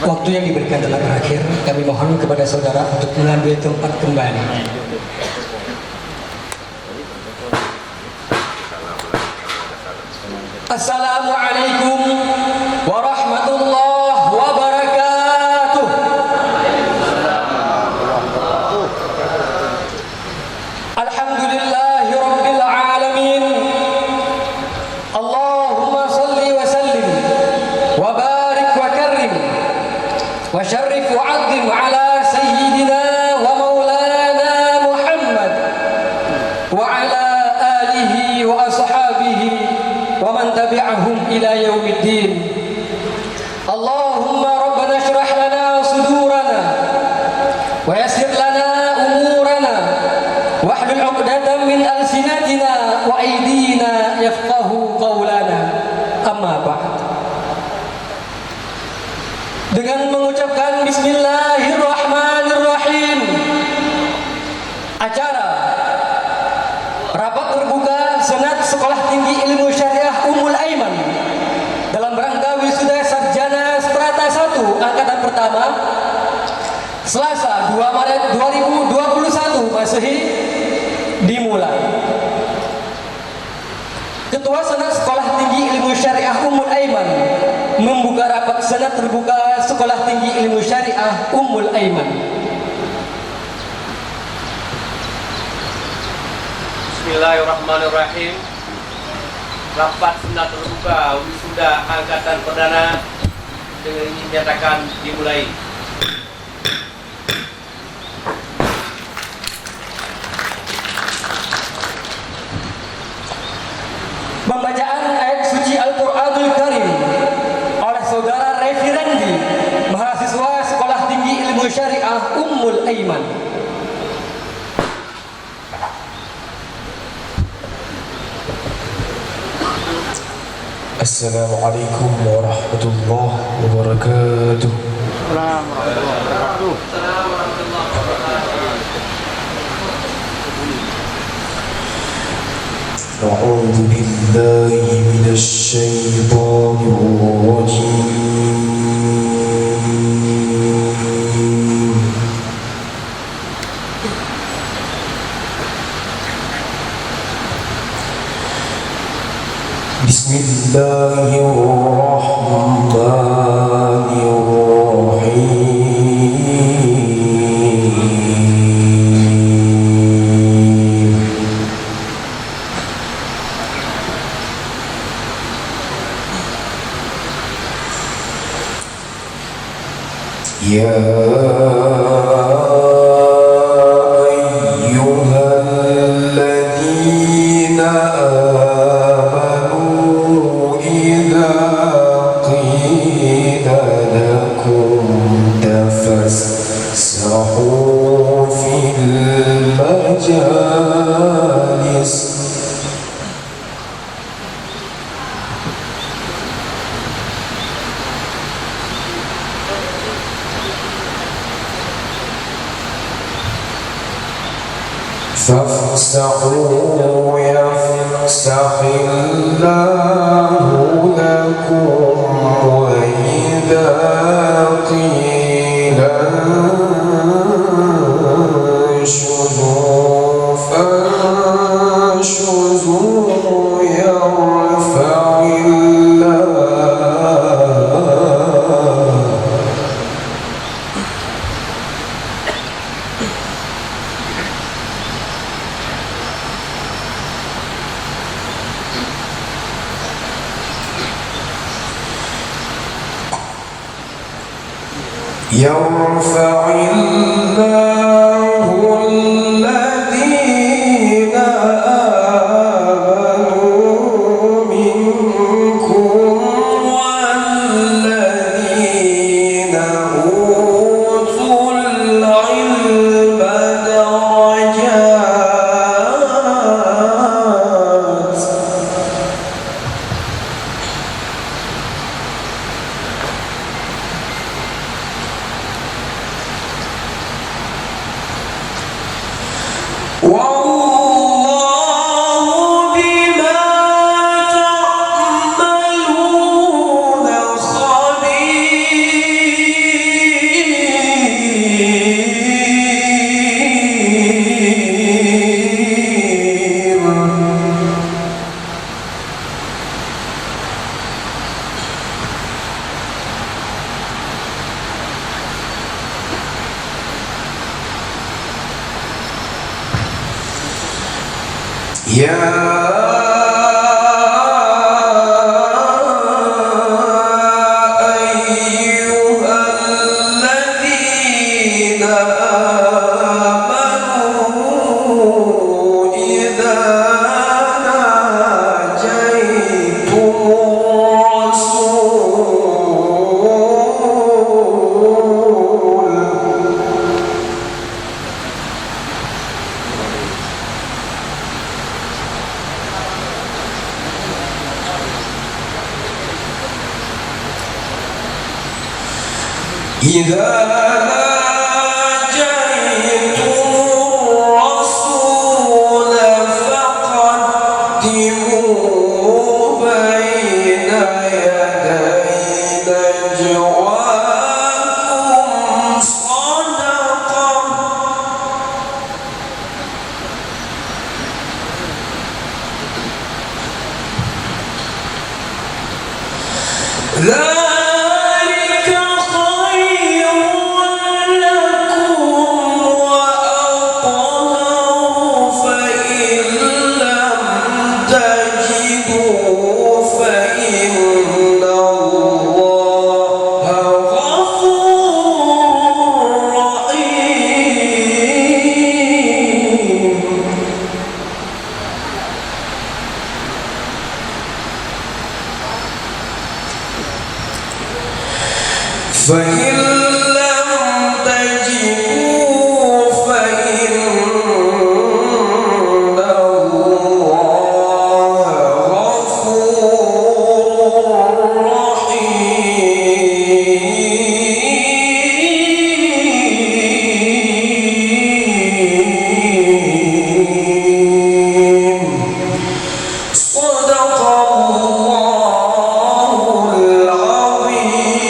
Waktu yang diberikan telah berakhir. Kami mohon kepada saudara untuk mengambil tempat kembali. Assalamualaikum warahmatullahi wabarakatuh. Alhamdulillahi rabbil alamin. Allahumma salli wa sallim wa barik wa karrim wa syarrif wa azim ala sayyidina wa maulana Muhammad wa ala alihi wa ashabihi wa man tabi'ahum ila yaumiddin. Allahumma rabbana shrah lana sudurana wa yassir lana umurana wahlul 'uqdatam min alsinatina wa aydina yafqahu qawlana. Amma ba'd. Dengan mengucapkan bismillahirrahmanirrahim, acara rapat terbuka Senat Sekolah Tinggi Ilmu Syariah Ummul Aiman dalam rangka wisuda sarjana strata 1 angkatan pertama Selasa 2 Maret 2021 Masehi dimulai. Ketua Senat Sekolah Tinggi Ilmu Syariah Ummul Aiman membuka rapat Senat terbuka Sekolah Tinggi Ilmu Syariah Ummul Aiman. Bismillahirrahmanirrahim. Rapat Senat terbuka wisuda angkatan perdana dengan ini dinyatakan dimulai. Pembacaan ayat suci Al-Quranul Karim oleh saudara Referendi, mahasiswa Sekolah Tinggi Ilmu Syariah Ummul Aiman. Assalamualaikum warahmatullahi wabarakatuh. أعوذ بالله من الشيطان الرجيم. بسم الله الرحمن الرحيم. يا أيها الذين آمنوا إذا قيل لكم تفسحوا في المجالس فافسحوا يفسح الله لكم وإذا قيل انشزوا فانشزوا يرفع الله. يرفع الله الذين آمنوا منكم والذين أوتوا العلم درجات. يا أيها الذين آمنوا إذا ناجيتم إذا ناجيتم الرسول فقدموا بين يدي نجواكم صدقة ذلك خير لكم وأطهر فإن لم تجدوا فإن الله غفور رحيم فإن لم تجدوا فإن الله غفور رحيم صدق الله العظيم.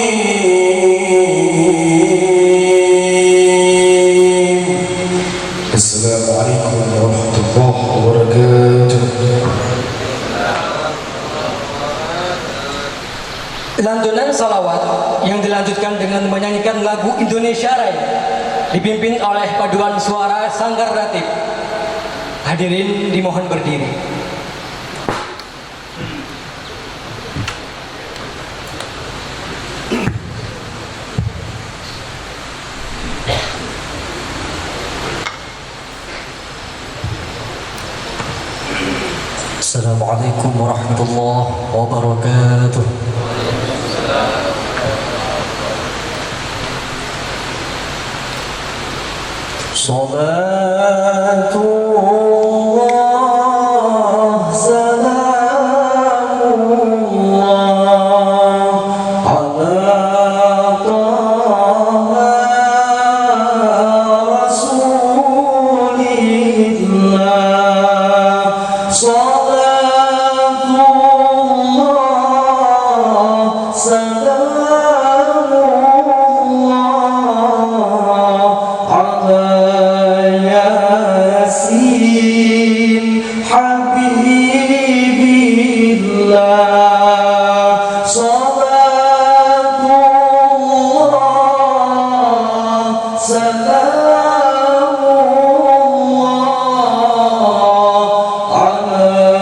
السلام عليكم ورحمة الله وبركاته. Lantunan salawat yang dilanjutkan dengan menyanyikan lagu Indonesia Raya dipimpin oleh paduan suara Sanggar Ratib. Hadirin dimohon berdiri. Assalamualaikum warahmatullahi wabarakatuh. Salatullah salamullah ala taha rasulillah. Salatullah salamullah ala Yasin habibillah. Salatullah salamullah ala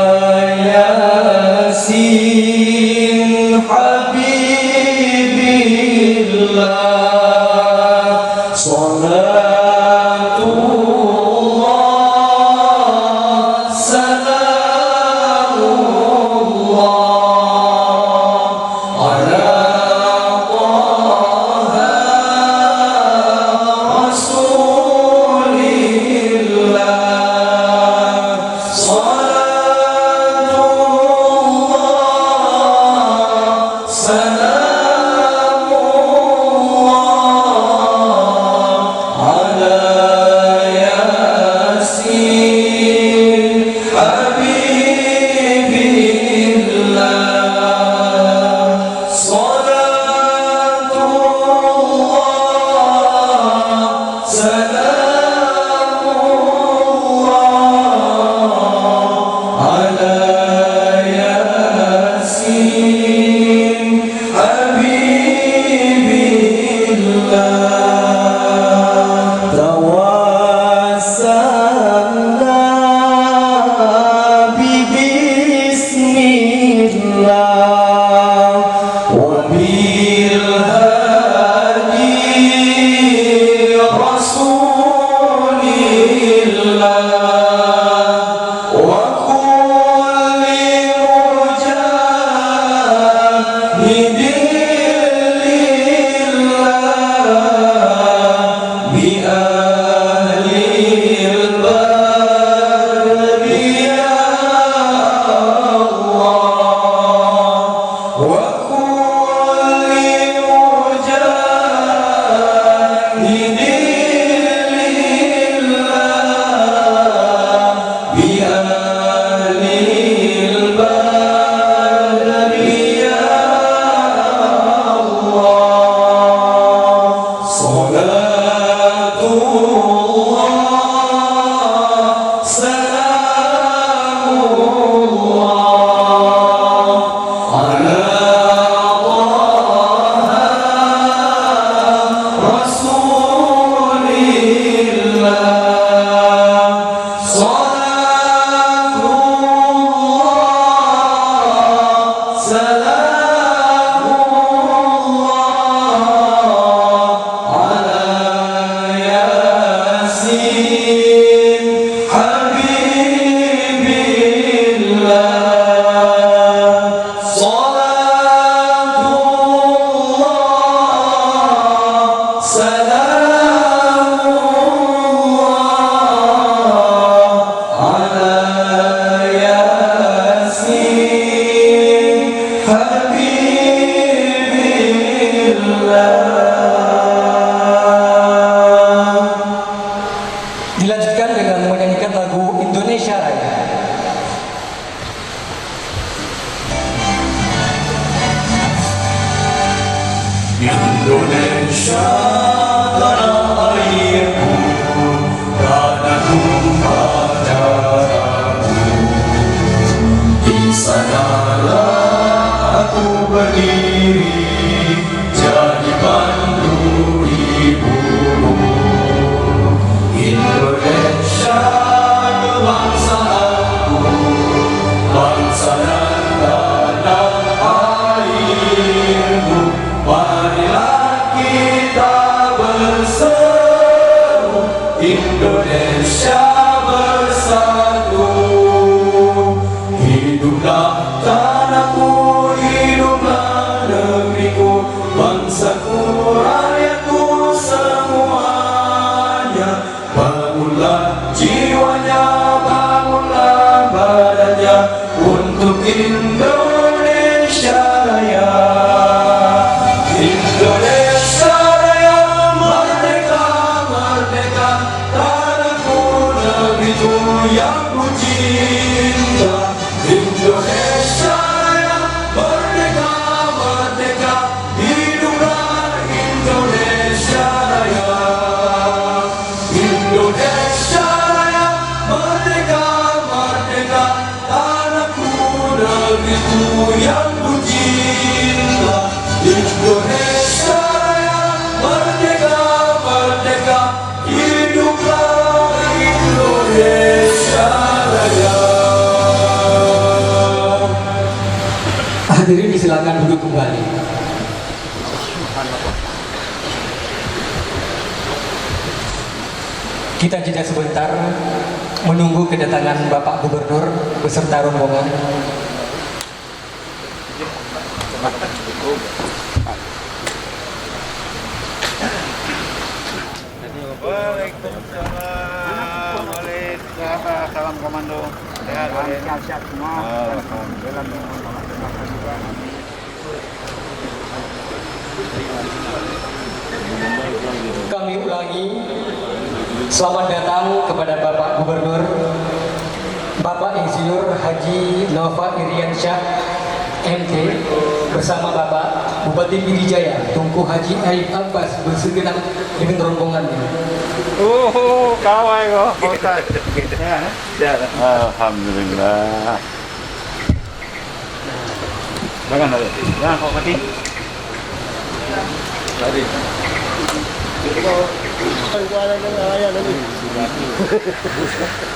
Indonesia tanah airku, tanah tumpah darahku. Di sanalah aku berdiri, jadi pandu ibumu. Indonesia kebangsaanku, bangsa dan tanah airku. Marilah kita berseru, Indonesia bersatu. Hiduplah tanahku, hiduplah negeriku, bangsaku, rakyatku semuanya. Bangunlah jiwanya, bangunlah badannya untuk Indonesia Raya. Indonesia Raya, merdeka, merdeka, tanahku, negeriku yang ku cinta. Indonesia Raya, merdeka, merdeka, hiduplah Indonesia Raya. Indonesia Raya, merdeka, merdeka, tanahku, negeriku yang ku cinta. Indonesia Raya, merdeka, merdeka, hiduplah Indonesia Raya. Hadirin disilakan duduk kembali. Kita jeda sebentar menunggu kedatangan Bapak Gubernur beserta rombongan. Waalaikumsalam. Waalaikumsalam. Salam komando. Sehat, siap semua. Alhamdulillah. Kami ulangi, selamat datang kepada Bapak Gubernur, Bapak Insinyur Haji Nova Iriansyah MT bersama Bapak Bupati Pidijaya Tunku Haji Aib Abbas bersegenap dengan rombongannya. Kawai kok. Alhamdulillah. Jangan ada. Ya, kok mati. Tadi.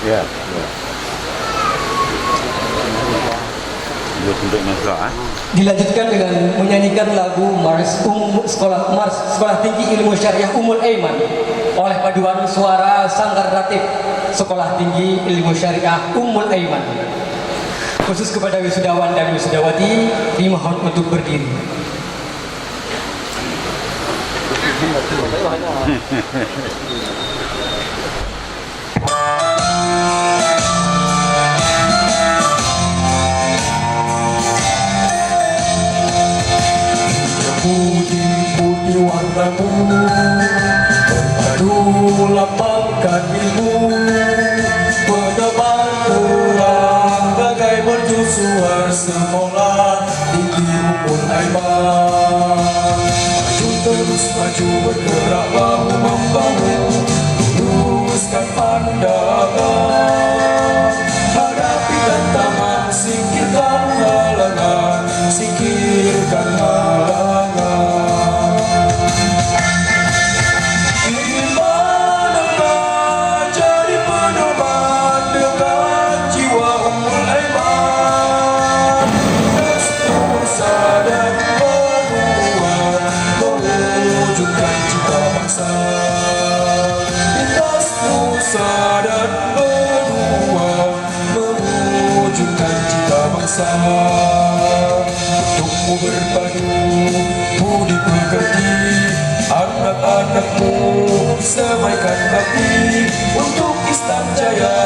Ya. Dilanjutkan dengan menyanyikan lagu Sekolah Tinggi Ilmu Syariah Ummul Aiman oleh paduan suara Sanggar Ratib Sekolah Tinggi Ilmu Syariah Ummul Aiman. Khusus kepada wisudawan dan wisudawati dimohon untuk berdiri. Putih-putih warnamu, berpadu lapangkan ilmu, menebar terang bagai mercusuar sekolah tinggi Ummul Aiman. Maju terus maju, bergerak bahu membahu, luruskan pandangan, hadapi tantangan, singkirkan halangan, singkirkan halangan. Ingin menangkan jadi pedoman dengan jiwa Ummul Aiman. Nusa dan penuhan mewujudkan cita bangsa. Lintas nusa dan penuhan mewujudkan cita bangsa. Untukmu berpadu budi pekerti, anak-anakmu semaikan bakti untuk Islam jaya,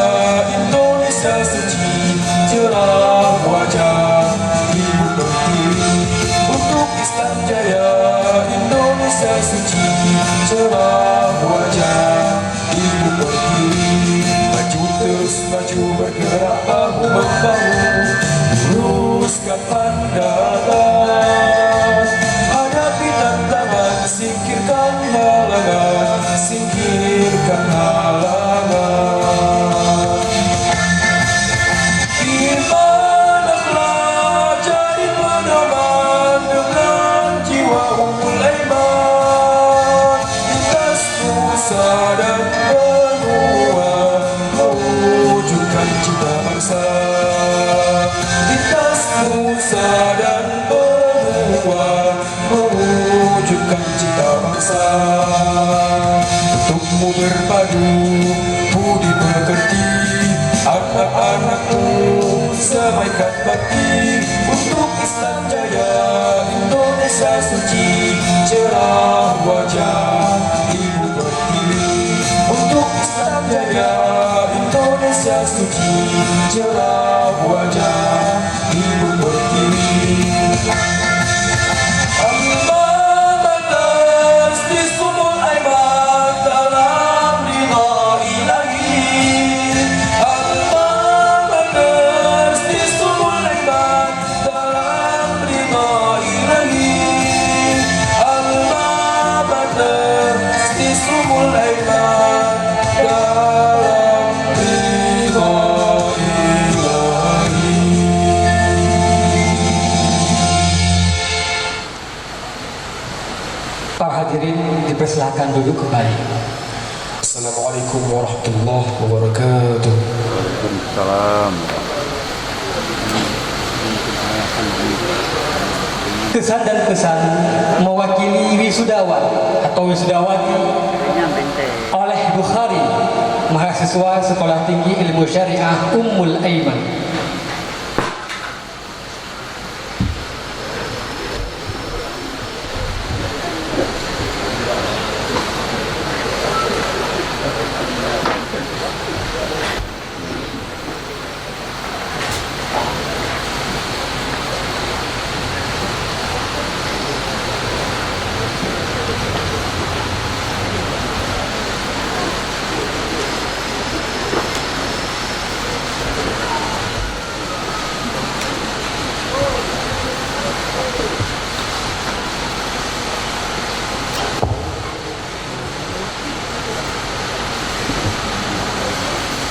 Indonesia suci, cerah wajah ibu berdiri. Untuk Islam jaya, Indonesia suci, cerah wajah ibu berdiri. Maju terus maju, bergerak bahu membahu, luruskan pandangan, hadapi tantangan, singkirkan bangsa. Untukmu berpadu budi pekerti, anak-anakmu semaikan bakti. Untuk Islam jaya Indonesia suci, cerah wajah ibu pertiwi. Untuk Islam jaya Indonesia suci, cerah wajah ibu pertiwi. Para hadirin dipersilakan duduk kembali. Assalamualaikum warahmatullahi wabarakatuh. Waalaikumsalam. Kesan dan pesan mewakili wisudawan atau wisudawati oleh Bukhari, mahasiswa Sekolah Tinggi Ilmu Syariah Ummul Aiman.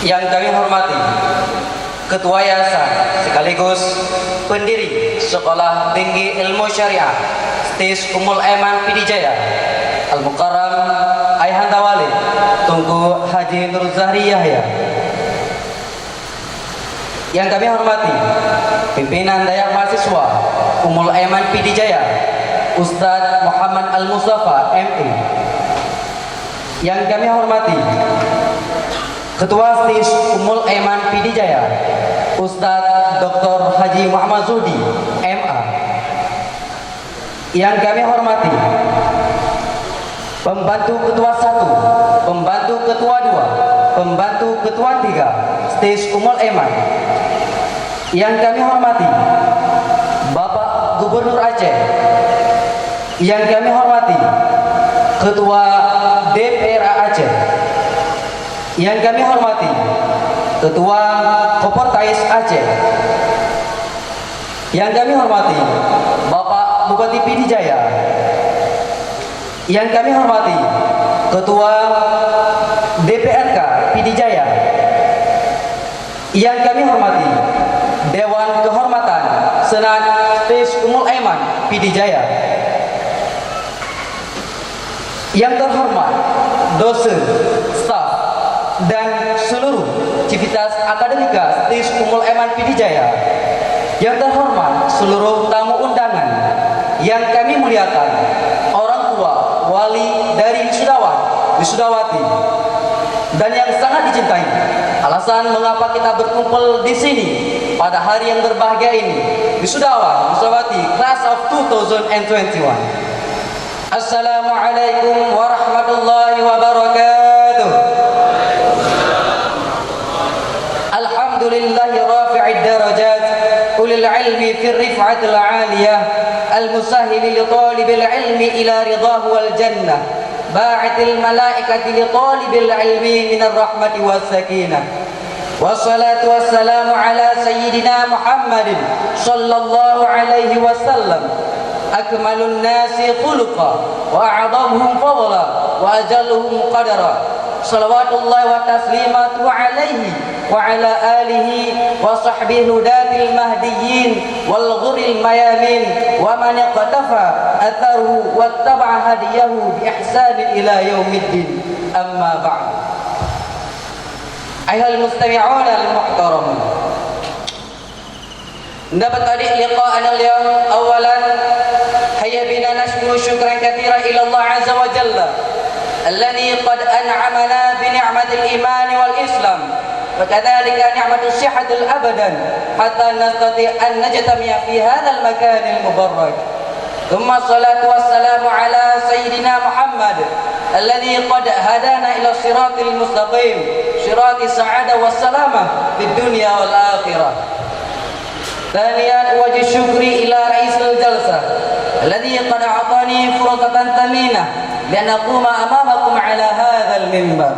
Yang kami hormati Ketua Yayasan sekaligus pendiri Sekolah Tinggi Ilmu Syariah STIS Ummul Aiman Pidijaya Al-Mukarram Ayahanda Walid Tunku Haji Nur Zahri Yahya. Yang kami hormati pimpinan Dayak Mahasiswa Ummul Aiman Pidijaya Ustadz Muhammad Al-Mustafa MA. Yang kami hormati Ketua STIS Ummul Aiman Pidijaya Ustadz Dr. Haji Muhammad Zudi MA. Yang kami hormati Pembantu Ketua 1, Pembantu Ketua 2, Pembantu Ketua 3 STIS Ummul Aiman. Yang kami hormati Bapak Gubernur Aceh. Yang kami hormati Ketua DPRA Aceh. Yang kami hormati Ketua Kopertais Aceh. Yang kami hormati Bapak Bupati Pidijaya. Yang kami hormati Ketua DPRK Pidijaya. Yang kami hormati Dewan Kehormatan Senat STIS Ummul Aiman Pidijaya. Yang terhormat dosen, staf, dan seluruh civitas akademika STIS Ummul Aiman Pidijaya. Yang terhormat seluruh tamu undangan yang kami muliakan, orang tua, wali dari wisudawan, wisudawati, dan yang sangat dicintai. Alasan mengapa kita berkumpul di sini pada hari yang berbahagia ini, wisudawan, wisudawati Class of 2021. Assalamualaikum warahmatullahi wabarakatuh. Alhamdulillahi rafi'id darajat ulil ilmi fi rif'atil 'aliyah al-musahhil li talibil ilmi ila ridahu wal jannah ba'itil malaikati li talibil ilmi minar rahmati was sakinah. Wassalatu wassalamu ala sayyidina Muhammadin sallallahu alaihi wasallam akmalun nasi khuluqa wa a'dhamuhum fadla wa ajalluhum qadara. Salawatullah wa taslimatu alaihi wa ala alihi wa sahbihi hudatil mahdiyyin wal ghuril mayamin wa man iqtafa atharuhu wattaba'a hadiyahu bi ihsanin ila yaumiddin. Amma ba'd. Ayuhal mustami'un al-muhtaramun, dapat tadi liqa'ana al-yawm awalan hayya bina nashkuru syukran الكثيرة إلى الله عز وجل الذي قد أنعمنا بنعمة الإيمان والإسلام وكذلك نعمة الصحة الأبدا حتى نستطيع أن نجتمع في هذا المكان المبارك. ثم الصلاة والسلام على سيدنا محمد الذي قد هدانا إلى الصراط المستقيم صراط السعادة والسلامة في الدنيا والآخرة. ثانيا وجه شكري إلى رئيس الجلسة الذي قد أعطاني فرصة ثمينة لأن أقوم أمامكم على هذا المنبر.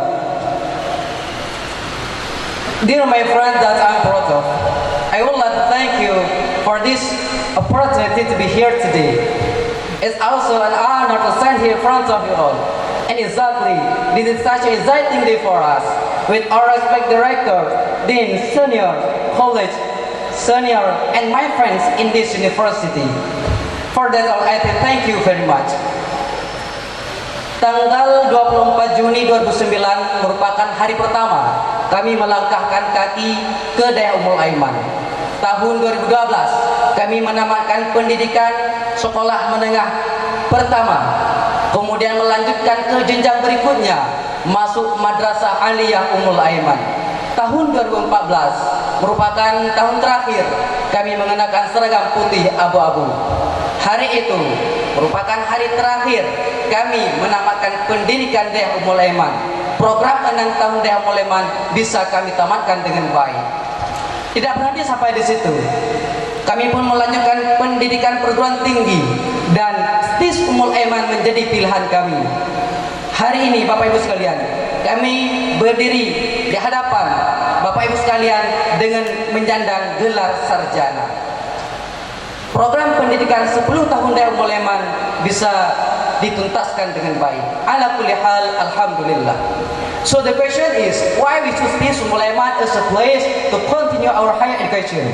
Dear my friend that I'm proud of, I would like to thank you for this opportunity to be here today. It's also an honor to stand here in front of you all. And exactly, this is such an exciting day for us, with our respected director, dean, senior, college, senior, and my friends in this university. For that all, I thank you very much. Tanggal 24 Juni 2009 merupakan hari pertama kami melangkahkan kaki ke daerah Ummul Aiman. Tahun 2012 kami menamatkan pendidikan sekolah menengah pertama, kemudian melanjutkan ke jenjang berikutnya masuk Madrasah Aliyah Ummul Aiman. Tahun 2014 merupakan tahun terakhir kami mengenakan seragam putih abu-abu. Hari itu merupakan hari terakhir kami menamatkan pendidikan daerah Ummul Aiman. Program 6 tahun daerah Ummul Aiman bisa kami tamatkan dengan baik. Tidak berhenti sampai di situ. Kami pun melanjutkan pendidikan perguruan tinggi dan STIS Ummul Aiman menjadi pilihan kami. Hari ini Bapak Ibu sekalian, kami berdiri di hadapan Bapak Ibu sekalian dengan menyandang gelar sarjana. Program pendidikan 10 tahun daerah Ummul Aiman bisa dituntaskan dengan baik. Ala kulli hal, alhamdulillah. So the question is, why we choose STIS Ummul Aiman as a place to continue our higher education?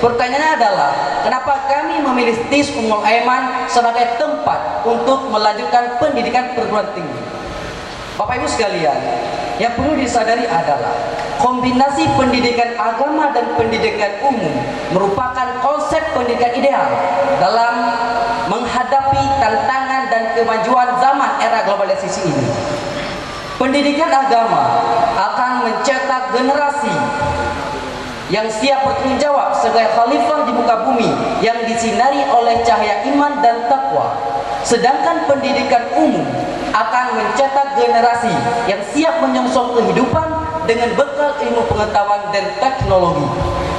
Pertanyaannya adalah, kenapa kami memilih STIS Ummul Aiman sebagai tempat untuk melanjutkan pendidikan perguruan tinggi? Bapak Ibu sekalian, yang perlu disadari adalah kombinasi pendidikan agama dan pendidikan umum merupakan konsep pendidikan ideal dalam menghadapi tantangan dan kemajuan zaman era globalisasi ini. Pendidikan agama akan mencetak generasi yang siap bertanggung jawab sebagai khalifah di muka bumi yang disinari oleh cahaya iman dan takwa. Sedangkan pendidikan umum akan mencetak generasi yang siap menyongsong kehidupan dengan bekal ilmu pengetahuan dan teknologi.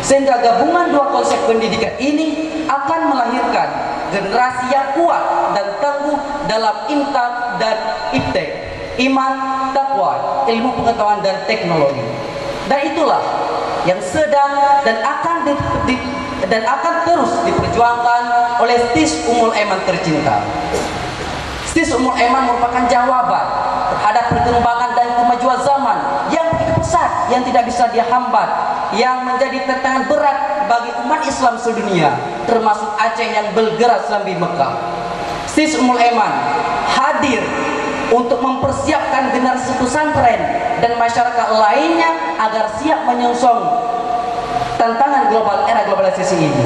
Sehingga gabungan dua konsep pendidikan ini akan melahirkan generasi yang kuat dan tangguh dalam intak dan iptek, iman, takwa, ilmu pengetahuan dan teknologi. Dan itulah yang sedang dan akan terus diperjuangkan oleh STIS Ummul Aiman tercinta. STIS Ummul Aiman merupakan jawaban terhadap perkembangan dan kemajuan zaman yang begitu pesat, yang tidak bisa dihambat, yang menjadi tantangan berat bagi umat Islam sedunia, termasuk Aceh yang bergerak di Mekah. STIS Ummul Aiman hadir untuk mempersiapkan generasi pesantren dan masyarakat lainnya agar siap menyongsong tantangan global era globalisasi ini.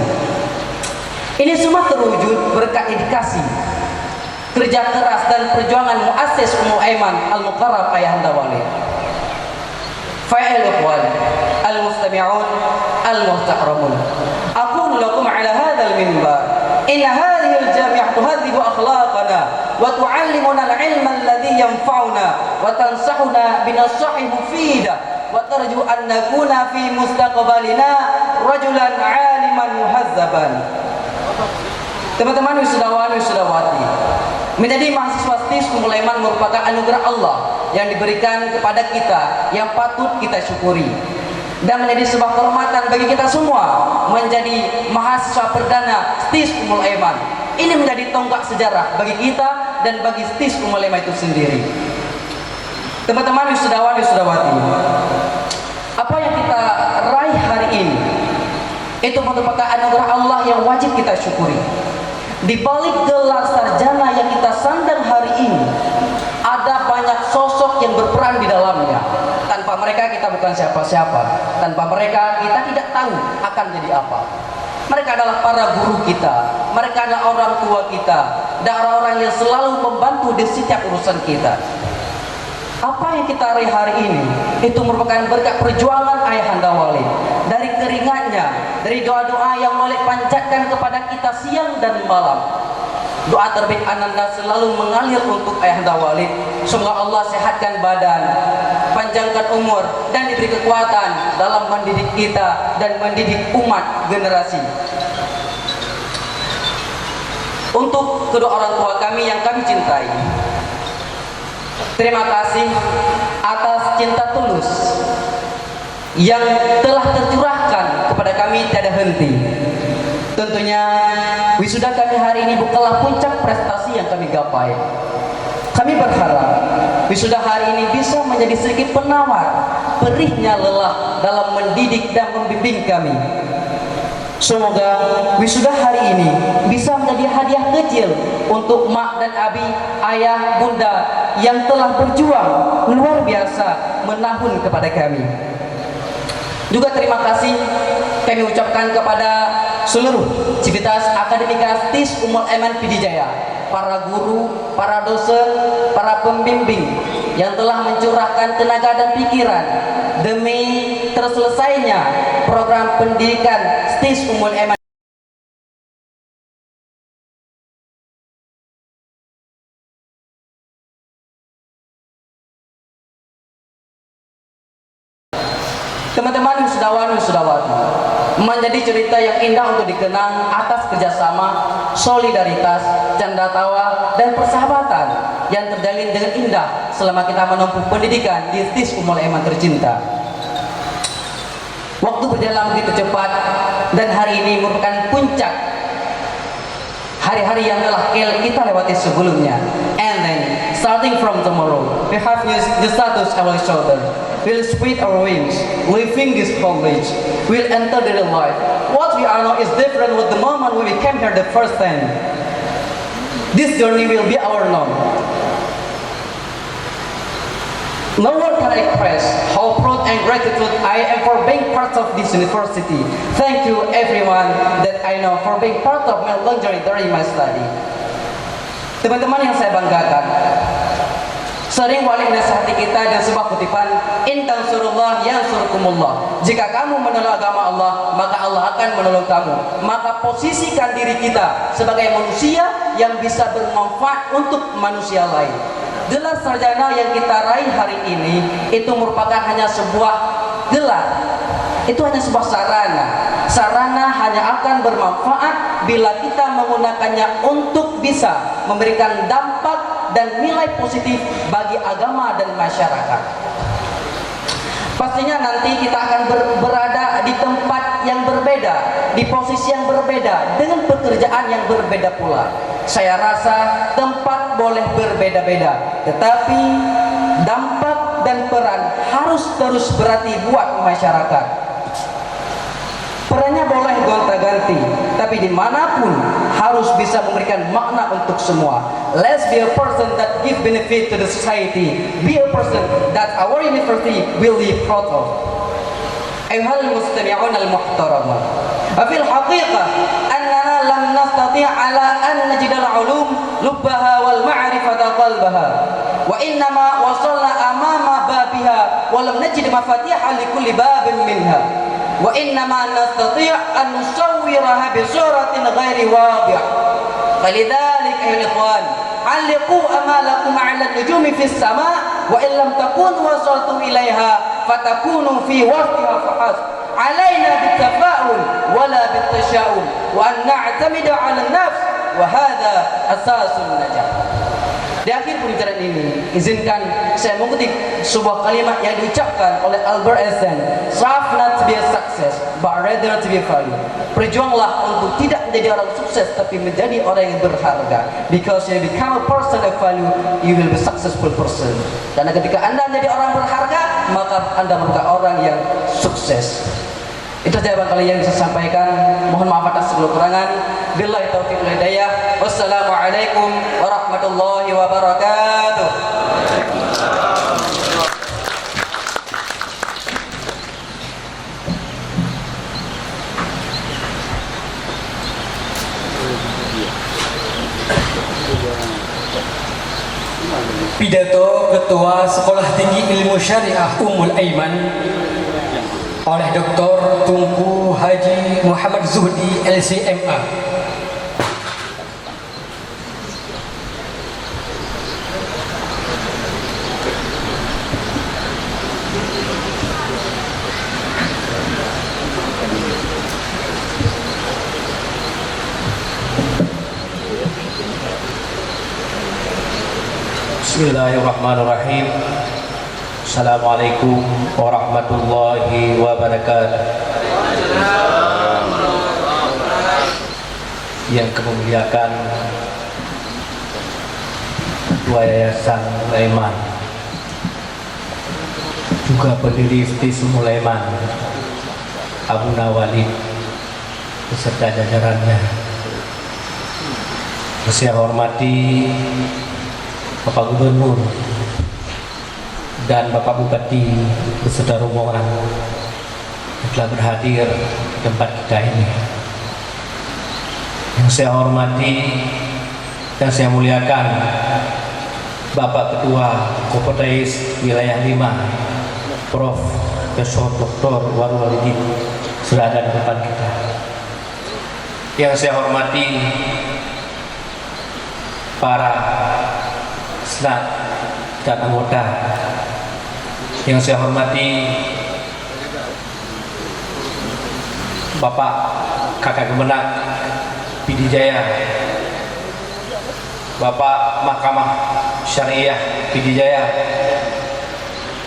Ini semua terwujud berkat dedikasi, kerja keras dan perjuangan muassis Ummul Aiman Al-Mukarram Ayahanda Walid. Fa'il ikhwan al-mustami'un al-muhtaramun, aqulu lakum ala hadzal minbar inna hadhihi al-jami'ah tuhadhibu akhlaqana wa tu'allimuna al-'ilma alladhi yanfa'una wa tansahuna bin-nasahi mufidah wa tarju an nakuna fi mustaqbalina rajulan 'aliman muhazzaban. Teman-teman wisudawan wisudawati, menjadi mahasiswa STIS Ummul Aiman merupakan anugerah Allah yang diberikan kepada kita yang patut kita syukuri, dan menjadi sebuah kehormatan bagi kita semua menjadi mahasiswa perdana STIS Ummul Aiman. Ini menjadi tonggak sejarah bagi kita dan bagi STIS Ummul Aiman itu sendiri. Teman-teman wisudawan wisudawati, apa yang kita raih hari ini itu merupakan anugerah Allah yang wajib kita syukuri. Di balik gelar sarjana yang kita sandang hari ini, ada banyak sosok yang berperan di dalamnya. Tanpa mereka kita bukan siapa-siapa. Tanpa mereka kita tidak tahu akan jadi apa. Mereka adalah para guru kita, mereka adalah orang tua kita, dan orang-orang yang selalu membantu di setiap urusan kita. Apa yang kita raih hari ini itu merupakan berkat perjuangan Ayahanda Walid. Dari keringatnya, dari doa-doa yang Walid panjatkan kepada kita siang dan malam. Doa terbaik Ananda selalu mengalir untuk Ayahanda Walid. Semoga Allah sehatkan badan, panjangkan umur, dan diberi kekuatan dalam mendidik kita dan mendidik umat generasi. Untuk kedua orang tua kami yang kami cintai, terima kasih atas cinta tulus yang telah tercurahkan kepada kami tiada henti. Tentunya wisuda kami hari ini bukanlah puncak prestasi yang kami gapai. Kami berharap wisuda hari ini bisa menjadi sedikit penawar perihnya lelah dalam mendidik dan membimbing kami. Semoga wisuda hari ini bisa menjadi hadiah kecil untuk mak dan abi, ayah, bunda yang telah berjuang luar biasa menahun kepada kami. Juga terima kasih kami ucapkan kepada seluruh civitas akademika STIS Ummul Aiman Pidijaya, para guru, para dosen, para pembimbing yang telah mencurahkan tenaga dan pikiran demi terselesainya program pendidikan STIS Ummul Aiman. Teman-teman wisudawan wisudawati, menjadi cerita yang indah untuk dikenang atas kerjasama, solidaritas, canda tawa, dan persahabatan yang terjalin dengan indah selama kita menempuh pendidikan di STIS Ummul Aiman tercinta. Waktu berjalan begitu cepat dan hari ini merupakan puncak hari-hari yang telah kita lewati sebelumnya. And then, starting from tomorrow, we have the status our shoulder. We'll spread our wings, living this college. We'll enter the real life. What we are now is different with the moment when we came here the first time. This journey will be our norm. No one can express how proud and gratitude I am for being part of this university. Thank you everyone that I know for being part of my long journey during my study. Teman-teman yang saya banggakan, sering Walid nasihati kita dan sebuah kutipan, in tansurullah yansurkumullah. Jika kamu menolong agama Allah, maka Allah akan menolong kamu. Maka posisikan diri kita sebagai manusia yang bisa bermanfaat untuk manusia lain. Gelar sarjana yang kita raih hari ini itu merupakan hanya sebuah gelar. Itu hanya sebuah sarana. Sarana hanya akan bermanfaat bila kita menggunakannya untuk bisa memberikan dampak dan nilai positif bagi agama dan masyarakat. Pastinya nanti kita akan berada di tempat yang berbeda, di posisi yang berbeda, dengan pekerjaan yang berbeda pula. Saya rasa tempat boleh berbeda-beda, tetapi dampak dan peran harus terus berarti buat masyarakat. Perannya boleh gonta-ganti, tapi dimanapun harus bisa memberikan makna untuk semua. Let's be a person that give benefit to the society. Be a person that our university will be proud of. Ayuhal mustami'un al-muhtaramun. Fil haqiqah annana lam nastati' ala an najidal ulum lubbaha wal ma'rifata qalbaha. Wa innama wasalna amama babiha wa lam najid mafatiha li kulli babin minha. Wa innama nastati' an nusawwiraha bi suratin ghairi wadih. Falidhalika ayuhal ikhwan, 'alliqu amalakum 'ala an-nujumi fis sama' wa in lam takunu wasaltum ilaiha fatakunu fi waqtiha fahas. 'Alaina bit-tafa'ul wala bit-tasha'um wa an na'tamida 'ala an-nafs wa hadha asasun najah. Di akhir pembicaraan ini, izinkan saya mengutip sebuah kalimat yang diucapkan oleh Albert Einstein. Strive not to be a success, but rather to be a value. Berjuanglah untuk tidak menjadi orang sukses, tapi menjadi orang yang berharga. Because you become a person of value, you will be successful person. Karena ketika Anda menjadi orang berharga, maka Anda merupakan orang yang sukses. Itu saja barangkali yang bisa sampaikan. Mohon maaf atas segala kekurangan. Billahi taufiq wal hidayah. Wassalamualaikum warahmatullahi wabarakatuh. pidato Ketua Sekolah Tinggi Ilmu Syariah Ummul Aiman oleh Dr. Tunku Haji Muhammad Zuhdi LCMA. Bismillahirrahmanirrahim. Assalamualaikum warahmatullahi wabarakatuh. Yang kami muliakan Ketua Yayasan Sulaiman, juga pendiri Stis Sulaiman, Abu Nawalid beserta jajarannya. Saya hormati Bapak Gubernur dan Bapak Bupati beserta rombongan yang telah berhadir di tempat kita ini. Yang saya hormati dan saya muliakan Bapak Ketua Kopertais Wilayah 5, Prof. Dr. Warwalidin sudah ada di depan kita. Yang saya hormati para senat dan anggota. Yang saya hormati Bapak Kakak Kemenak Pidijaya, Bapak Mahkamah Syariah Pidijaya,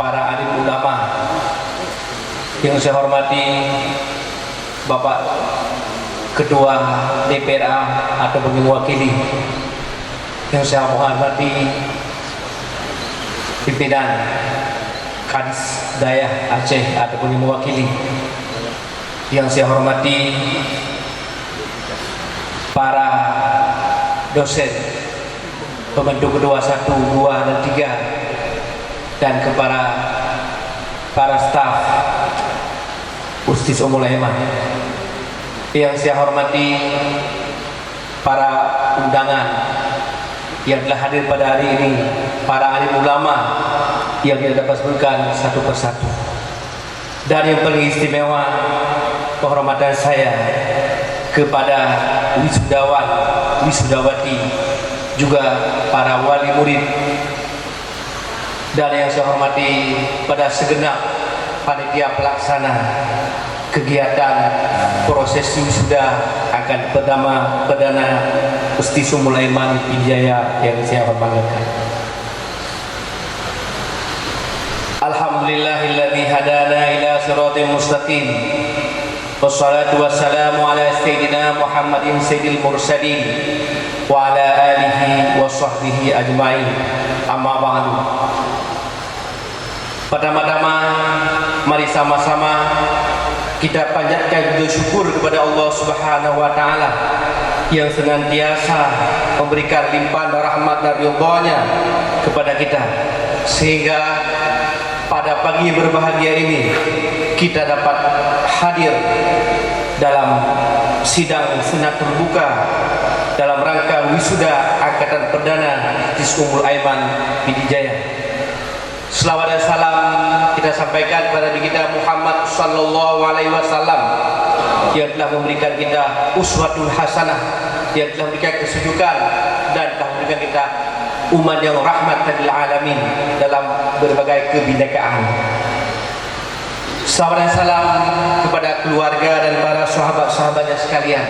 para alim ulama. Yang saya hormati Bapak Ketua DPRA atau bagi mewakili. Yang saya hormati pimpinan Kadis Daya Aceh ataupun yang mewakili. Yang saya hormati para dosen pembentuk kedua 1, 2, dan 3, dan kepada para staf Ustis Ummul Aiman. Yang saya hormati para undangan yang telah hadir pada hari ini, para alim ulama yang tidak dapat sebutkan satu persatu. Dan yang paling istimewa, penghormatan saya kepada wisudawan, wisudawati, juga para wali murid. Dan yang saya hormati pada segenap panitia pelaksana kegiatan prosesi wisuda akan perdana Ustis Ummul Aiman Pidijaya yang saya hormati. Alhamdulillahilladzi hadana ila siratal mustaqim. Wassalatu wassalamu ala sayyidina Muhammadin sayyidil mursalin wa ala alihi wa sahbihi ajma'in. Amma ba'du. Pertama-tama mari sama-sama kita panjatkan bersyukur kepada Allah Subhanahu wa taala yang senantiasa memberikan limpahan rahmat dan ridha-Nya kepada kita, sehingga pada pagi berbahagia ini kita dapat hadir dalam sidang sunat terbuka dalam rangka wisuda angkatan perdana Ustis Ummul Aiman Pidijaya. Selawat dan salam kita sampaikan kepada Nabi kita Muhammad sallallahu alaihi wasallam yang telah memberikan kita uswatul hasanah, yang telah memberikan kesejukan dan telah memberikan kita umat yang rahmatan lil alamin dalam berbagai kebinekaan. Selawat dan salam kepada keluarga dan para sahabat-sahabatnya sekalian.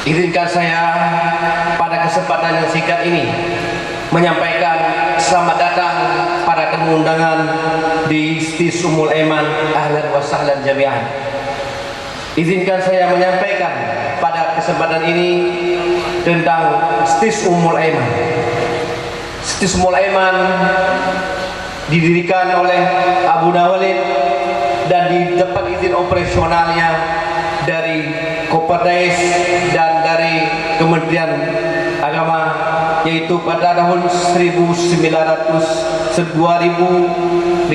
Izinkan saya pada kesempatan yang singkat ini menyampaikan selamat datang para tamu undangan di Ustis Ummul Aiman, ahlan wa sahlan jami'an. Izinkan saya menyampaikan pada kesempatan ini tentang Ustis Ummul Aiman. Ustis Ummul Aiman didirikan oleh Abu Nawalid dan didapat izin operasionalnya dari Kopertais dan dari Kementerian Agama, yaitu pada tahun 2015.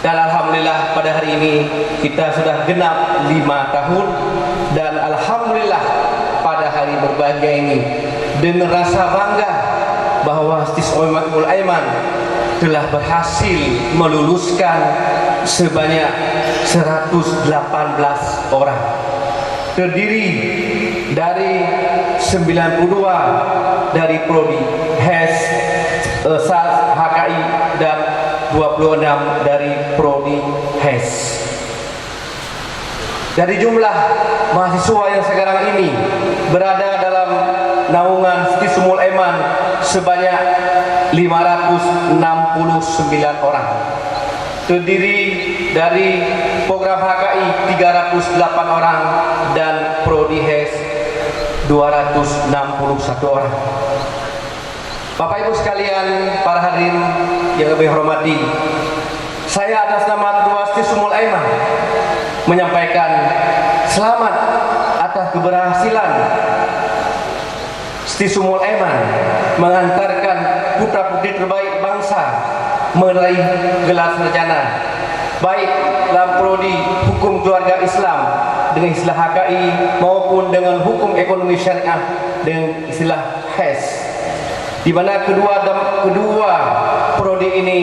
Dan alhamdulillah pada hari ini kita sudah genap 5 tahun, dan alhamdulillah pada hari berbahagia ini dengan rasa bangga bahwa Istisqaul Aiman telah berhasil meluluskan sebanyak 118 orang, terdiri dari 92 dari prodi HES, SAS, HKI, dan 26 dari prodi HES. Dari jumlah mahasiswa yang sekarang ini berada dalam naungan Istisqaul Aiman sebanyak 569 orang, terdiri dari program HKI 308 orang dan prodi HES 261 orang. Bapak Ibu sekalian, para hadirin yang kami hormati, saya atas nama Ketua Istisqaul Aiman menyampaikan selamat atas keberhasilan Istisqaul Aiman mengantarkan putra-putri terbaik bangsa meraih gelar sarjana, baik dalam prodi hukum keluarga Islam dengan istilah HKI maupun dengan hukum ekonomi syariah dengan istilah HES, di mana kedua prodi ini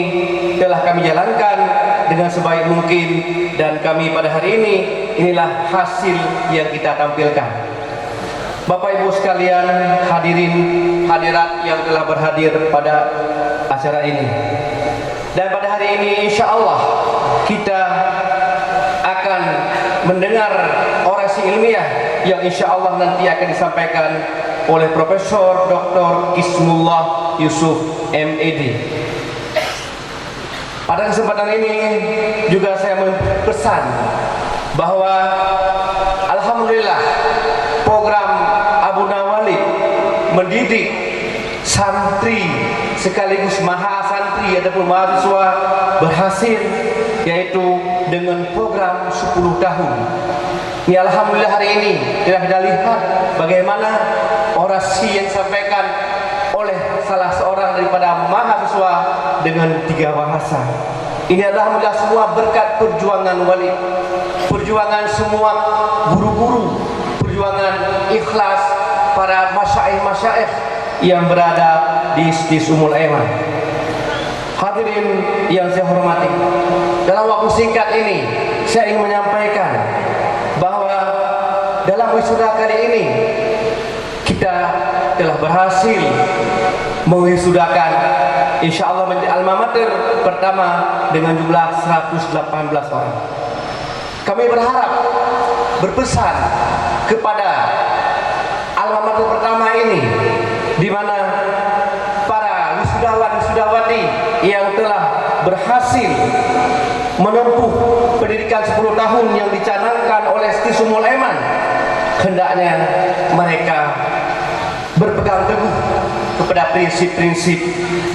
telah kami jalankan dengan sebaik mungkin, dan kami pada hari ini inilah hasil yang kita tampilkan. Bapak Ibu sekalian, hadirin hadirat yang telah berhadir pada acara ini, dan pada hari ini insya Allah kita akan mendengar orasi ilmiah yang insya Allah nanti akan disampaikan oleh Profesor Dr. Kismullah Yusuf MED. Pada kesempatan ini juga saya berpesan bahwa alhamdulillah program Abu Nawalid mendidik santri sekaligus mahasantri ataupun mahasiswa berhasil, yaitu dengan program 10 tahun. Ini alhamdulillah hari ini telah kita lihat bagaimana orasi yang disampaikan oleh salah seorang daripada mahasiswa dengan 3 bahasa. Ini alhamdulillah semua berkat perjuangan Walid, perjuangan semua guru-guru, perjuangan ikhlas para masyaikh-masyaikh yang berada di Istisqaul Aiman. Hadirin yang saya hormati, dalam waktu singkat ini saya ingin menyampaikan bahwa dalam wisuda kali ini kita telah berhasil mewisudakan insya Allah menjadi alma mater pertama dengan jumlah 118 orang. Kami berharap berpesan kepada alma mater pertama ini, di mana para wisudawan-wisudawati yang telah berhasil menempuh pendidikan 10 tahun yang dicanangkan oleh Istisqaul Aiman, hendaknya mereka berpegang teguh kepada prinsip-prinsip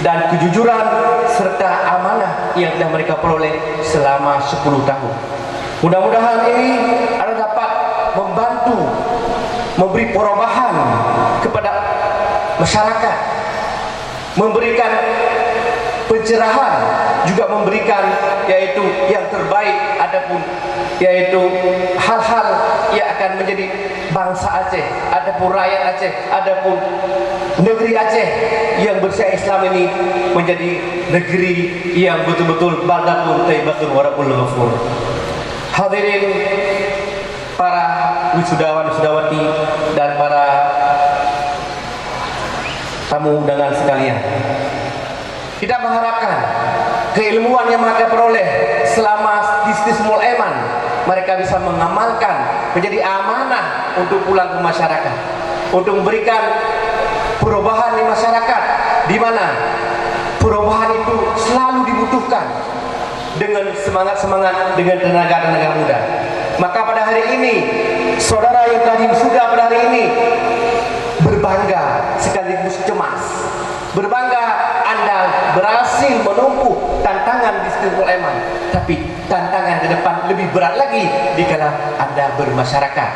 dan kejujuran serta amanah yang telah mereka peroleh selama 10 tahun. Mudah-mudahan ini adalah dapat membantu memberi perubahan kepada masyarakat, memberikan pencerahan, juga memberikan yaitu yang terbaik, adapun yaitu hal-hal yang akan menjadi bangsa Aceh, adapun rakyat Aceh, adapun negeri Aceh yang bersih Islam ini menjadi negeri yang betul-betul baldatun thayyibatun wa rabbul ghafur. Hadirin para wisudawan-wisudawati dan para tamu undangan sekalian, kita mengharapkan keilmuan yang mereka peroleh selama di Istisqaul Aiman mereka bisa mengamalkan menjadi amanah untuk pulang ke masyarakat, untuk memberikan perubahan di masyarakat, di mana perubahan itu selalu dibutuhkan dengan semangat-semangat, dengan tenaga-tenaga muda. Maka pada hari ini saudara yang tadi sudah pada hari ini berbangga sekaligus cemas, berbangga Anda berhasil menempuh tantangan di Istisqaul Aiman, tapi tantangan ke depan lebih berat lagi dikala Anda bermasyarakat,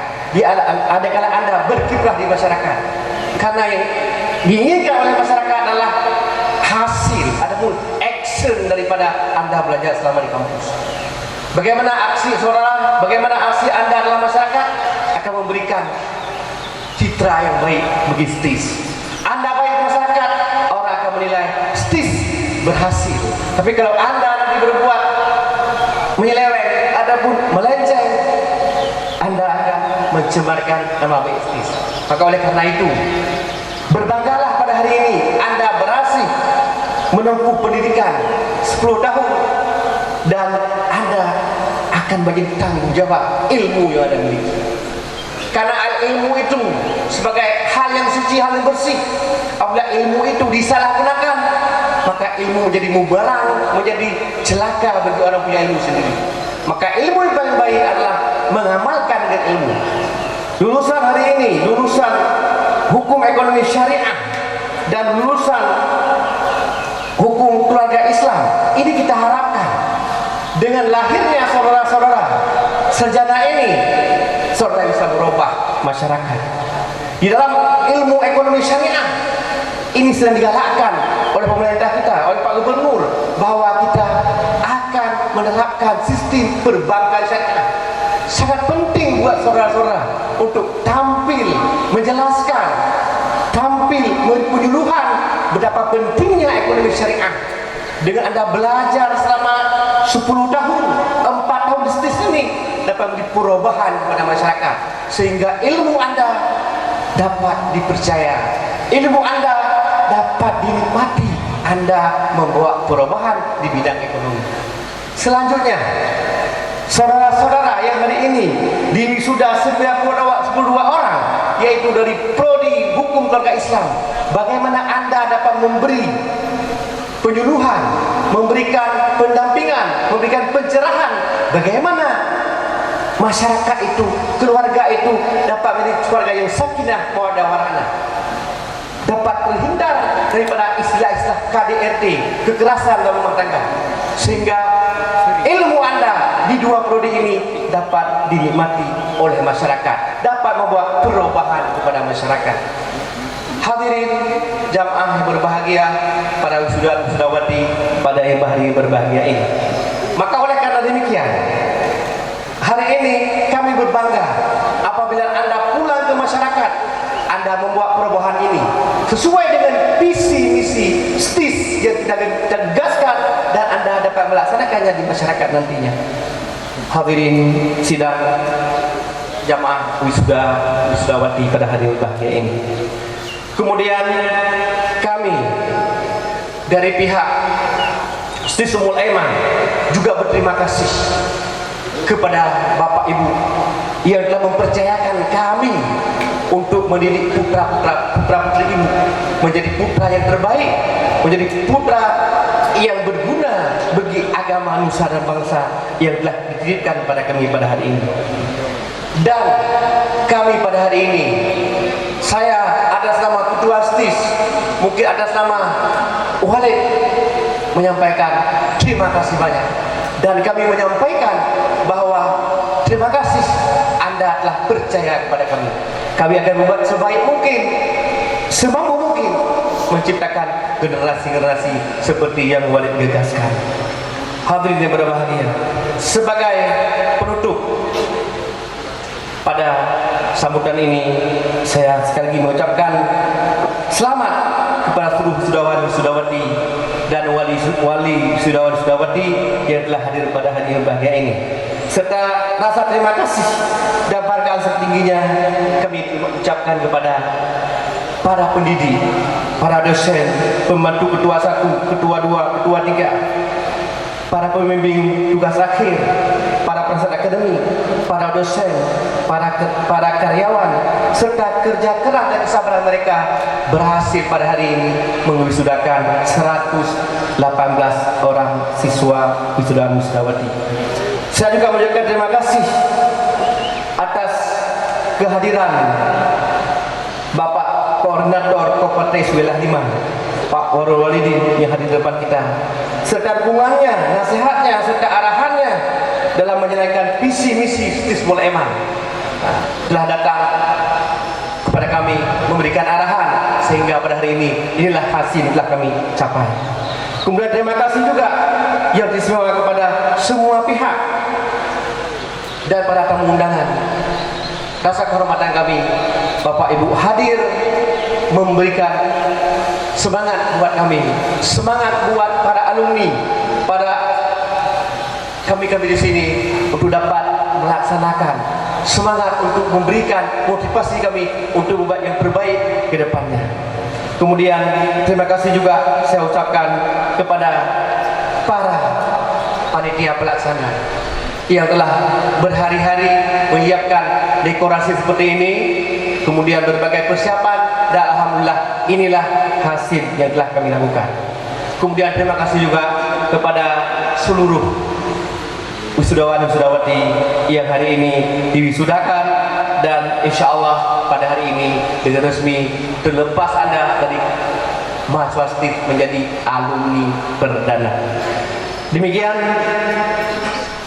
adakala Anda berkiprah di masyarakat. Karena yang diinginkan oleh masyarakat adalah hasil ataupun action daripada Anda belajar selama di kampus. Bagaimana aksi saudara, bagaimana aksi Anda dalam masyarakat akan memberikan citra yang baik bagi STIS, berhasil. Tapi kalau Anda nanti berbuat menyeleweng, adapun melenceng, Anda akan mencemarkan nama baik ISTIS. Maka oleh karena itu, berbanggalah pada hari ini Anda berhasil menempuh pendidikan 10 tahun dan Anda akan bagi tanggung jawab ilmu yang Anda miliki. Karena ilmu itu sebagai hal yang suci, hal yang bersih. Apabila ilmu itu disalahgunakan, maka ilmu menjadi mubarang, menjadi celaka bagi orang punya ilmu sendiri. Maka ilmu yang paling baik adalah mengamalkan dengan ilmu. Lulusan hari ini, lulusan hukum ekonomi syariah dan lulusan hukum keluarga Islam, ini kita harapkan dengan lahirnya saudara-saudara sarjana ini, saudara bisa berubah masyarakat. Di dalam ilmu ekonomi syariah ini sedang digalakkan oleh pemerintah kita, oleh Pak Gubernur, bahwa kita akan menerapkan sistem perbankan syariah. Sangat penting buat saudara-saudara untuk tampil menjelaskan, tampil penyuluhan betapa pentingnya ekonomi syariah. Dengan Anda belajar selama 10 tahun, 4 tahun di STIS ini dapat menjadi perubahan kepada masyarakat, sehingga ilmu Anda dapat dipercaya, ilmu Anda dapat dinikmati, Anda membawa perubahan di bidang ekonomi. Selanjutnya, saudara-saudara yang hari ini diwisuda 92 orang, yaitu dari Prodi Hukum Keluarga Islam, bagaimana Anda dapat memberi penyuluhan, memberikan pendampingan, memberikan pencerahan bagaimana masyarakat itu, keluarga itu dapat menjadi keluarga yang sakinah mawaddah warahmah, dapat terhindar daripada istilah-istilah KDRT, kekerasan dalam rumah tangga, sehingga ilmu Anda di 2 prodi ini dapat dinikmati oleh masyarakat, dapat membuat perubahan kepada masyarakat. Hadirin jamaah yang berbahagia, para wisuda-wisudawati pada hari berbahagia ini. Maka oleh karena demikian, hari ini kami berbangga apabila Anda pulang ke masyarakat, Anda membuat perubahan ini sesuai dengan visi misi STIS yang kita tegaskan, dan Anda dapat melaksanakannya di masyarakat nantinya. Hadirin sidang jamaah wisudawati pada hari berbahagia ini. Kemudian kami dari pihak STIS Ummul Aiman juga berterima kasih kepada Bapak Ibu yang telah mempercayakan kami untuk mendidik putra-putri ibu menjadi putra yang terbaik, menjadi putra yang berguna bagi agama nusa dan bangsa yang telah dititipkan pada kami pada hari ini. Dan kami pada hari ini, saya atas nama Ketua STIS, mungkin atas nama Walid, menyampaikan terima kasih banyak. Dan kami menyampaikan bahwa terima kasih Anda telah percaya kepada kami. Kami akan membuat sebaik mungkin, semampu mungkin, menciptakan generasi-generasi seperti yang Walid gagaskan. Hadirin yang berbahagia, sebagai penutup pada sambutan ini, saya sekali lagi mengucapkan selamat kepada seluruh wisudawan-wisudawati dan wali wisudawan-wisudawati yang telah hadir pada hari yang bahagia ini, serta rasa terima kasih dan penghargaan setingginya kami ucapkan kepada para pendidik, para dosen, pembantu ketua 1, ketua 2, ketua 3, para pembimbing tugas akhir, para penasihat akademik, para dosen, para karyawan, serta kerja keras dan kesabaran mereka berhasil pada hari ini mewisudakan 118 orang siswa wisudawan wisudawati. Saya juga mengucapkan terima kasih atas kehadiran Bapak Koordinator Kopertis Wilayah 5, Pak Warul Walidin yang hadir di depan kita, serta dukungannya, nasihatnya, serta arahannya dalam menjalankan visi misi STIS Ummul Aiman. Telah datang kepada kami memberikan arahan, sehingga pada hari ini inilah hasil yang telah kami capai. Kemudian terima kasih juga yang istimewa kepada semua pihak dan para tamu undangan. Rasa kehormatan kami, Bapak Ibu hadir memberikan semangat buat kami, semangat buat para alumni, pada kami-kami di sini untuk dapat melaksanakan, semangat untuk memberikan motivasi kami untuk membuat yang terbaik ke depannya. Kemudian terima kasih juga saya ucapkan kepada para panitia pelaksana yang telah berhari-hari menyiapkan dekorasi seperti ini, kemudian berbagai persiapan, dan alhamdulillah inilah hasil yang telah kami lakukan. Kemudian terima kasih juga kepada seluruh wisudawan dan wisudawanti yang hari ini diwisudakan, dan insya Allah pada hari ini dengan resmi terlepas Anda dari mahasiswa STIP menjadi alumni perdana. Demikian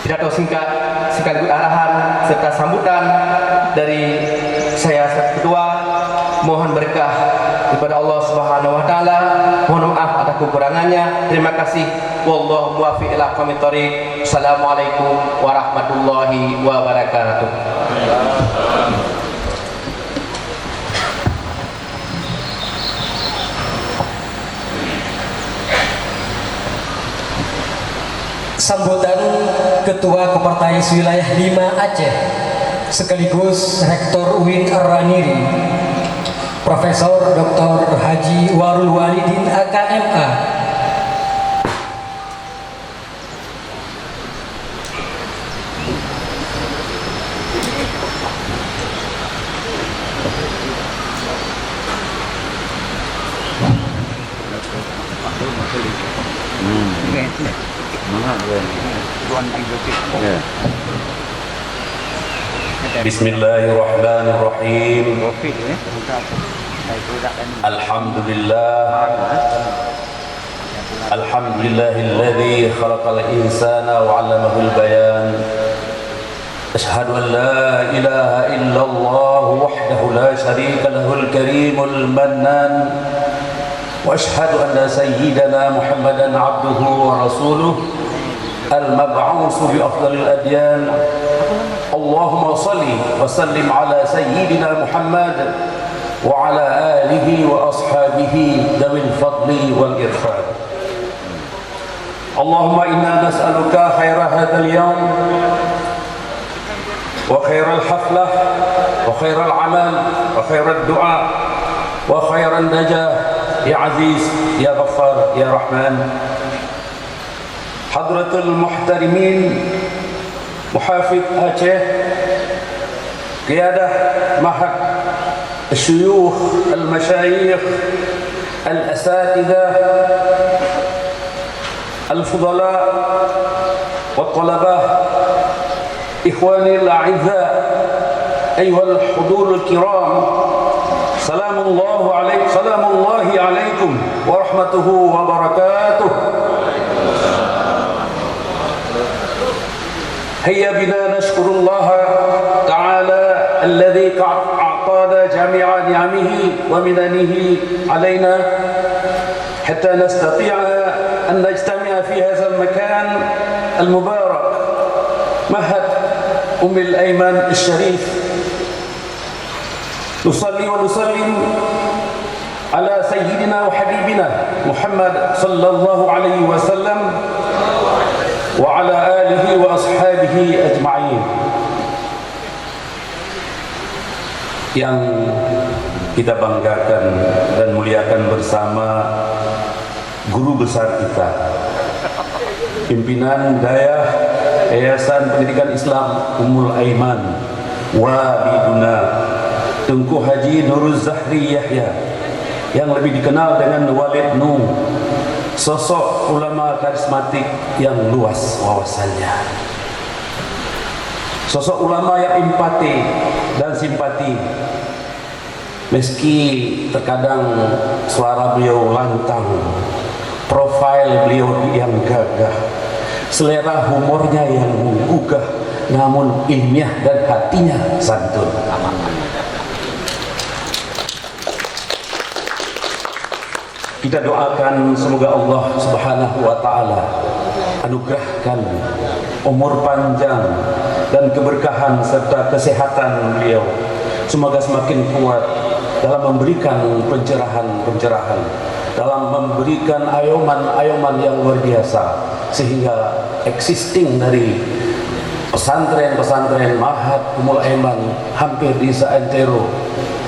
pidato singkat sekaligus arahan serta sambutan dari saya Sekretaris Ketua. Mohon berkah kepada Allah Subhanahu wa taala. Mohon maaf atas kekurangannya. Terima kasih. Wallahu muwaffiq ila aqwamit thoriq. Assalamualaikum warahmatullahi wabarakatuh. Sambutan Ketua Kopertais Wilayah 5 Aceh sekaligus Rektor UIN Ar-Raniri, Profesor Dr. Haji Warul Walidin AKMA, Bismillahirrahmanirrahim. Alhamdulillahilladzi khalaqal insana wa 'allamahul bayan. Asyhadu an la ilaha illallah wahdahu la syarika lahul karimul mannan. Wa asyhadu anna sayyidana Muhammadan 'abduhu wa rasuluh al-mab'uts bi afdalil adyan. Allahumma salli wa sallim ala sayyidina Muhammad wa ala alihi wa ashabihi dawil fadli wal irfad. Allahumma inna nas'aluka khaira hadzal yawm wa khairal haflah wa khairal amal wa khairal du'a wa khairan najah ya aziz ya ghaffar ya rahman. Hadratul muhtarimin Muhafidh Aceh, Qiyadah Mahad Syuyukh Al-Masyayikh Al-Asatidah Al-Fudala Wal-Talabah, Ikhwani Al-A'idha, Ayuhal Hudur Al-Kiram, Salamullahi alaikum wa rahmatuhu wa barakatuh. هيا بنا نشكر الله تعالى الذي أعطانا جميع نعمه ومننه علينا حتى نستطيع أن نجتمع في هذا المكان المبارك، معهد أم الأيمن الشريف. نصلي ونسلم على سيدنا وحبيبنا محمد صلى الله عليه وسلم wa ala alihi wa ashabihi ajma'in. Yang kita banggakan dan muliakan bersama guru besar kita, pimpinan Dayah Yayasan Pendidikan Islam Ummul Aiman Waliduna, Tunku Haji Nurul Zahri Yahya, yang lebih dikenal dengan Walid Nu, sosok ulama karismatik yang luas wawasannya, sosok ulama yang empati dan simpati, meski terkadang suara beliau lantang, profil beliau yang gagah, selera humornya yang menggugah, namun ilmiah dan hatinya santun. Kita doakan semoga Allah Subhanahu wa taala anugerahkan umur panjang dan keberkahan serta kesehatan beliau. Semoga semakin kuat dalam memberikan pencerahan, dalam memberikan ayoman yang luar biasa, sehingga existing dari pesantren Mahat Ummul Aiman hampir di seantero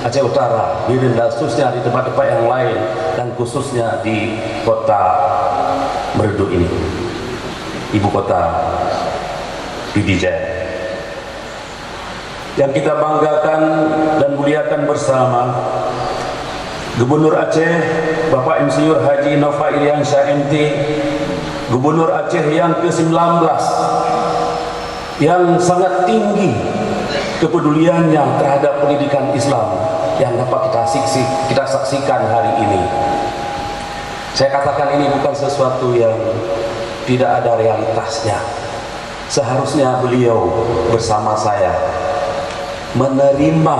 Aceh Utara, di khususnya di tempat-tempat yang lain, dan khususnya di kota Merdu ini, ibu kota Pidijaya, yang kita banggakan dan muliakan bersama Gubernur Aceh Bapak Insinyur Haji Nova Iriansyah MT, Gubernur Aceh yang ke-19, yang sangat tinggi kepeduliannya terhadap pendidikan Islam yang dapat kita saksikan hari ini. Saya katakan ini bukan sesuatu yang tidak ada realitasnya. Seharusnya beliau bersama saya menerima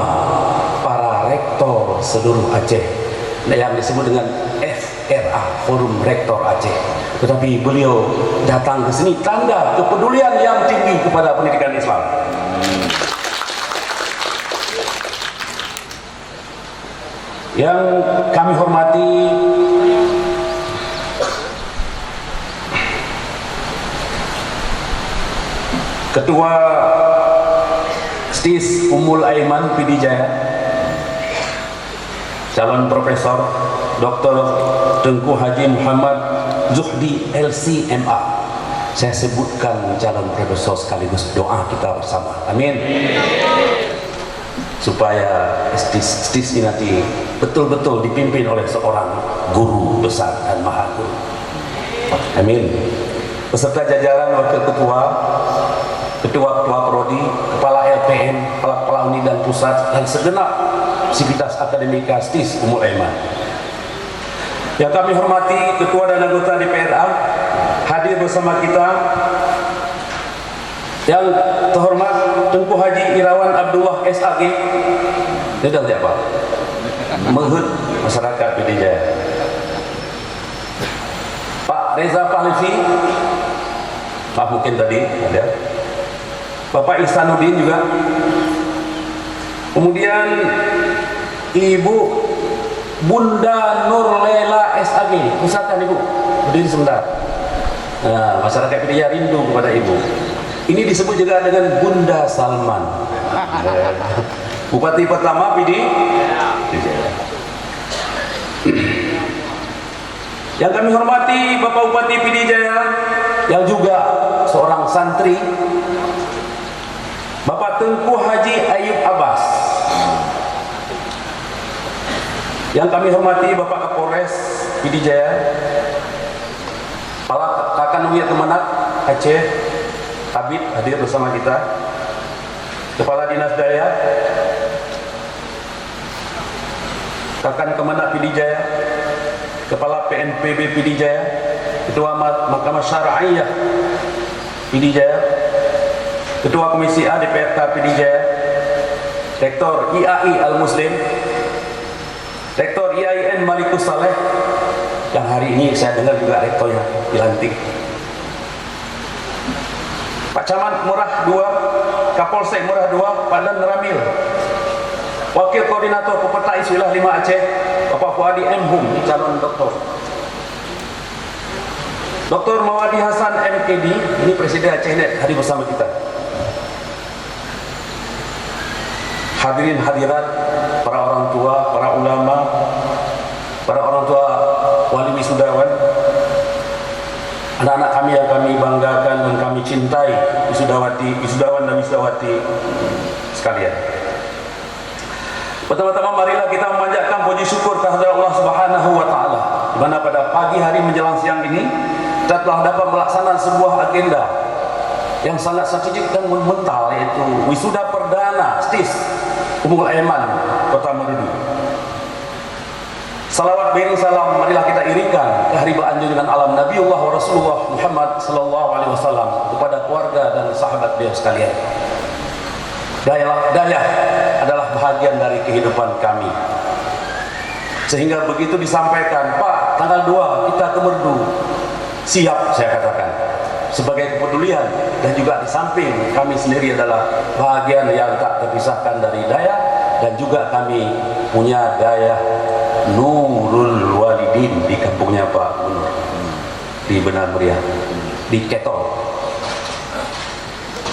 para rektor seluruh Aceh yang disebut dengan FRA, Forum Rektor Aceh. Tetapi beliau datang ke sini, tanda kepedulian yang tinggi kepada pendidikan Islam. Yang kami hormati Ketua STIS Ummul Aiman Pidijaya, calon Profesor Dr. Tengku Haji Muhammad Zuhdi LCMA. Saya sebutkan calon profesor sekaligus doa kita bersama. Amin. Supaya STIS ini nanti betul-betul dipimpin oleh seorang guru besar dan maha guru. Amin. Beserta jajaran wakil ketua, ketua-ketua prodi, kepala LPM, kepala unit dan pusat, dan segenap sivitas akademika STIS Ummul Aiman. Yang kami hormati ketua dan anggota DPRA hadir bersama kita, yang terhormat Tengku Haji Irawan Abdullah SAG, tidak apa, Menghut Masyarakat Pidijaya. Pak Reza Pahlivi, Pak mungkin tadi ada, Bapak Ihsanuddin juga, kemudian Ibu Bunda Nurlela SAG, misalkan Ibu, berdiri sebentar. Nah, masyarakat Pidijaya rindu kepada Ibu. Ini disebut juga dengan Bunda Salman. Bupati pertama Pidijaya. Yang kami hormati Bapak Bupati Pidijaya, yang juga seorang santri, Bapak Tengku Haji Ayub Abbas. Yang kami hormati Bapak Kapolres Pidijaya, Kepala Kakanwil Kemenak Aceh Habib hadir bersama kita, Kepala Dinas Daya Kakan Kemenak Pidijaya, Kepala PNPB Pidijaya, Ketua Mahkamah Syar'iyah Pidijaya, Ketua Komisi A DPRK Pidijaya, Rektor IAI Al-Muslim, Rektor IAIN Malikus Saleh, yang hari ini saya dengar juga rektornya dilantik, Pak Camat Murah 2, Kapolsek Murah 2, Pak Dan Ramil, Wakil Koordinator Peserta Iswilah 5 Aceh, Bapak Fuadi M. Hum, calon doktor. Dr. Mawadi Hasan MKD, ini Presiden ACEHNET, hadir bersama kita. Hadirin hadirat, para orang tua, para ulama, para orang tua wali wisudawan, anak-anak kami yang kami banggakan dan kami cintai, wisudawan dan wisudawati sekalian. Pertama-tama marilah kita memanjatkan puji syukur kehadirat Allah Subhanahu wa taala, di mana pada pagi hari menjelang siang ini kita telah dapat melaksanakan sebuah agenda yang sangat strategik dan monumental, yaitu wisuda perdana STIS Ummul Aiman Kota Merdu. Salawat beri salam marilah kita iringkan keharibaan junjungan alam Nabiullah wa Rasulullah Muhammad sallallahu alaihi wasallam kepada keluarga dan sahabat beliau sekalian. Daya adalah bahagian dari kehidupan kami. Sehingga begitu disampaikan, Pak, tanggal 2 kita ke Merdu. Siap, saya katakan. Sebagai kepedulian, dan juga di samping kami sendiri adalah bahagian yang tak terpisahkan dari Daya dan juga kami punya daya Nurul Walidin di kampungnya Pak Munur di Benar Meriah di Ketol,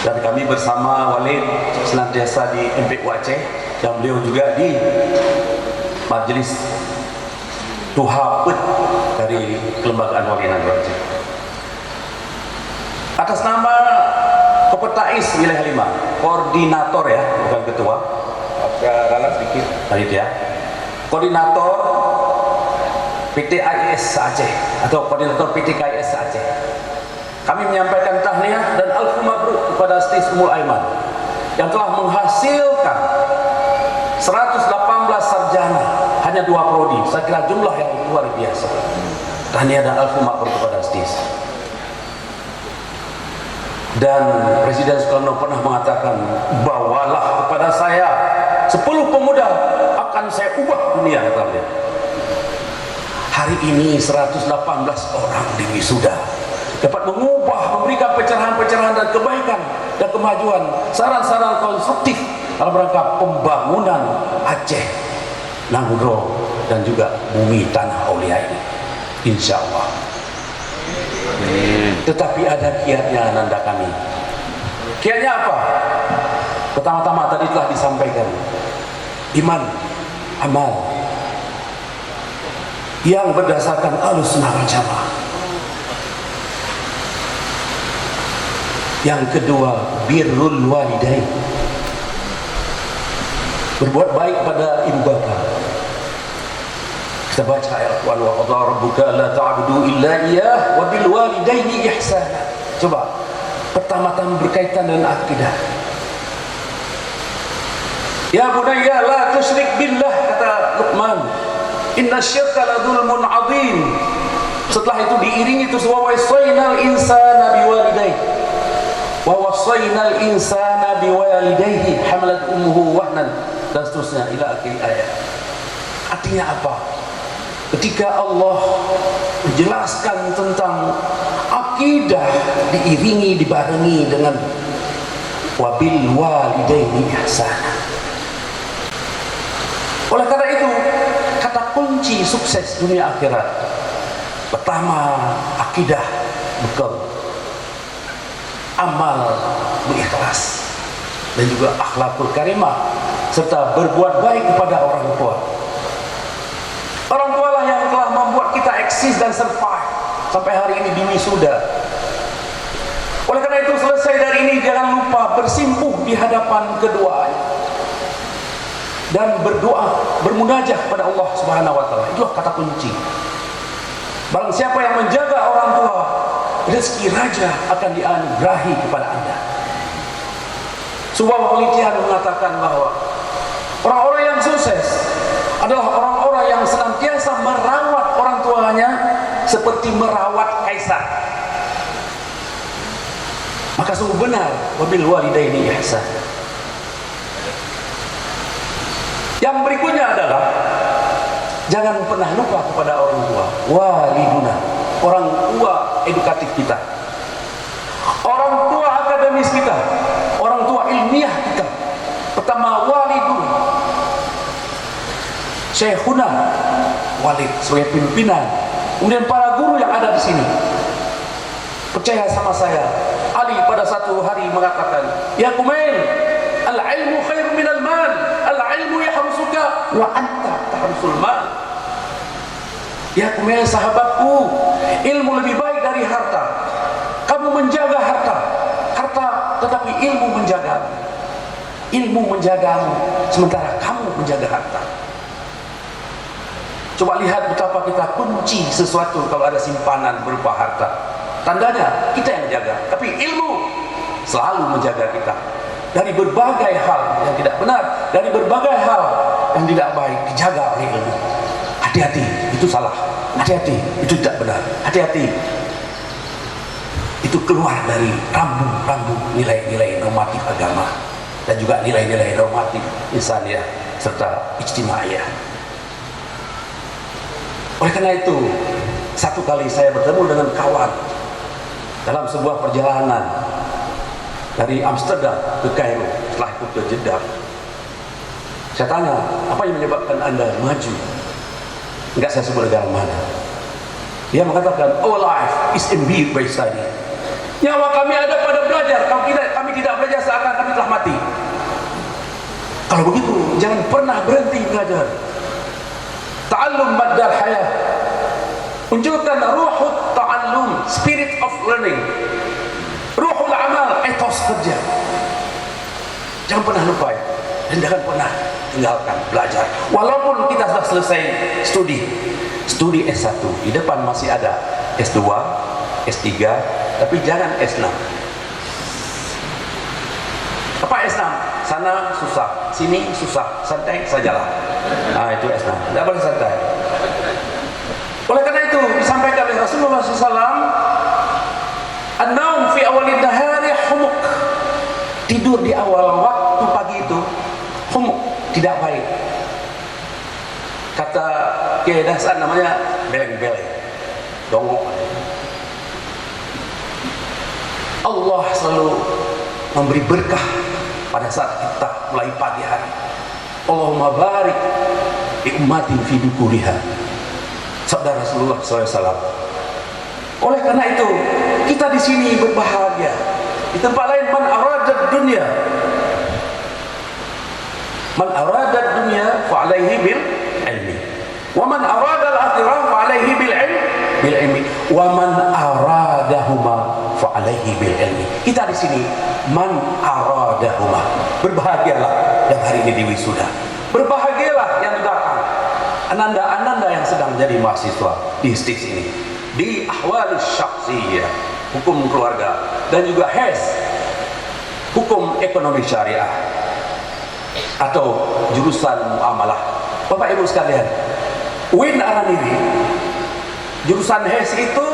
dan kami bersama Walid senantiasa di MPU Aceh dan beliau juga di Majelis Tuhapet dari Kelembagaan Wali Nagara Aceh. Atas nama Pepetais Wilayah 5, koordinator ya, bukan ketua. Ralat sedikit. Tadi ya. Koordinator PT AIS Aceh atau koordinator PT KIS Aceh. Kami menyampaikan tahniah dan alfu mabruk kepada Stis Ummul Aiman yang telah menghasilkan 118 sarjana, hanya 2 prodi. Saya kira jumlah yang luar biasa. Tahniah dan alfu mabruk kepada Stis. Dan Presiden Soekarno pernah mengatakan, bawalah kepada saya 10 pemuda, akan saya ubah dunia, kata beliau. Hari ini 118 orang di wisuda dapat mengubah, memberikan pencerahan-pencerahan dan kebaikan dan kemajuan, saran-saran konstruktif dalam rangka pembangunan Aceh, Nanggro dan juga bumi tanah Aulia ini, insya Allah. Tetapi ada kiatnya nanda kami. Kiatnya apa? Pertama-tama tadi telah disampaikan, iman, amal yang berdasarkan Ahlussunnah wal Jamaah. Yang kedua, birrul walidain, berbuat baik pada ibu bapa. Kita baca ayat wa qadara rabbuka alla ta'budu illa iyyah wa bil walidaini ihsana. Coba, pertama-tama berkaitan dengan akidah. Ya bunayya la tusyrik billah, kata Luqman. Inna syirka la dzulmun 'adzim. Setelah itu diiringi terus wa wasainal insana biwalidayhi. Wa wasainal insana biwalidayhi hamalat ummuhu wahnan, dan seterusnya ila akhir ayat. Artinya apa? Ketika Allah menjelaskan tentang akidah, diiringi, dibarengi dengan wabil walidaini ihsana. Oleh karena itu, kata kunci sukses dunia akhirat, pertama akidah bekal, amal berikhlas, dan juga akhlakul karimah, serta berbuat baik kepada orang tua. Orang tua lah yang telah membuat kita eksis dan survive sampai hari ini di wisuda. Oleh karena itu, selesai dari ini jangan lupa bersimpuh di hadapan keduanya dan berdoa, bermunajah kepada Allah Subhanahu wa taala. Itulah kata kunci. Barang siapa yang menjaga orang tua, rezeki raja akan dianugerahi kepada Anda. Sebuah penelitian mengatakan bahwa orang-orang yang sukses adalah orang-orang yang senantiasa merawat orang tuanya seperti merawat kaisar. Maka sungguh benar, wabil walidaini ihsan. Yang berikutnya adalah jangan pernah lupa kepada orang tua. Waliduna, orang tua edukatif kita, orang tua akademis kita, orang tua ilmiah kita. Pertama, walidun, Syekhuna Walid sebagai pimpinan, kemudian para guru yang ada di sini. Percaya sama saya, Ali pada satu hari mengatakan, ya Kumail, al-ilmu khair minal mal, al-ilmu yahrusuka wa anta tahrusul mal. Ya Kumail sahabatku, ilmu lebih baik dari harta. Kamu menjaga harta, tetapi ilmu menjagamu. Ilmu menjagamu, sementara kamu menjaga harta. Coba lihat betapa kita kunci sesuatu kalau ada simpanan berupa harta. Tandanya kita yang menjaga, tapi ilmu selalu menjaga kita dari berbagai hal yang tidak benar, dari berbagai hal yang tidak baik, dijaga oleh ilmu. Hati-hati, itu salah. Hati-hati, itu tidak benar. Hati-hati, itu keluar dari rambu-rambu nilai-nilai normatif agama dan juga nilai-nilai normatif insaniyah serta ijtimaiyah. Oleh karena itu, satu kali saya bertemu dengan kawan dalam sebuah perjalanan dari Amsterdam ke Kairo, setelah itu ke Jeddah. Saya tanya, apa yang menyebabkan Anda maju? Enggak saya sebut negara mana. Dia mengatakan, our life is imbued by study. Nyawa kami ada pada belajar. Kami tidak belajar seakan kami telah mati. Kalau begitu, jangan pernah berhenti belajar. Ta'allum maddal hayah. Munculkan ruhut ta'allum, spirit of learning. Ruhul amal, etos kerja. Jangan pernah lupa ya. Dan jangan pernah tinggalkan belajar. Walaupun kita sudah selesai studi S1, di depan masih ada S2, S3, tapi jangan S6. Apa S6? Sana susah, sini susah, santai sajalah. Nah itu S6, tidak boleh santai. Oleh karena itu disampaikan oleh Rasulullah SAW, an-naum fi awalid nahari humuk. Tidur di awal waktu pagi itu humuk, tidak baik. Kata Kiai Hasan namanya beleng-beleng, dongok. Allah selalu memberi berkah pada saat kita mulai pagi hari. Allahumma barik di ummatin fi dukuriha. Sabda Rasulullah SAW. Oleh karena itu kita di sini berbahagia. Di tempat lain, man arada dunia, man arada dunia fa alaihi bil ilmi, wa man arada al akhirah fa alaihi bil ilmi, wa man aradahuma fa alaihi bil ilmi. Kita di sini man aradahuma, berbahagialah yang hari ini di wisuda, berbahagialah yang datang, ananda-ananda yang sedang jadi mahasiswa di stage ini, di ahwal syakhsiyah, hukum keluarga, dan juga hukum ekonomi syariah atau jurusan muamalah. Bapak Ibu sekalian, UIN Araniri jurusan itu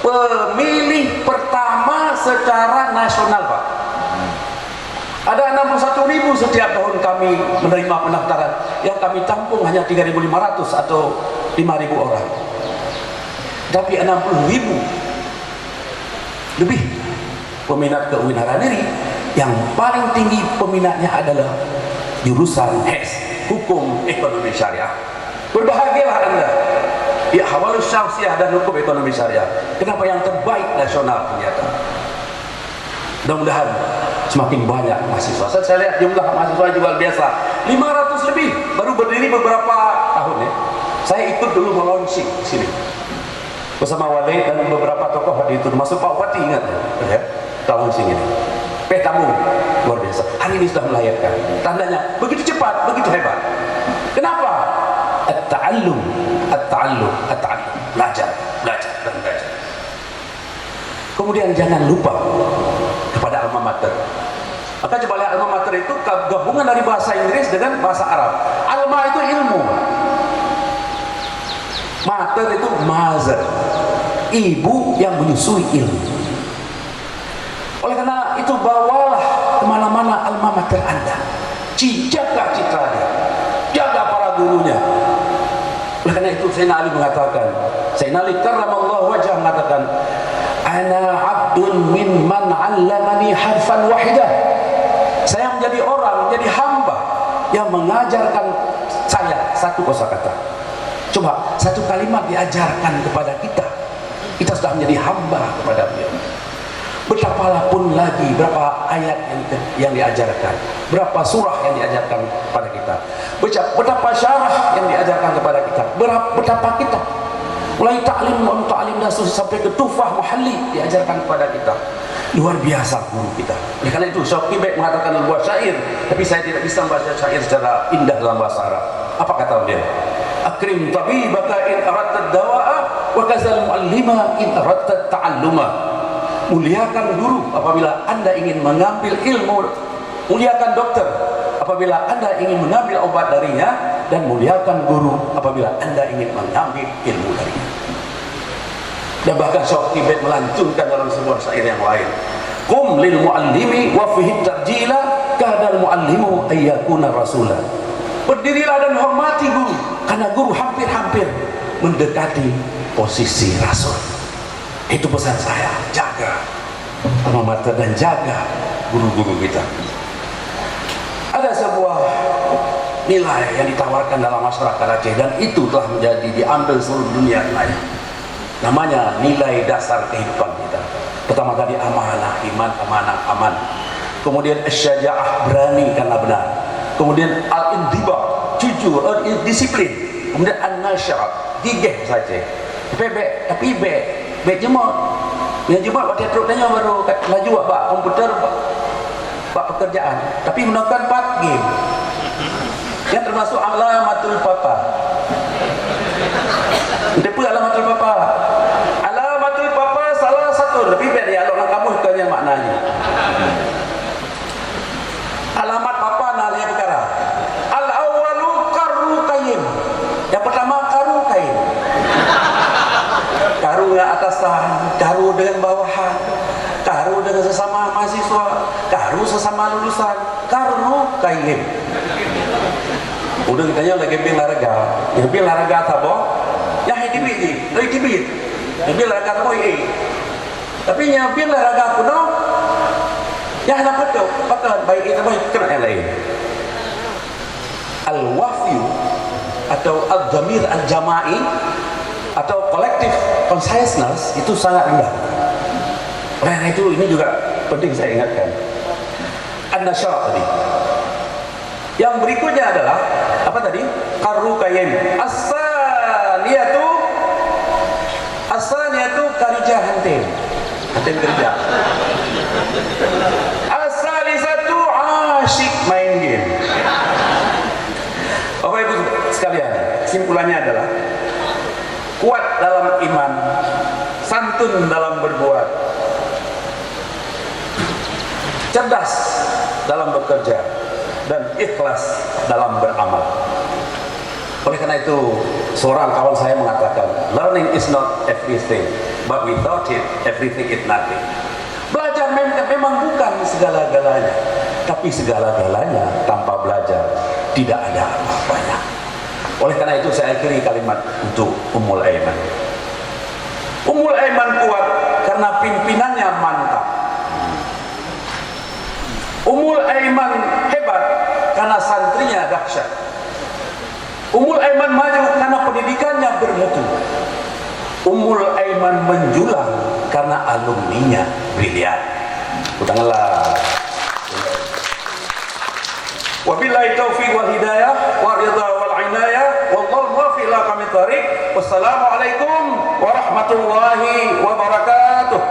pemilih pertama secara nasional, Pak. Ada 61.000 setiap tahun kami menerima pendaftaran, yang kami tampung hanya 3.500 atau 5.000 orang. Tapi 60.000 lebih peminat ke UIN Araniri. Yang paling tinggi peminatnya adalah jurusan hukum ekonomi syariah. Berbahagialah Anda di ahwalus syamsiah dan hukum ekonomi syariah. Kenapa? Yang terbaik nasional ternyata. Mudah-mudahan semakin banyak mahasiswa. Saya lihat jumlah mahasiswa juga biasa, 500 lebih, baru berdiri beberapa tahun ya. Saya ikut dulu launching di sini bersama Wali dan beberapa tokoh di itu, termasuk Pak Bupati, ingat ya, launching ini. Petamu luar biasa. Hari ini sudah melahirkan. Tandanya begitu cepat, begitu hebat. Kenapa? At-ta'allum, belajar dan belajar. Kemudian jangan lupa kepada alma mater. Maka coba lihat, alma mater itu gabungan dari bahasa Inggris dengan bahasa Arab. Alma itu ilmu, mater itu mother, ibu yang menyusui ilmu. Oleh karena itu bawalah kemana-mana alma mater Anda, jaga citranya, jaga para gurunya. Oleh karena itu Sayyidina Ali mengatakan, Sayyidina Ali karramallahu wajhah mengatakan, ana abdun mimman 'allamani harfan wahidah. Saya menjadi orang, menjadi hamba yang mengajarkan saya satu kosakata. Coba satu kalimat diajarkan kepada kita, kita sudah menjadi hamba kepada beliau. Betapapun pun lagi berapa ayat yang diajarkan, berapa surah yang diajarkan kepada kita, betapa syarah yang diajarkan kepada kita, betapa kita mulai ta'lim sampai ke tufah muhalli diajarkan kepada kita. Luar biasa guru kita. Oleh karena itu Syauqi Bek mengatakan buat syair, tapi saya tidak bisa membaca syair secara indah dalam bahasa Arab. Apa kata beliau? Akrim tabibaka in aradta dawa'a wa kazal muallima in aradta ta'alluma. Muliakan guru apabila Anda ingin mengambil ilmu, muliakan dokter apabila Anda ingin mengambil obat darinya, dan muliakan guru apabila Anda ingin mengambil ilmu darinya. Dan bahkan Syauqi Bait melantunkan dalam sebuah syair yang lain, qum lil muallimi wa fihi tarjila kadal muallimu ayyakuna rasula. Berdirilah dan hormati guru, karena guru hampir-hampir mendekati posisi rasul. Itu pesan saya, jaga alma mater dan jaga guru-guru kita. Ada sebuah nilai yang ditawarkan dalam masyarakat Aceh, dan itu telah menjadi diambil seluruh dunia lain. Namanya nilai dasar kehidupan kita. Pertama tadi amanah, iman, amanah, aman. Kemudian syaja'ah, berani karena benar. Kemudian al-indibak, jujur, disiplin. Kemudian an-nasya'ah, gigih saja. Tapi be jemut. Yang jemut waktu teruk tanya baru laju bak komputer, bak pekerjaan. Tapi menggunakan 4 game. Yang termasuk alamatul papa. Apa alamatul papa? Alamatul papa salah satu lebih baik ya kalau kamu tanya maknanya. Alamat papa nah yang perkara. Al-awwalu karru kain. Yang pertama karu kain. Karu dengan atasan, karu dengan bawahan, karu dengan sesama mahasiswa, karu sesama lulusan, karu kain. Udah kitanya lagi olahraga, yang olahraga apa? Yang hitibit, yang olahraga apa ini? Tapi yang olahraga kuno, yang nak betul, pakai baik itu baik kena yang lain. Al-wafyu atau al-dhamir al-jama'i atau collective consciousness itu sangat rendah. Oleh itu ini juga penting saya ingatkan. An-nasyara tadi. Yang berikutnya adalah apa tadi? Karru kayen. Asaniyatu karijah hantim. Hantim kerja. Asalisatu asyik main game. Bapak Ibu sekalian, simpulannya adalah kuat dalam iman, santun dalam berbuat, cerdas dalam bekerja, dan ikhlas dalam beramal. Oleh karena itu, seorang kawan saya mengatakan, learning is not everything, but without it, everything is nothing. Belajar memang bukan segala-galanya, tapi segala-galanya tanpa belajar tidak ada apa-apanya. Oleh karena itu saya akhiri kalimat untuk Ummul Aiman. Ummul Aiman kuat karena pimpinannya mantap. Ummul Aiman hebat karena santrinya dahsyat. Ummul Aiman maju karena pendidikannya bermutu. Ummul Aiman menjulang karena alumninya brilian. Utanganlah. Wabillahi taufiq wal hidayah wa ridha wal inayah wallahu muwaffiq ila aqwamit thariq. Wassalamualaikum warahmatullahi wabarakatuh.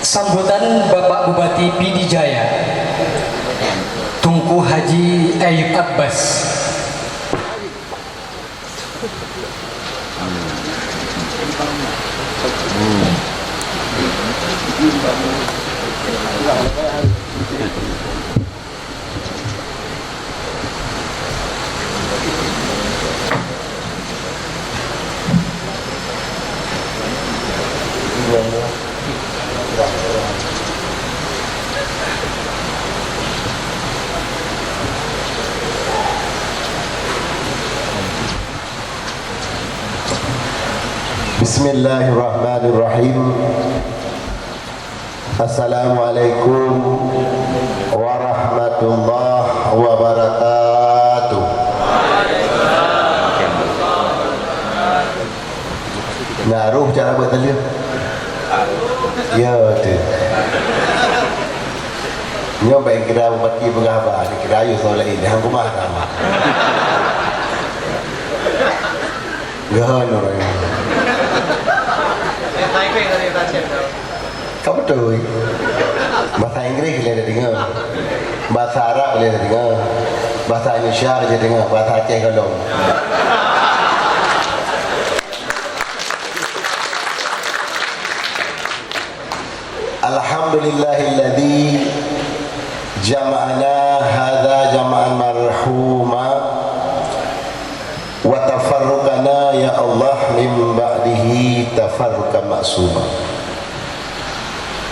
Sambutan Bapak Bupati Pidijaya Tunku Haji Ayub Abbas. Bismillahirrahmanirrahim. Assalamualaikum warahmatullahi wabarakatuh. Ngaruh cara buat tadi. Ya tu. Nyoba yang kira bupati pengabar, kira ayu soal ini, hangku marah. Gak orang. Kau betul. Bahasa Inggris boleh dengar, bahasa Arab boleh dengar, bahasa Indonesia boleh dengar, bahasa Aceh kalau. Alhamdulillahilladzi jama'ana hadza jama'an marhuma wa tafarruqana ya Allah min ba'dihi tafarruqan ma'suma.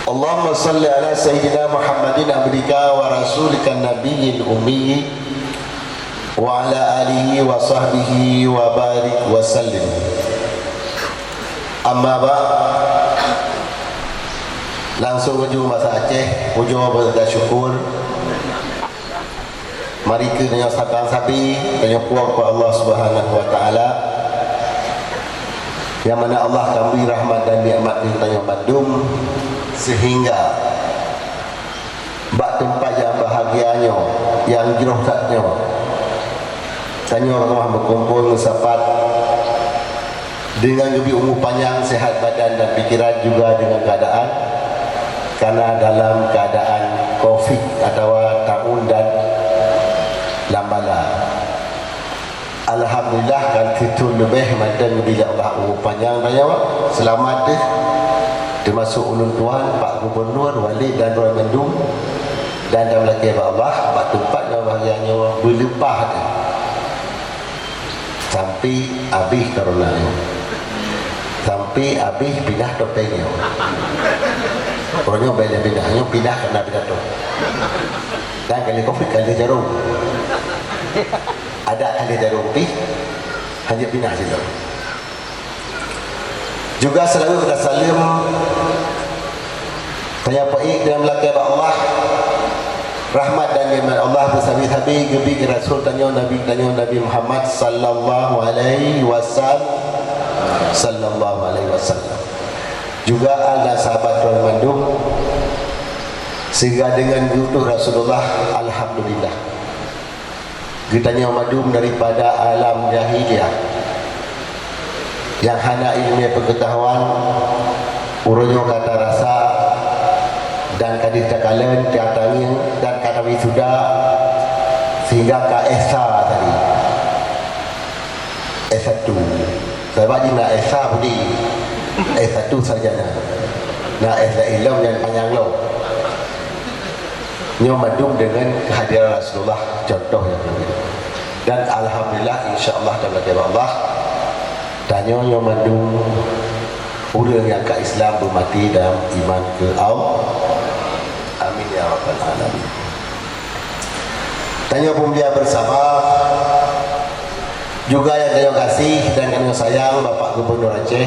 Allahumma salli ala sayyidina Muhammadin abdika wa rasulika nabiyil ummi wa ala alihi wa sahbihi wa barik wa sallim. Amma ba'd. Langsung menuju masa Aceh, hujung bersyukur. Mari ke dengan sabang sabi penyempuan kepada Allah Subhanahu wa taala. Yang mana Allah akan beri rahmat dan nikmat di Tanjung Bandung sehingga bak tempat yang bahagianya, yang jerohatnya. Tanya orang berkumpul mensapat dengan lebih umur panjang, sehat badan dan pikiran, juga dengan keadaan karena dalam keadaan COVID atau tahun dan lambalan. Alhamdulillah kan itu lebih madan bila Allah umur panjang tanya selamat deh, termasuk ulun tuan Pak Gubernur, Wali dan Tuan Bandung dan lagi Allah bak tempat yang bahagiannya berlimpah deh. Sampai habis coronanya, sampai habis pindah topengnya. Orangnya beda-bedanya pindah karena pindah top. Dan kali COVID kali jarum, ada kali jarum pi, hanya pindah saja. Juga selalu kita salim tanya baik dan belakang Allah. Rahmat dan nikmat Allah bersabit-sabit gebi ke Rasul tanya Nabi Muhammad sallallahu alaihi wasallam. Juga ada sahabat Tuan Bandung sehingga dengan guru Rasulullah, alhamdulillah. Kitanya madum daripada alam jahiliyah yang hana ilmu pengetahuan, urunyo kata rasa dan kadis takalan tiatangin dan kata wisuda sehingga ke S1 tadi S1 sebab dia nak S1 budi S1 sarjana nak S1 ilam yang panjang lo nyo madum dengan kehadiran Rasulullah contoh yang dan alhamdulillah insyaAllah dan lagi Allah tanya nyo madum orang yang ke Islam bermati dalam iman ke Allah. Amin ya rabbal alamin. Tanya pemulia bersama juga yang saya kasih dan kami sayang Bapak Gubernur Aceh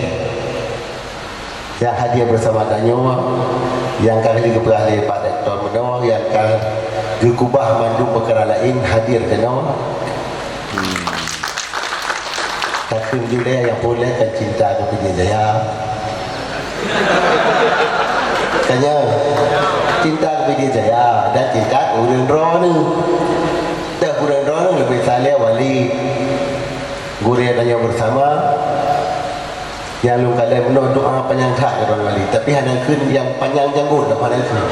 yang hadir bersama Tanyo, yang kali keberahli Pak Dr. Meno, yang kali kubah mandu perkara lain hadir Tanyo. Tapi juga yang boleh kan cinta ke Jaya. Kanya cinta kepada Jaya dan cinta Urang Roh ni. Dah Urang Roh ni lebih salih wali guru yang tanya bersama yang lu kalian menurut doa panjang tak ke wali, tapi hanya kun yang panjang janggut dah pandai kun.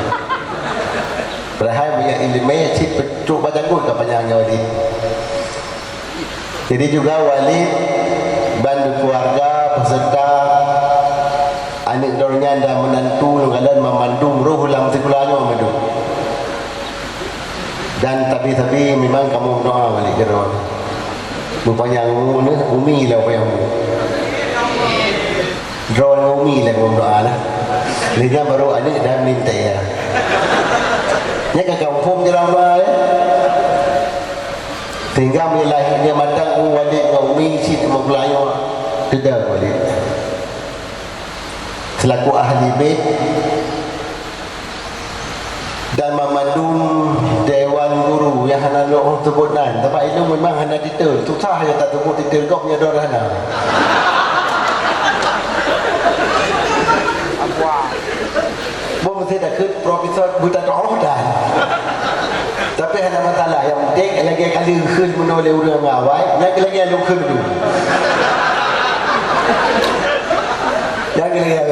Berhai banyak ilmu cip betul janggut ke panjangnya wali. Jadi juga wali bantu keluarga peserta anak dornya dan menantu kalian memandung roh dalam sekolahnya memandung. Dan tapi memang kamu doa balik geron. Berpanjangmu ni umi lah payahmu. Drone umi lah kamu doa lah. Lihat baru anak dah minta ya. Nya kakak pun jalan baik. Sehingga mulainya matang wali umi si mempelayu tidak wali. Selaku ahli bait dan memandung dewan guru yang hana lo sebutan tempat itu memang hana detail susah ya tak sebut detail kau punya doa hana boleh saya dah profesor buta doa dah tapi hana masalah yang penting lagi kali khul menoleh orang awal lagi lu khul dulu yang kira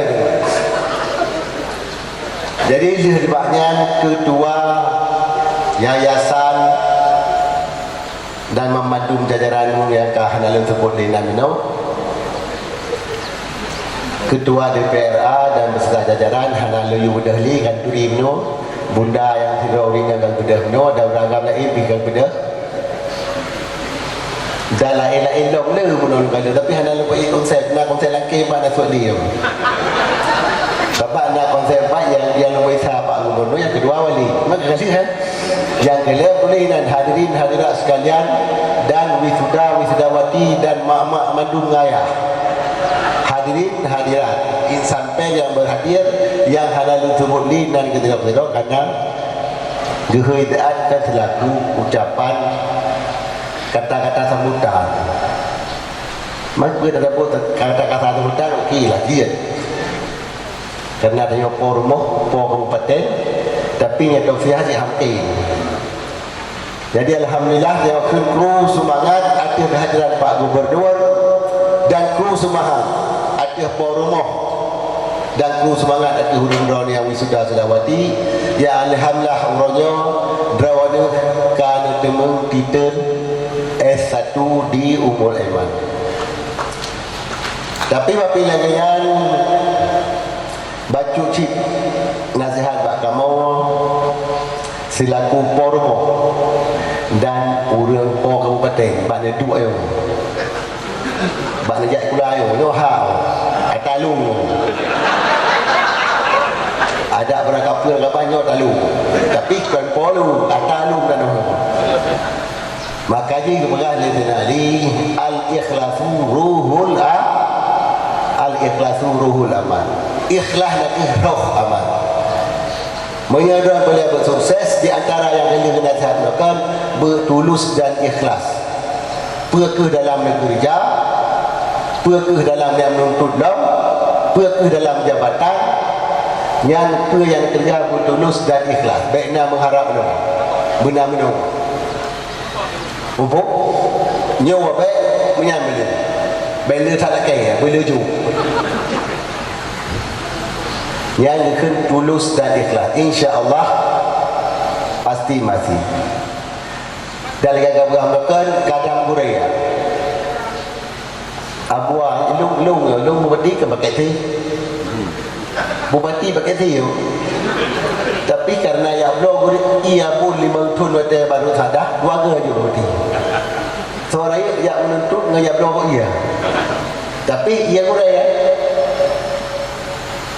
jadi sebabnya ketua yayasan dan memandung jajaran yang kahanalan sebut di Naminau, ketua DPRA dan beserta jajaran hanalan Yudahli kan turi mino bunda yang tidak orang yang bedah mino dan beragam lain bigan bedah dan lain-lain dong le menolak kalau tapi hanalan pergi konsep laki mana suat dia sebab nak konsep baik yang lebih Pak Gubernur yang kedua wali maka kasih kan Yang kelima hadirin hadirat sekalian dan wisudawati dan mak-mak mandung ayah. Hadirin hadirat insan pel yang berhadir yang halal sebut li dan ketidakpercayaan karena gehidaat kan selaku ucapan kata-kata sambutan. Maka ada kata-kata sambutan okey lah dia. Karena ada po rumah, po kabupaten, tapi nya taufiah si hampir. Jadi alhamdulillah dia kru semangat ada kehadiran Pak Gubernur dan kru semangat ada po rumah dan kru semangat ada hurun yang wisuda Selawati. Ya alhamdulillah urangnya drawane kana temu titel S1 di Umul Aiman. Tapi apabila kalian baca cip nasihat Pak Kamu selaku pormo dan urang po kabupaten bana dua yo bana jak kula yo no hao atalung ada berakapur ke banyak talung tapi kan polu atalung dan maka ji kepegang ali al-ikhlasu ruhul al-ikhlasu ruhul amal. Ikhlas dan roh amal. Menyadar beliau bersukses di antara yang kena nasihatkan bertulus dan ikhlas. Perkeh dalam bekerja, perkeh dalam yang menuntut dom, perkeh dalam jabatan, yang kerja bertulus dan ikhlas. Baiknya mengharap dom, benar minum. Upuk nyawa baik menyambel. Bela tak lakai, bela ju. Yang tulus dan ikhlas, insya-Allah pasti masih. Dan gagah berhambakan kadang buraya. Abuah lung bupati ke pakai bupati pakai tu. Tapi karena ya belum ia pun 5 tahun baru sadar, dua ke je bupati. Seorang yang menuntut ngaya belum ia. Tapi ia buraya.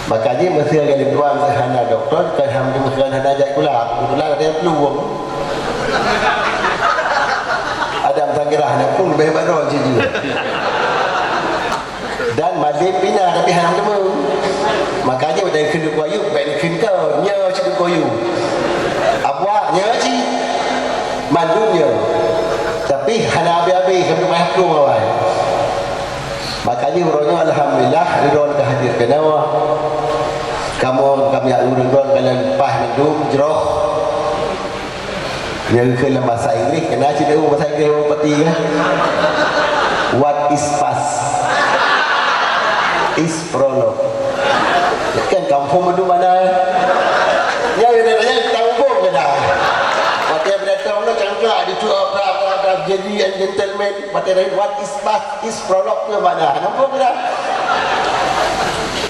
Makanya mesti ada tuan sehana doktor kan hamdi mesti hana ajak pula kebetulan ada yang peluang Adam Tangerah nak pun lebih hebat roh juga dan Madim Pina tapi hanam temu makanya dari kena kuayu baik kena kau nya cikgu kuayu abwak nya ci mandunya tapi hana abi-abi kena mai peluang awal. Makanya urangnya alhamdulillah ridon kehadir kenawa. Kami urang kalian pah mendum jeroh. Yang ke bahasa Inggeris kena cerita bahasa Inggeris bupati kan. What is past? Is prologue. Kan kampung mendum mana? Ya kampung ke dah. Mati berdatang nak cangkak di tu jadi gentleman materi what is past is prologue ke mana nampak ke dah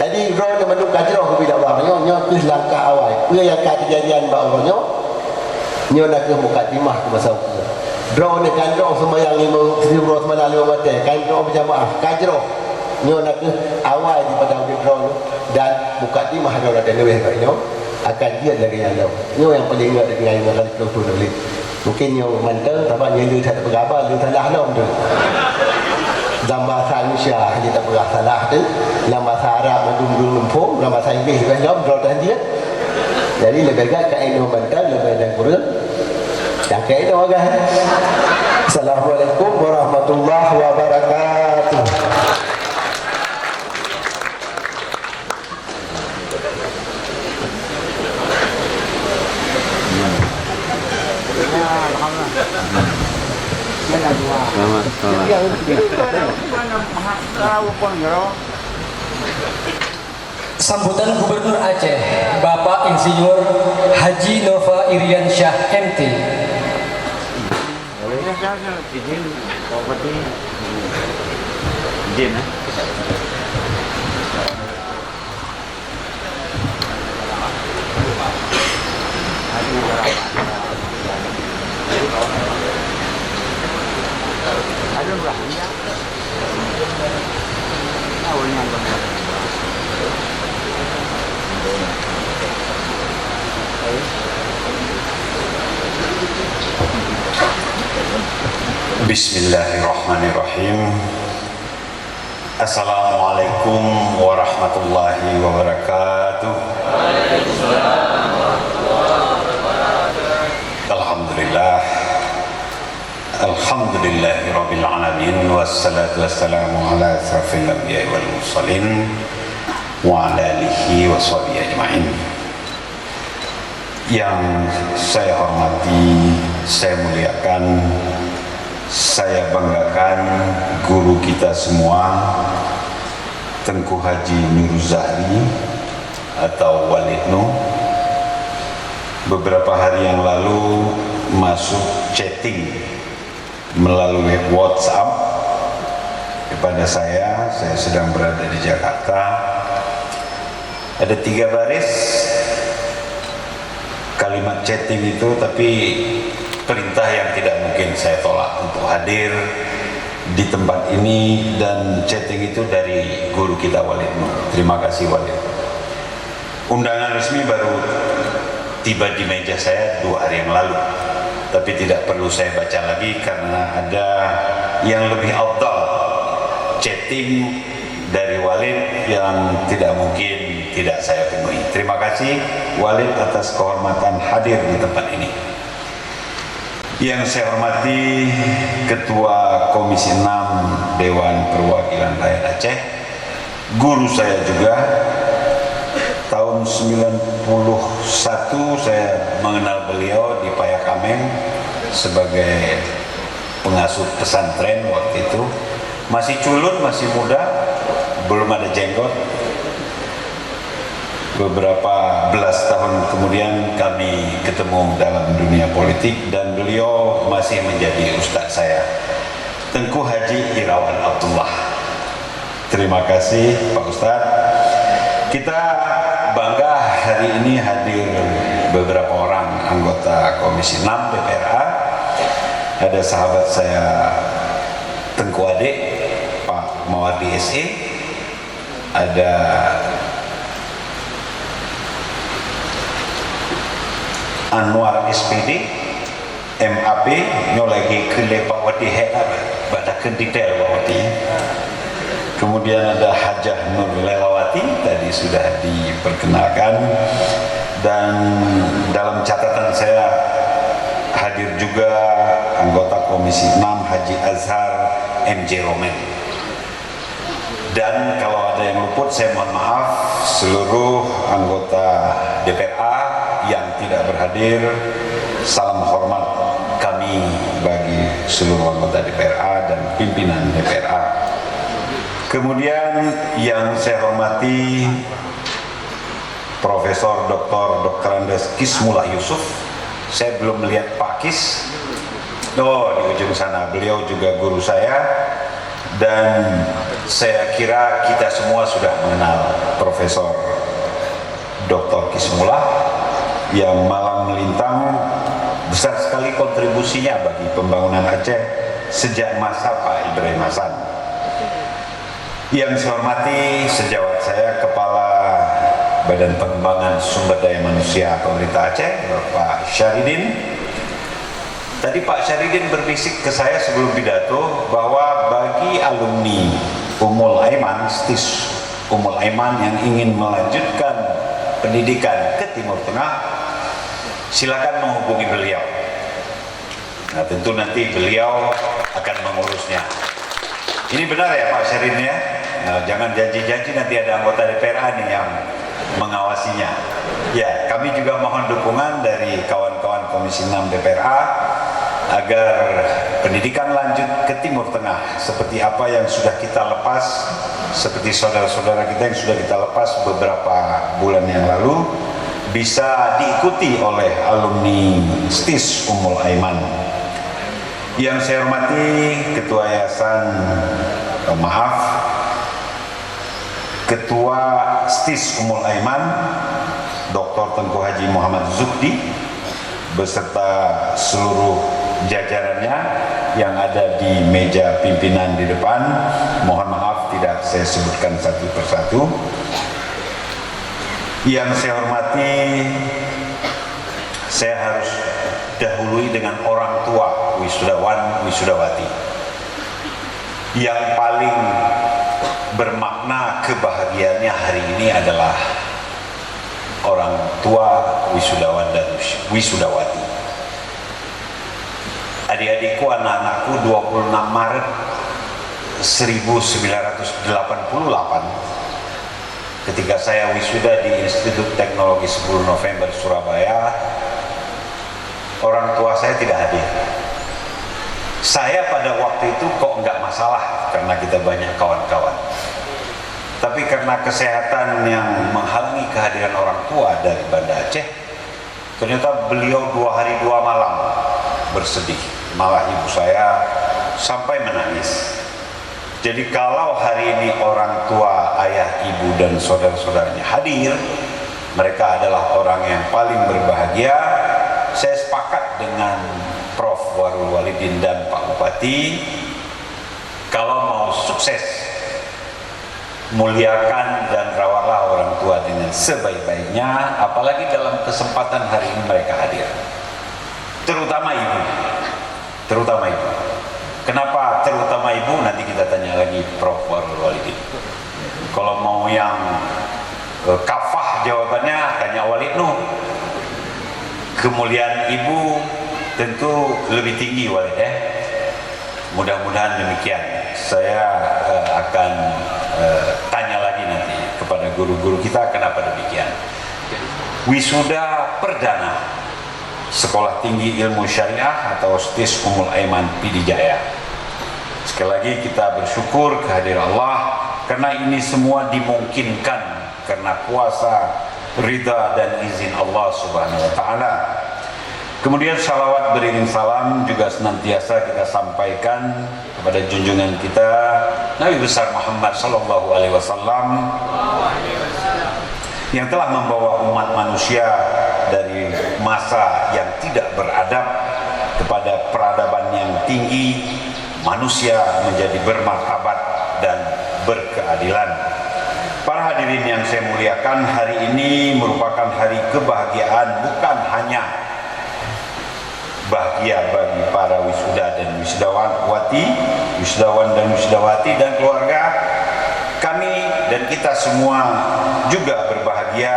jadi roh yang menduk kajroh bila Allah nyo ke langkah awal dia yang kejadian ba Allah nyo nak ke mukadimah ke masa ukur roh ni kan roh sembahyang 5 semalam 5 mata kan roh berjamaah kajroh nyo nak ke awal di pada roh dan mukadimah roh ada lebih baik nyo akan dia lagi yang yang paling ingat dengan yang akan tu boleh. Mungkin yang mantel tapi yang dia tak berapa dia salah nom tu. Dalam bahasa Indonesia dia tak berapa salah tu. Dalam bahasa Arab mendung lempung, dalam bahasa Inggeris juga nom draw dia. Jadi lebih baik kat Indo mantel lebih dan kurang. Yang ke itu agak. Assalamualaikum warahmatullahi wabarakatuh. Sambutan Gubernur Aceh Bapak Insinyur Haji Nova Irian Syah MT. Bismillahirrahmanirrahim. Assalamualaikum warahmatullahi wabarakatuh. Alhamdulillah. Alhamdulillahirabbil alamin wassalatu wassalamu ala asrafil anbiya'i wal mursalin wa ala alihi washabihi ajmain. Yang saya hormati, saya muliakan, saya banggakan guru kita semua, Tengku Haji Nur Zahri atau Walid Nuh. Beberapa hari yang lalu masuk chatting melalui WhatsApp kepada saya sedang berada di Jakarta. Ada 3 baris kalimat chatting itu, tapi perintah yang tidak mungkin saya tolak untuk hadir di tempat ini, dan chatting itu dari guru kita Walid Nuh. Terima kasih Walid. Undangan resmi baru tiba di meja saya 2 hari yang lalu, tapi tidak perlu saya baca lagi karena ada yang lebih afdal, chatting dari Walid yang tidak mungkin tidak saya temui. Terima kasih Walid atas kehormatan hadir di tempat ini. Yang saya hormati Ketua Komisi 6 Dewan Perwakilan Rakyat Aceh, guru saya juga. Tahun 91 saya mengenal beliau di Payakameng sebagai pengasuh pesantren waktu itu. Masih culun, masih muda, belum ada jenggot. Beberapa belas tahun kemudian kami ketemu dalam dunia politik dan beliau masih menjadi ustaz saya, Tengku Haji Irawan Abdullah. Terima kasih Pak Ustaz. Kita bangga hari ini hadir beberapa orang anggota Komisi 6 DPRA. Ada sahabat saya Tengku Adik, Pak Mawardi SE, ada Anwar SPD, MAP, lagi ke Pak Wati Head, batakan detail Pak Wati. Kemudian ada Hajah Nur Lelawati, tadi sudah diperkenalkan, dan dalam catatan saya hadir juga anggota Komisi 6 Haji Azhar MJ Romen. Dan kalau ada yang luput saya mohon maaf, seluruh anggota DPRA yang tidak berhadir, salam hormat kami bagi seluruh anggota DPRA dan pimpinan DPRA. Kemudian yang saya hormati Profesor Dr. Andes Kismullah Yusuf. Saya belum melihat Pak Kis. Oh, di ujung sana, beliau juga guru saya, dan saya kira kita semua sudah mengenal Profesor Dr. Kismullah yang malang melintang, besar sekali kontribusinya bagi pembangunan Aceh sejak masa Pak Ibrahim Hasan. Yang saya hormati sejawat saya Kepala Badan Pengembangan Sumber Daya Manusia Pemerintah Aceh, Bapak Syaridin. Tadi Pak Syaridin berbisik ke saya sebelum pidato bahwa bagi alumni Ummul Aiman, STIS Ummul Aiman yang ingin melanjutkan pendidikan ke Timur Tengah, silakan menghubungi beliau. Nah, tentu nanti beliau akan mengurusnya. Ini benar ya Pak Syaridin ya? Nah, jangan janji-janji nanti ada anggota DPRA nih yang mengawasinya. Ya, kami juga mohon dukungan dari kawan-kawan Komisi 6 DPRA agar pendidikan lanjut ke Timur Tengah seperti apa yang sudah kita lepas, seperti saudara-saudara kita yang sudah kita lepas beberapa bulan yang lalu, bisa diikuti oleh alumni STIS Ummul Aiman. Yang saya hormati Ketua Yayasan, Ketua STIS Ummul Aiman, Dr. Tengku Haji Muhammad Zuhdi, beserta seluruh jajarannya yang ada di meja pimpinan di depan. Mohon maaf tidak saya sebutkan satu persatu. Yang saya hormati, saya harus dahului dengan orang tua wisudawan wisudawati. Yang paling bermakna kebahagiaannya hari ini adalah orang tua wisudawan dan wisudawati. Adik-adikku, anak-anakku, 26 Maret 1988 ketika saya wisuda di Institut Teknologi 10 November Surabaya, orang tua saya tidak hadir. Saya pada waktu itu kok nggak masalah karena kita banyak kawan-kawan. Tapi karena kesehatan yang menghalangi kehadiran orang tua dari Banda Aceh, ternyata beliau 2 hari 2 malam bersedih. Malah ibu saya sampai menangis. Jadi kalau hari ini orang tua, ayah, ibu, dan saudara-saudaranya hadir, mereka adalah orang yang paling berbahagia. Saya sepakat dengan Prof. Warul Walidin dan Pak Bupati, kalau mau sukses, muliakan dan rawatlah orang tua dengan sebaik-baiknya, apalagi dalam kesempatan hari ini mereka hadir. Terutama ibu. Kenapa terutama ibu? Nanti kita tanya lagi Prof. Warul Walidin. Kalau mau yang kafah jawabannya tanya Walid Nuh. Kemuliaan ibu tentu lebih tinggi Walid ya. Mudah-mudahan demikian. Saya akan tanya lagi nanti kepada guru-guru kita kenapa demikian. Wisuda perdana Sekolah Tinggi Ilmu Syariah atau STIS Ummul Aiman Pidijaya. Sekali lagi kita bersyukur kehadiran Allah karena ini semua dimungkinkan karena kuasa, ridha dan izin Allah Subhanahu wa taala. Kemudian salawat beriring salam juga senantiasa kita sampaikan kepada junjungan kita Nabi besar Muhammad sallallahu alaihi wasallam yang telah membawa umat manusia dari masa yang tidak beradab kepada peradaban yang tinggi, manusia menjadi bermartabat dan berkeadilan. Para hadirin yang saya muliakan, hari ini merupakan hari kebahagiaan, bukan hanya bahagia bagi para wisuda dan wisudawan dan wisudawati dan keluarga. Kami dan kita semua juga berbahagia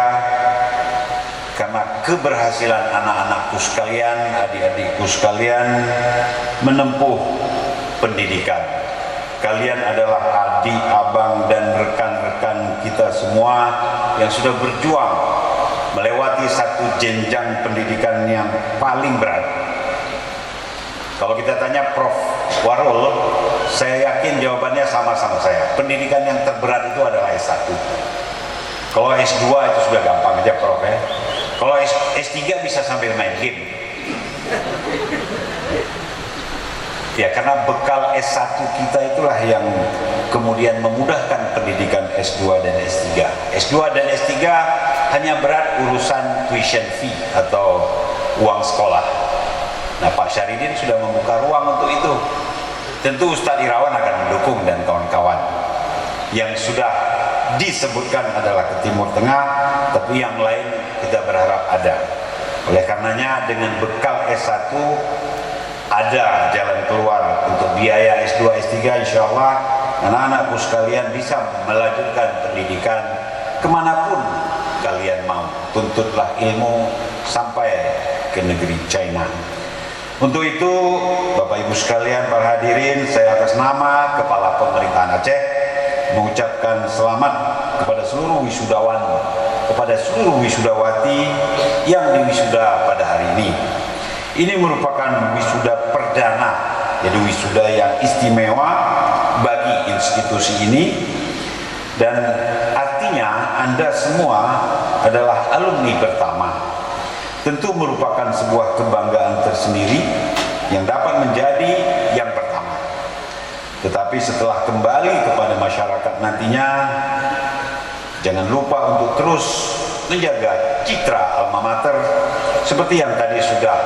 karena keberhasilan anak-anakku sekalian, adik-adikku sekalian menempuh pendidikan. Kalian adalah adik, abang, dan rekan-rekan kita semua yang sudah berjuang melewati satu jenjang pendidikan yang paling berat. Kalau kita tanya Prof. Warul, saya yakin jawabannya sama-sama saya. Pendidikan yang terberat itu adalah S1. Kalau S2 itu sudah gampang aja Prof ya. Kalau S3 bisa sambil main game. Ya, karena bekal S1 kita itulah yang kemudian memudahkan pendidikan S2 dan S3. S2 dan S3 hanya berat urusan tuition fee atau uang sekolah. Nah, Pak Syaridin sudah membuka ruang untuk itu. Tentu Ustadz Irawan akan mendukung dan kawan-kawan. Yang sudah disebutkan adalah ke Timur Tengah, tapi yang lain kita berharap ada. Oleh karenanya dengan bekal S1 ada jalan keluar untuk biaya S2, S3, insya Allah anak-anakku sekalian bisa melanjutkan pendidikan kemanapun kalian mau. Tuntutlah ilmu sampai ke negeri China. Untuk itu Bapak Ibu sekalian, para hadirin, saya atas nama Kepala Pemerintahan Aceh mengucapkan selamat kepada seluruh wisudawan, kepada seluruh wisudawati yang diwisuda pada hari ini. Ini merupakan wisuda perdana, jadi wisuda yang istimewa bagi institusi ini, dan artinya Anda semua adalah alumni pertama. Tentu merupakan sebuah kebanggaan tersendiri yang dapat menjadi yang pertama. Tetapi setelah kembali kepada masyarakat nantinya, jangan lupa untuk terus menjaga citra alma mater seperti yang tadi sudah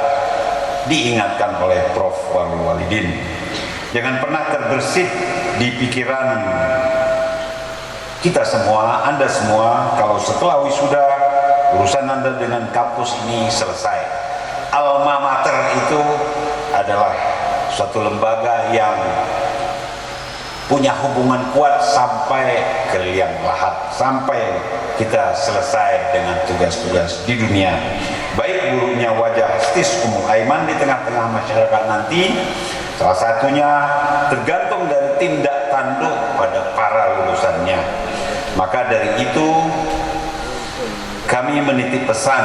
diingatkan oleh Prof. Warul Walidin. Jangan pernah terbersit di pikiran kita semua, Anda semua, kalau setelah wisuda urusan Anda dengan kampus ini selesai. Alma mater itu adalah suatu lembaga yang punya hubungan kuat sampai ke liang lahat, sampai kita selesai dengan tugas-tugas di dunia. Baik buruknya wajah STIS Ummul Aiman di tengah-tengah masyarakat nanti, salah satunya tergantung dari tindak tanduk pada para lulusannya. Maka dari itu kami menitip pesan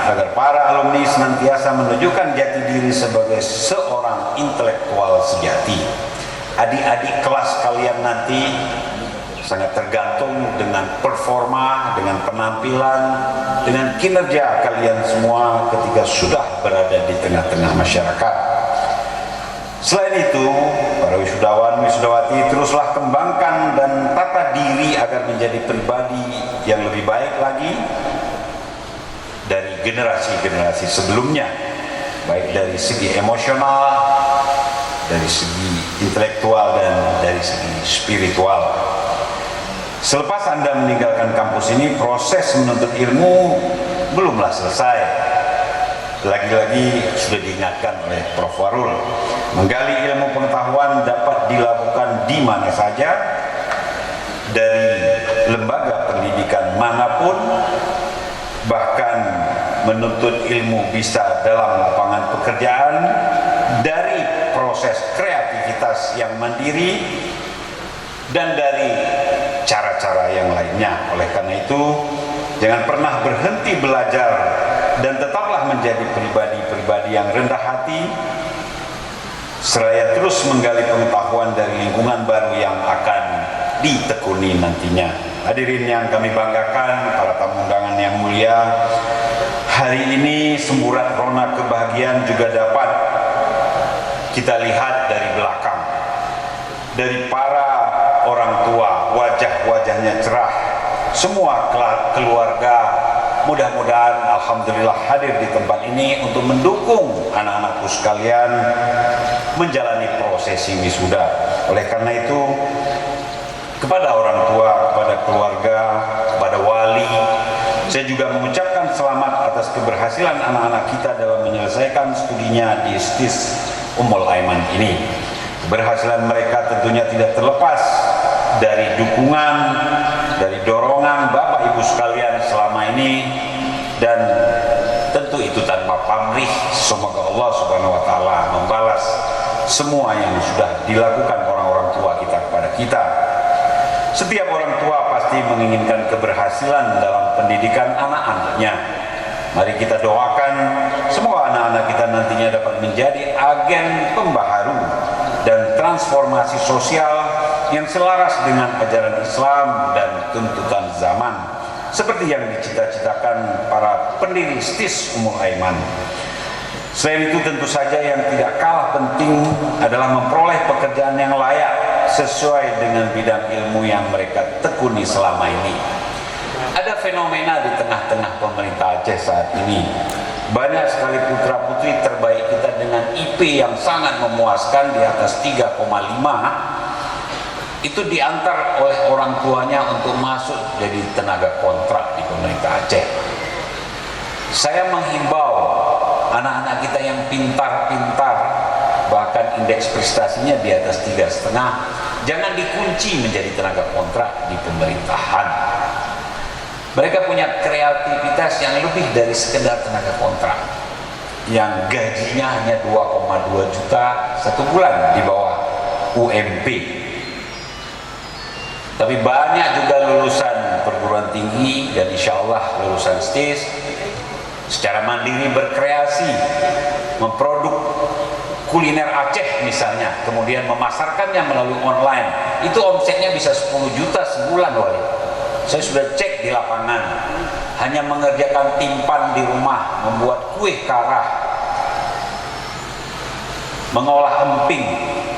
agar para alumni senantiasa menunjukkan jati diri sebagai seorang intelektual sejati. Adik-adik kelas kalian nanti sangat tergantung dengan performa, dengan penampilan, dengan kinerja kalian semua ketika sudah berada di tengah-tengah masyarakat. Selain itu, para wisudawan, wisudawati, teruslah kembangkan dan tata diri agar menjadi pribadi yang lebih baik lagi dari generasi-generasi sebelumnya, baik dari segi emosional, dari segi intelektual, dan dari segi spiritual. Selepas Anda meninggalkan kampus ini, proses menuntut ilmu belumlah selesai. Lagi-lagi sudah diingatkan oleh Prof. Warul, menggali ilmu pengetahuan dapat dilakukan di mana saja, dari lembaga pendidikan manapun, bahkan menuntut ilmu bisa dalam lapangan pekerjaan, dari proses kreativitas yang mandiri, dan dari cara-cara yang lainnya. Oleh karena itu, jangan pernah berhenti belajar dan tetaplah menjadi pribadi-pribadi yang rendah hati, seraya terus menggali pengetahuan dari lingkungan baru yang akan ditekuni nantinya. Hadirin yang kami banggakan, para tamu undangan yang mulia, hari ini semburat rona kebahagiaan juga dapat kita lihat dari belakang, dari para orang tua, wajah-wajahnya cerah, semua keluarga mudah-mudahan alhamdulillah hadir di tempat ini untuk mendukung anak-anakku sekalian menjalani prosesi wisuda. Oleh karena itu, kepada orang tua, kepada keluarga, kepada wali, saya juga mengucapkan selamat atas keberhasilan anak-anak kita dalam menyelesaikan studinya di STIS Ummul Aiman ini. Keberhasilan mereka tentunya tidak terlepas dari dukungan, dari dorongan Bapak Ibu sekalian selama ini, dan tentu itu tanpa pamrih. Semoga Allah Subhanahu wa taala membalas semua yang sudah dilakukan orang-orang tua kita kepada kita. Setiap orang tua pasti menginginkan keberhasilan dalam pendidikan anak-anaknya. Mari kita doakan semoga anak-anak kita nantinya dapat menjadi agen pembaharu dan transformasi sosial yang selaras dengan ajaran Islam dan tuntutan zaman, seperti yang dicita-citakan para pendiri STIS Ummul Aiman. Selain itu, tentu saja yang tidak kalah penting adalah memperoleh pekerjaan yang layak sesuai dengan bidang ilmu yang mereka tekuni selama ini. Ada fenomena di tengah-tengah pemerintah Aceh saat ini. Banyak sekali putra-putri terbaik kita dengan IP yang sangat memuaskan di atas 3,5 itu diantar oleh orang tuanya untuk masuk jadi tenaga kontrak di pemerintah Aceh. Saya menghimbau anak-anak kita yang pintar-pintar, bahkan indeks prestasinya di atas 3,5, jangan dikunci menjadi tenaga kontrak di pemerintahan. Mereka punya kreativitas yang lebih dari sekedar tenaga kontrak, yang gajinya hanya 2,2 juta satu bulan di bawah UMP. Tapi banyak juga lulusan perguruan tinggi dan insya Allah lulusan STIS secara mandiri berkreasi, memproduk kuliner Aceh misalnya, kemudian memasarkannya melalui online. Itu omsetnya bisa 10 juta sebulan, wali. Saya sudah cek di lapangan, hanya mengerjakan timpan di rumah, membuat kue karah, mengolah emping,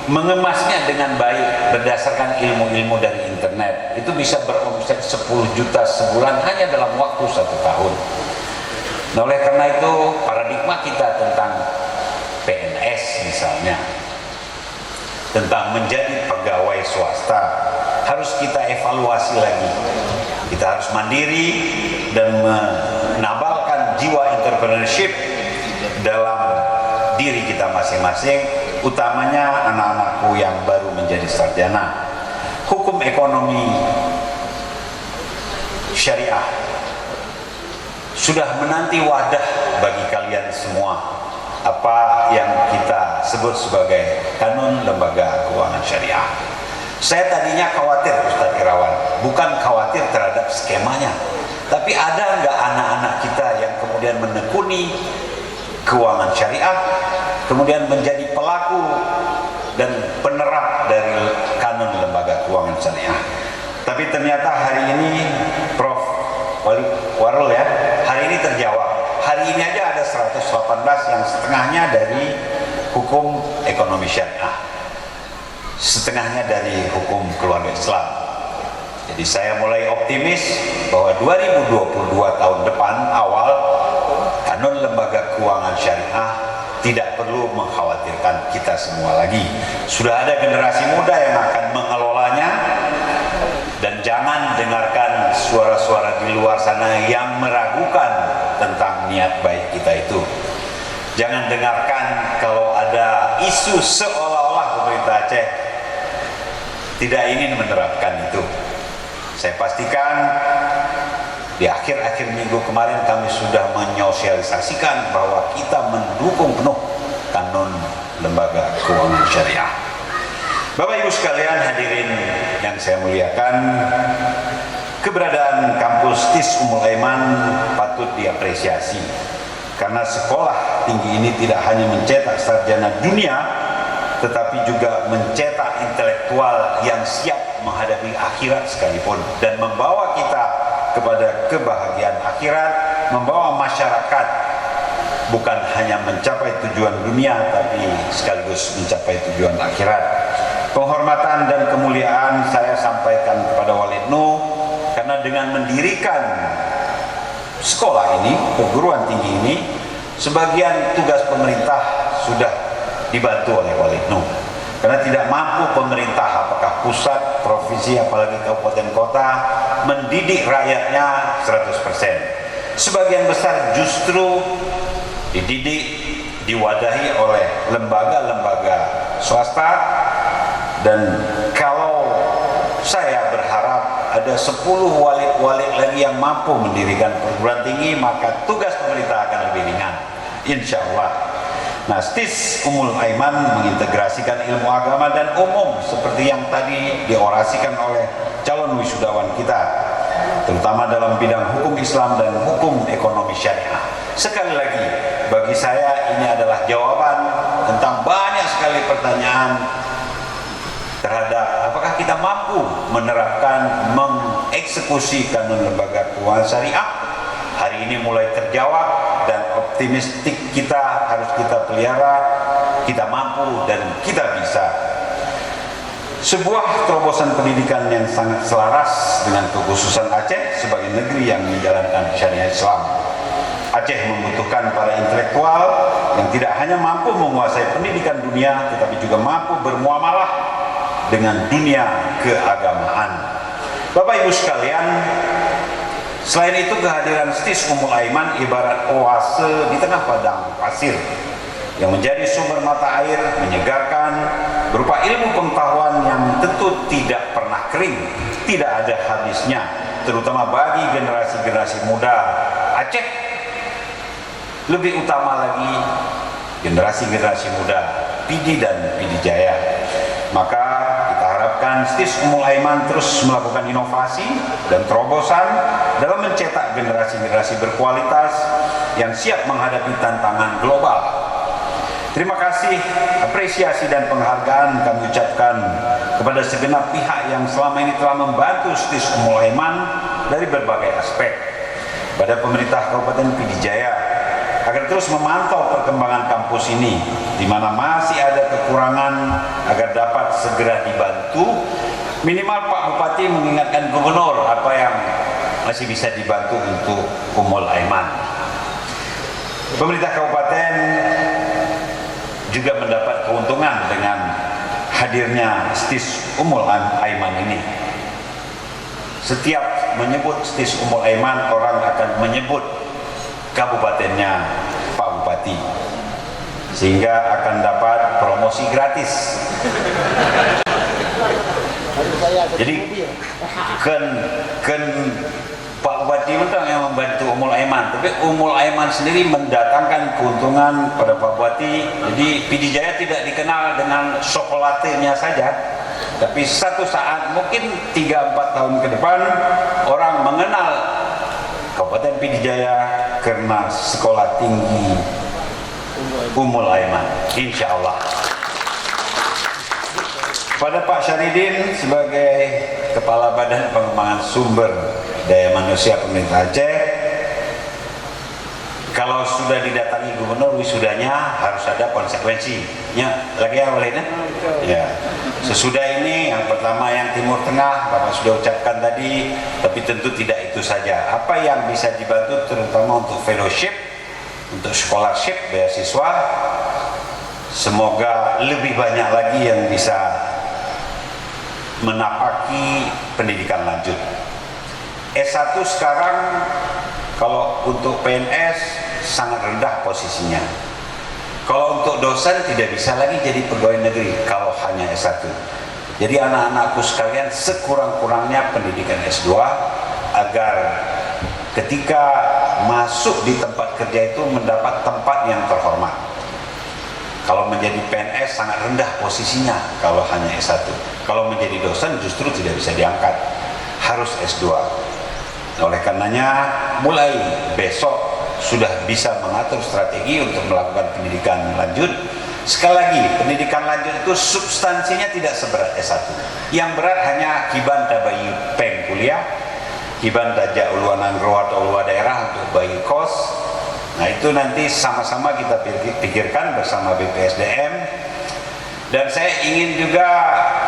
mengemasnya dengan baik berdasarkan ilmu-ilmu dari internet, itu bisa beromset 10 juta sebulan hanya dalam waktu 1 tahun. Nah, oleh karena itu paradigma kita tentang PNS misalnya, tentang menjadi pegawai swasta, harus kita evaluasi lagi. Kita harus mandiri dan menabalkan jiwa entrepreneurship dalam diri kita masing-masing, utamanya anak-anakku yang baru menjadi sarjana. Hukum ekonomi syariah sudah menanti wadah bagi kalian semua, apa yang kita sebut sebagai kanun lembaga keuangan syariah. Saya tadinya khawatir, Ustaz Irawan, bukan khawatir terhadap skemanya, tapi ada nggak anak-anak kita yang kemudian menekuni keuangan syariah, kemudian menjadi pelaku dan penerap dari kanun lembaga keuangan syariah. Tapi ternyata hari ini Prof. Warul ya, hari ini terjawab. Hari ini aja ada 118 yang setengahnya dari hukum ekonomi syariah, setengahnya dari hukum keluarga Islam. Jadi saya mulai optimis bahwa 2022 tahun depan awal, kanun lembaga keuangan syariah tidak perlu mengkhawatirkan kita semua lagi. Sudah ada generasi muda yang akan mengelolanya, dan jangan dengarkan suara-suara di luar sana yang meragukan tentang niat baik kita itu. Jangan dengarkan kalau ada isu seolah-olah pemerintah Aceh tidak ingin menerapkan itu. Saya pastikan di akhir-akhir minggu kemarin kami sudah menyosialisasikan bahwa kita mendukung penuh kanun lembaga keuangan syariah. Bapak Ibu sekalian hadirin yang saya muliakan, keberadaan kampus TIS Ummul Aiman patut diapresiasi, karena sekolah tinggi ini tidak hanya mencetak sarjana dunia, tetapi juga mencetak intelektual yang siap menghadapi akhirat sekalipun, dan membawa kita kepada kebahagiaan akhirat, membawa masyarakat bukan hanya mencapai tujuan dunia, tapi sekaligus mencapai tujuan akhirat. Penghormatan dan kemuliaan saya sampaikan kepada Walid Nuh, karena dengan mendirikan sekolah ini, perguruan tinggi ini, sebagian tugas pemerintah sudah dibantu oleh Walid Nuh. Karena tidak mampu pemerintah, apakah pusat, provinsi, apalagi kabupaten kota, mendidik rakyatnya 100%. Sebagian besar justru dididik, diwadahi oleh lembaga-lembaga swasta. Dan kalau saya berharap ada 10 wali-wali lagi yang mampu mendirikan perguruan tinggi, maka tugas pemerintah akan lebih ringan, insya Allah. Nah, TIS Ummul Aiman mengintegrasikan ilmu agama dan umum seperti yang tadi diorasikan oleh calon wisudawan kita, terutama dalam bidang hukum Islam dan hukum ekonomi syariah. Sekali lagi, bagi saya ini adalah jawaban tentang banyak sekali pertanyaan terhadap apakah kita mampu menerapkan, mengeksekusi kanun lembaga keuangan syariah. Hari ini mulai terjawab, dan optimistik kita harus kita pelihara. Kita mampu dan kita bisa. Sebuah terobosan pendidikan yang sangat selaras dengan kekhususan Aceh sebagai negeri yang menjalankan syariat Islam. Aceh membutuhkan para intelektual yang tidak hanya mampu menguasai pendidikan dunia, tetapi juga mampu bermuamalah dengan dunia keagamaan. Bapak Ibu sekalian, selain itu kehadiran TIS Ummul Aiman ibarat oase di tengah padang pasir yang menjadi sumber mata air menyegarkan berupa ilmu pengetahuan yang tentu tidak pernah kering, tidak ada habisnya, terutama bagi generasi-generasi muda Aceh, lebih utama lagi generasi-generasi muda Pidi dan Pidi Jaya. Maka kita harapkan TIS Ummul Aiman terus melakukan inovasi dan terobosan dalam mencetak generasi-generasi berkualitas yang siap menghadapi tantangan global. Terima kasih, apresiasi dan penghargaan kami ucapkan kepada segenap pihak yang selama ini telah membantu TIS Ummul Aiman dari berbagai aspek. Pada pemerintah Kabupaten Pidi Jaya agar terus memantau perkembangan kampus ini, di mana masih ada kekurangan agar dapat segera dibantu. Minimal Pak Bupati mengingatkan Gubernur apa yang masih bisa dibantu untuk Ummul Aiman. Pemerintah kabupaten juga mendapat keuntungan dengan hadirnya TIS Ummul Aiman ini. Setiap menyebut TIS Ummul Aiman, orang akan menyebut kabupatennya Pak Bupati. sehingga akan dapat promosi gratis. Jadi kan Pak Bupati mentang yang membantu Ummul Aiman, tapi Ummul Aiman sendiri mendatangkan keuntungan pada Pak Bupati. Jadi PD Jaya tidak dikenal dengan coklatenya saja, tapi satu saat mungkin 3-4 tahun ke depan orang mengenal Kabupaten PD Jaya karena sekolah tinggi Ummul Aiman, insya Allah. Pada Pak Syaridin sebagai Kepala Badan Pengembangan Sumber Daya Manusia Pemerintah Aceh, kalau sudah didatangi gubernur wisudanya harus ada konsekuensinya. Lagi ya boleh ya. Sesudah ini yang pertama yang Timur Tengah Bapak sudah ucapkan tadi, tapi tentu tidak itu saja. Apa yang bisa dibantu terutama untuk fellowship, untuk scholarship, beasiswa, semoga lebih banyak lagi yang bisa menapaki pendidikan lanjut. S1 sekarang kalau untuk PNS sangat rendah posisinya. Kalau untuk dosen tidak bisa lagi jadi pegawai negeri kalau hanya S1. Jadi anak-anakku sekalian, sekurang-kurangnya pendidikan S2 agar ketika masuk di tempat kerja itu mendapat tempat yang terhormat. Kalau menjadi PNS sangat rendah posisinya kalau hanya S1. Kalau menjadi dosen justru tidak bisa diangkat, harus S2. Oleh karenanya mulai besok sudah bisa mengatur strategi untuk melakukan pendidikan lanjut. Sekali lagi, pendidikan lanjut itu substansinya tidak seberat S1. Yang berat hanya kiban tabayi peng kuliah, kiban tajak uluanan roh atau ulua daerah untuk bayi kos. Nah itu nanti sama-sama kita pikirkan bersama BPSDM. Dan saya ingin juga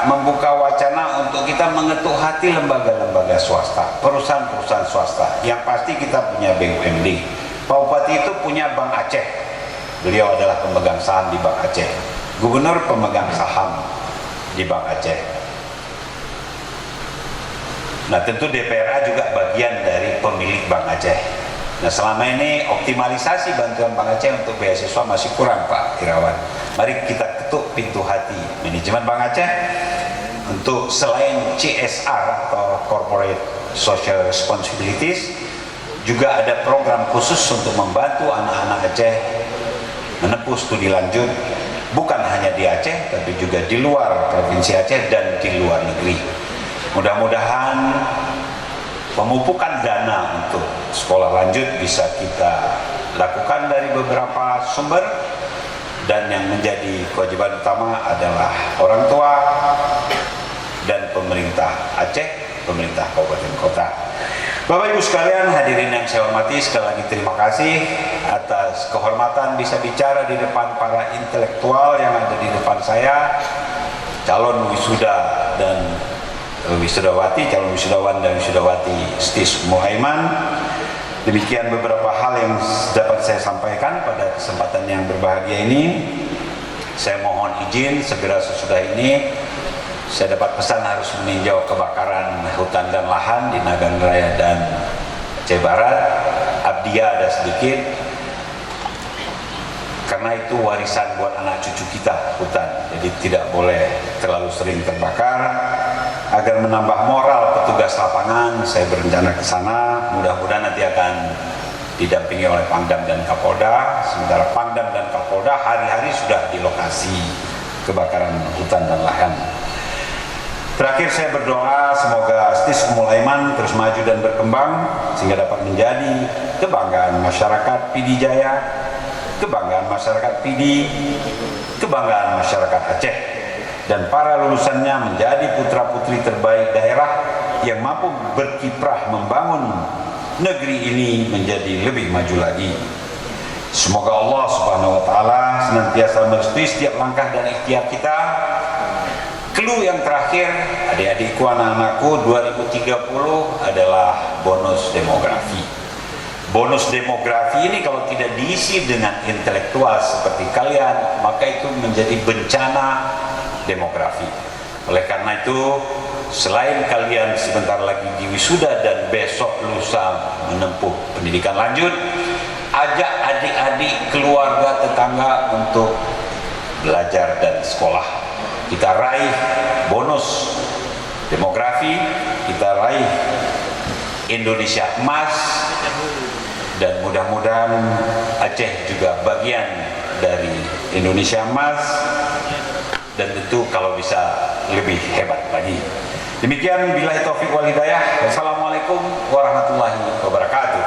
membuka wacana untuk kita mengetuk hati lembaga-lembaga swasta, perusahaan-perusahaan swasta. Yang pasti kita punya BUMD. Pak Bupati itu punya Bank Aceh. Beliau adalah pemegang saham di Bank Aceh. Gubernur pemegang saham di Bank Aceh. Nah tentu DPRA juga bagian dari pemilik Bank Aceh. Nah selama ini optimalisasi bantuan Bank Aceh untuk beasiswa masih kurang Pak Irawan. Mari kita ketuk pintu hati manajemen Bank Aceh untuk selain CSR atau Corporate Social Responsibilities, juga ada program khusus untuk membantu anak-anak Aceh menempuh studi lanjut, bukan hanya di Aceh tapi juga di luar provinsi Aceh dan di luar negeri. Mudah-mudahan pemupukan dana untuk sekolah lanjut bisa kita lakukan dari beberapa sumber, dan yang menjadi kewajiban utama adalah orang tua dan pemerintah Aceh, pemerintah kabupaten kota. Bapak Ibu sekalian, hadirin yang saya hormati, sekali lagi terima kasih atas kehormatan bisa bicara di depan para intelektual yang ada di depan saya, calon wisuda dan wisudawati, calon wisudawan dan wisudawati STIS Ummul Aiman. Demikian beberapa hal yang dapat saya sampaikan pada kesempatan yang berbahagia ini. Saya mohon izin segera sesudah ini saya dapat pesan harus meninjau kebakaran hutan dan lahan di Nagan Raya dan Aceh Barat. Abdia ada sedikit, karena itu warisan buat anak cucu kita hutan, jadi tidak boleh terlalu sering terbakar. Agar menambah moral petugas lapangan, saya berencana ke sana. Mudah-mudahan nanti akan didampingi oleh Pangdam dan Kapolda. Sementara Pangdam dan Kapolda hari-hari sudah di lokasi kebakaran hutan dan lahan. Terakhir saya berdoa semoga STIS Ummul Aiman terus maju dan berkembang sehingga dapat menjadi kebanggaan masyarakat PD Jaya, kebanggaan masyarakat PD, kebanggaan masyarakat Aceh, dan para lulusannya menjadi putra-putri terbaik daerah yang mampu berkiprah membangun negeri ini menjadi lebih maju lagi. Semoga Allah Subhanahu wa taala senantiasa merestui setiap langkah dan ikhtiar kita. Clue yang terakhir, adik-adikku, anak-anakku, 2030 adalah bonus demografi. Bonus demografi ini kalau tidak diisi dengan intelektual seperti kalian, maka itu menjadi bencana demografi. Oleh karena itu, selain kalian sebentar lagi diwisuda dan besok lusa menempuh pendidikan lanjut, ajak adik-adik keluarga tetangga untuk belajar dan sekolah. Kita raih bonus demografi, kita raih Indonesia emas, dan mudah-mudahan Aceh juga bagian dari Indonesia emas, dan tentu kalau bisa lebih hebat lagi. Demikian, billahi taufiq wal hidayah. Wassalamualaikum warahmatullahi wabarakatuh.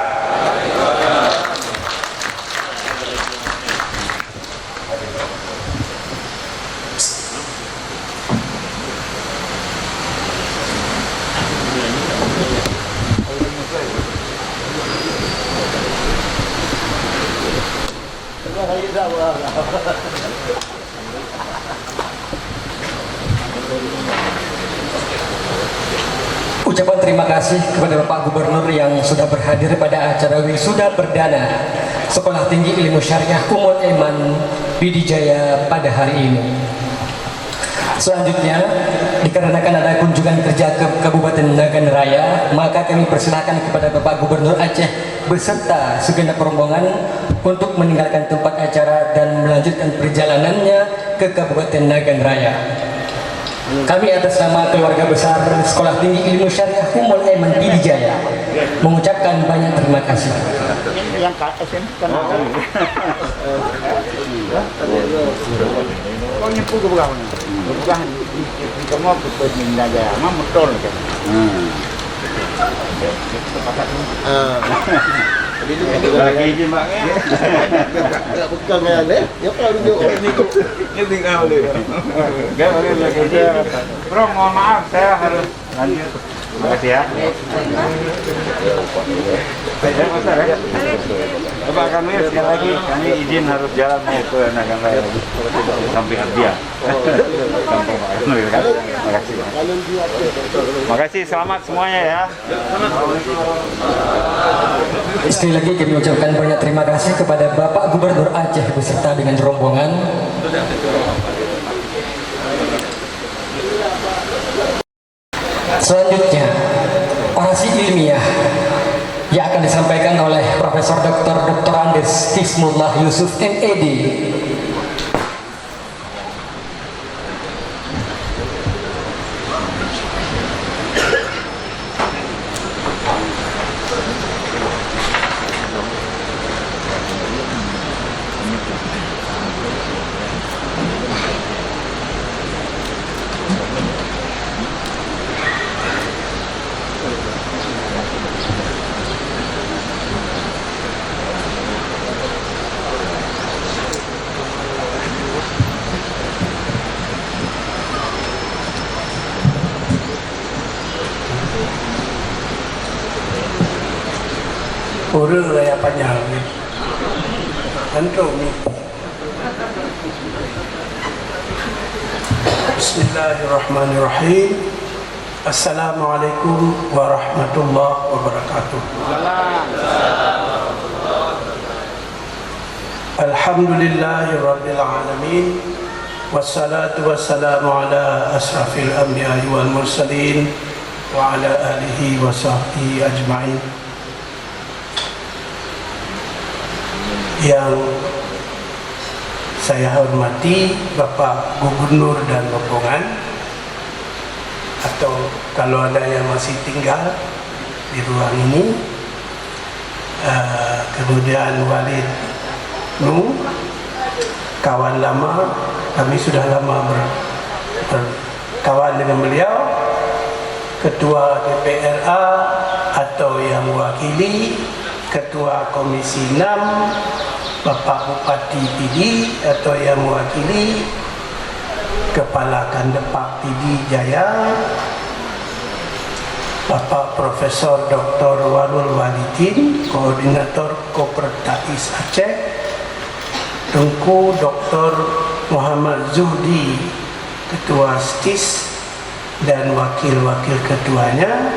Ucapan terima kasih kepada Bapak Gubernur yang sudah berhadir pada acara wisuda perdana Sekolah Tinggi Ilmu Syariah Ummul Aiman Pidijaya pada hari ini. Selanjutnya, dikarenakan ada kunjungan kerja ke Kabupaten Nagan Raya, maka kami persilahkan kepada Bapak Gubernur Aceh beserta segenap rombongan untuk meninggalkan tempat acara dan melanjutkan perjalanannya ke Kabupaten Nagan Raya. Kami atas nama keluarga besar Sekolah Tinggi Ilmu Syariah Ummul Aiman Pidijaya mengucapkan banyak terima kasih. Yang KSM kenal. Kau nyempuh ke bawah ni. Bukan di kamu berpindah aja, mah motor kan. Lagi je maknya. Tak pegang ya ni. Ya kalau duduk ni tu. Ini tinggal dia. Gak boleh lagi dia. Bro, mohon maaf saya harus lanjut. Terima kasih ya. Ya, Ustaz ya. Bapak kami sekali lagi kami izin harus jalan mau ke Nagan Raya sampai Abdia. Terima kasih. Terima kasih, selamat semuanya ya. Sekali lagi kami ucapkan banyak terima kasih kepada Bapak Gubernur Aceh beserta dengan rombongan. Selanjutnya, orasi ilmiah yang akan disampaikan oleh Profesor Dr. Andes Hizmullah Yusuf MED. Urang lah yang panjang ni. Tentu ni. Bismillahirrahmanirrahim. Assalamualaikum warahmatullahi wabarakatuh. Alhamdulillahirabbil alamin. Wassalatu wassalamu ala asrafil anbiya'i wal mursalin wa ala alihi wa sahbihi ajma'in. Yang saya hormati Bapak Gubernur dan rombongan, atau kalau ada yang masih tinggal di ruang ini, kemudian Walid Nu, kawan lama, kami sudah lama berkawan dengan beliau, Ketua DPRA atau yang mewakili, Ketua Komisi 6, Bapak Bupati PD atau yang mewakili, Kepala Kandepak Pidijaya, Bapak Profesor Dr. Warul Walidin, Koordinator Kopertais Aceh, Tengku Dr. Muhammad Zuhdi, Ketua STIS dan wakil-wakil ketuanya,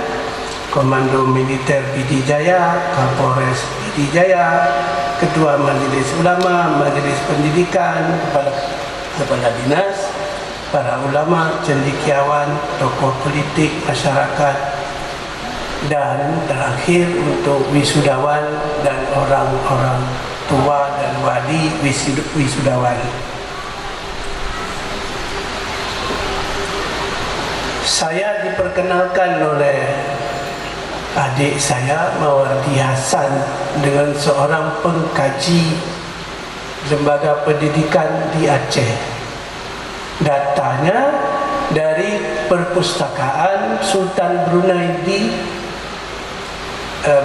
Komando Militer Pidijaya, Kapolres Pidijaya, Ketua Majelis Ulama, Majelis Pendidikan, Kepala Dinas, para ulama, cendekiawan, tokoh politik, masyarakat, dan terakhir untuk wisudawan dan orang-orang tua dan wali wisudawan. Saya diperkenalkan oleh adik saya Mawardi Hasan dengan seorang pengkaji lembaga pendidikan di Aceh. Datanya dari perpustakaan Sultan Brunei di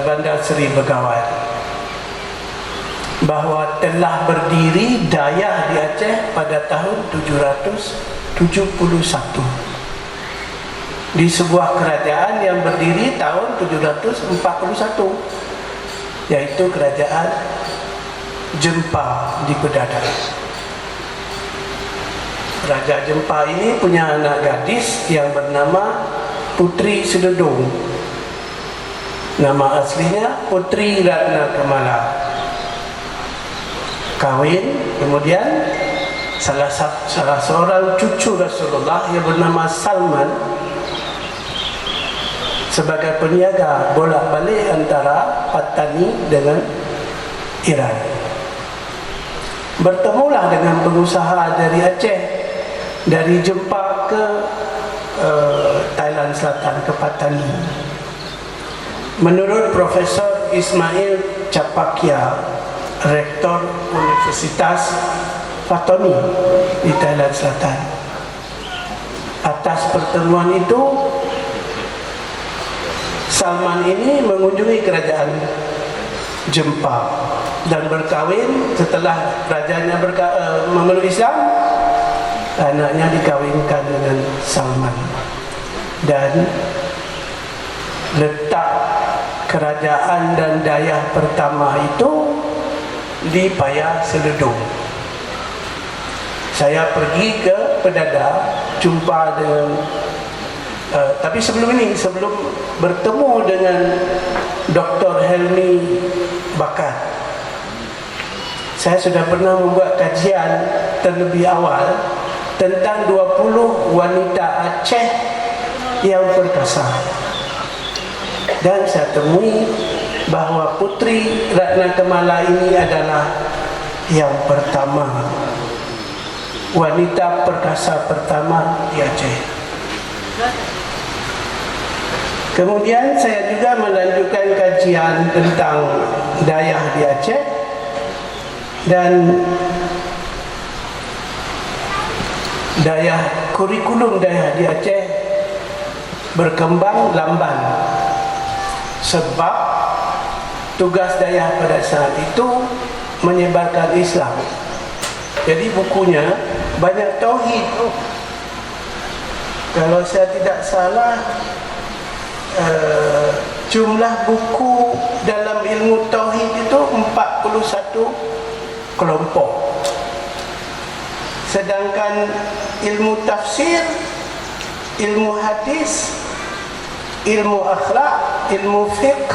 Bandar Seri Begawan, bahwa telah berdiri Dayah di Aceh pada tahun 771 di sebuah kerajaan yang berdiri tahun 741, yaitu kerajaan Jempa di Pedadan. Raja Jempa ini punya anak gadis yang bernama Putri Sededung. Nama aslinya Putri Ratna Kemala. Kawin, kemudian salah seorang cucu Rasulullah yang bernama Salman sebagai peniaga bolak-balik antara Patani dengan Iran. Bertemulah dengan pengusaha dari Aceh, dari Jempa ke Thailand Selatan, ke Patani. Menurut Profesor Ismail Capakia, Rektor Universitas Fatoni di Thailand Selatan, atas pertemuan itu Salman ini mengunjungi kerajaan Jempa dan berkahwin. Setelah rajanya memeluk Islam, anaknya dikawinkan dengan Salman, dan letak kerajaan dan dayah pertama itu di Paya Seledung. Saya pergi ke Pedada, jumpa dengan tapi sebelum bertemu dengan Dr. Helmi Bakar, saya sudah pernah membuat kajian terlebih awal tentang 20 wanita Aceh yang perkasa, dan saya temui bahawa Putri Ratna Kemala ini adalah yang pertama, wanita perkasa pertama di Aceh. Kemudian saya juga melanjutkan kajian tentang dayah di Aceh, dan kurikulum dayah di Aceh berkembang lamban, sebab tugas dayah pada saat itu menyebarkan Islam. Jadi bukunya banyak tauhid. Kalau saya tidak salah, jumlah buku dalam ilmu tauhid itu 41 kelompok. Sedangkan ilmu tafsir, ilmu hadis, ilmu akhlak, ilmu fiqh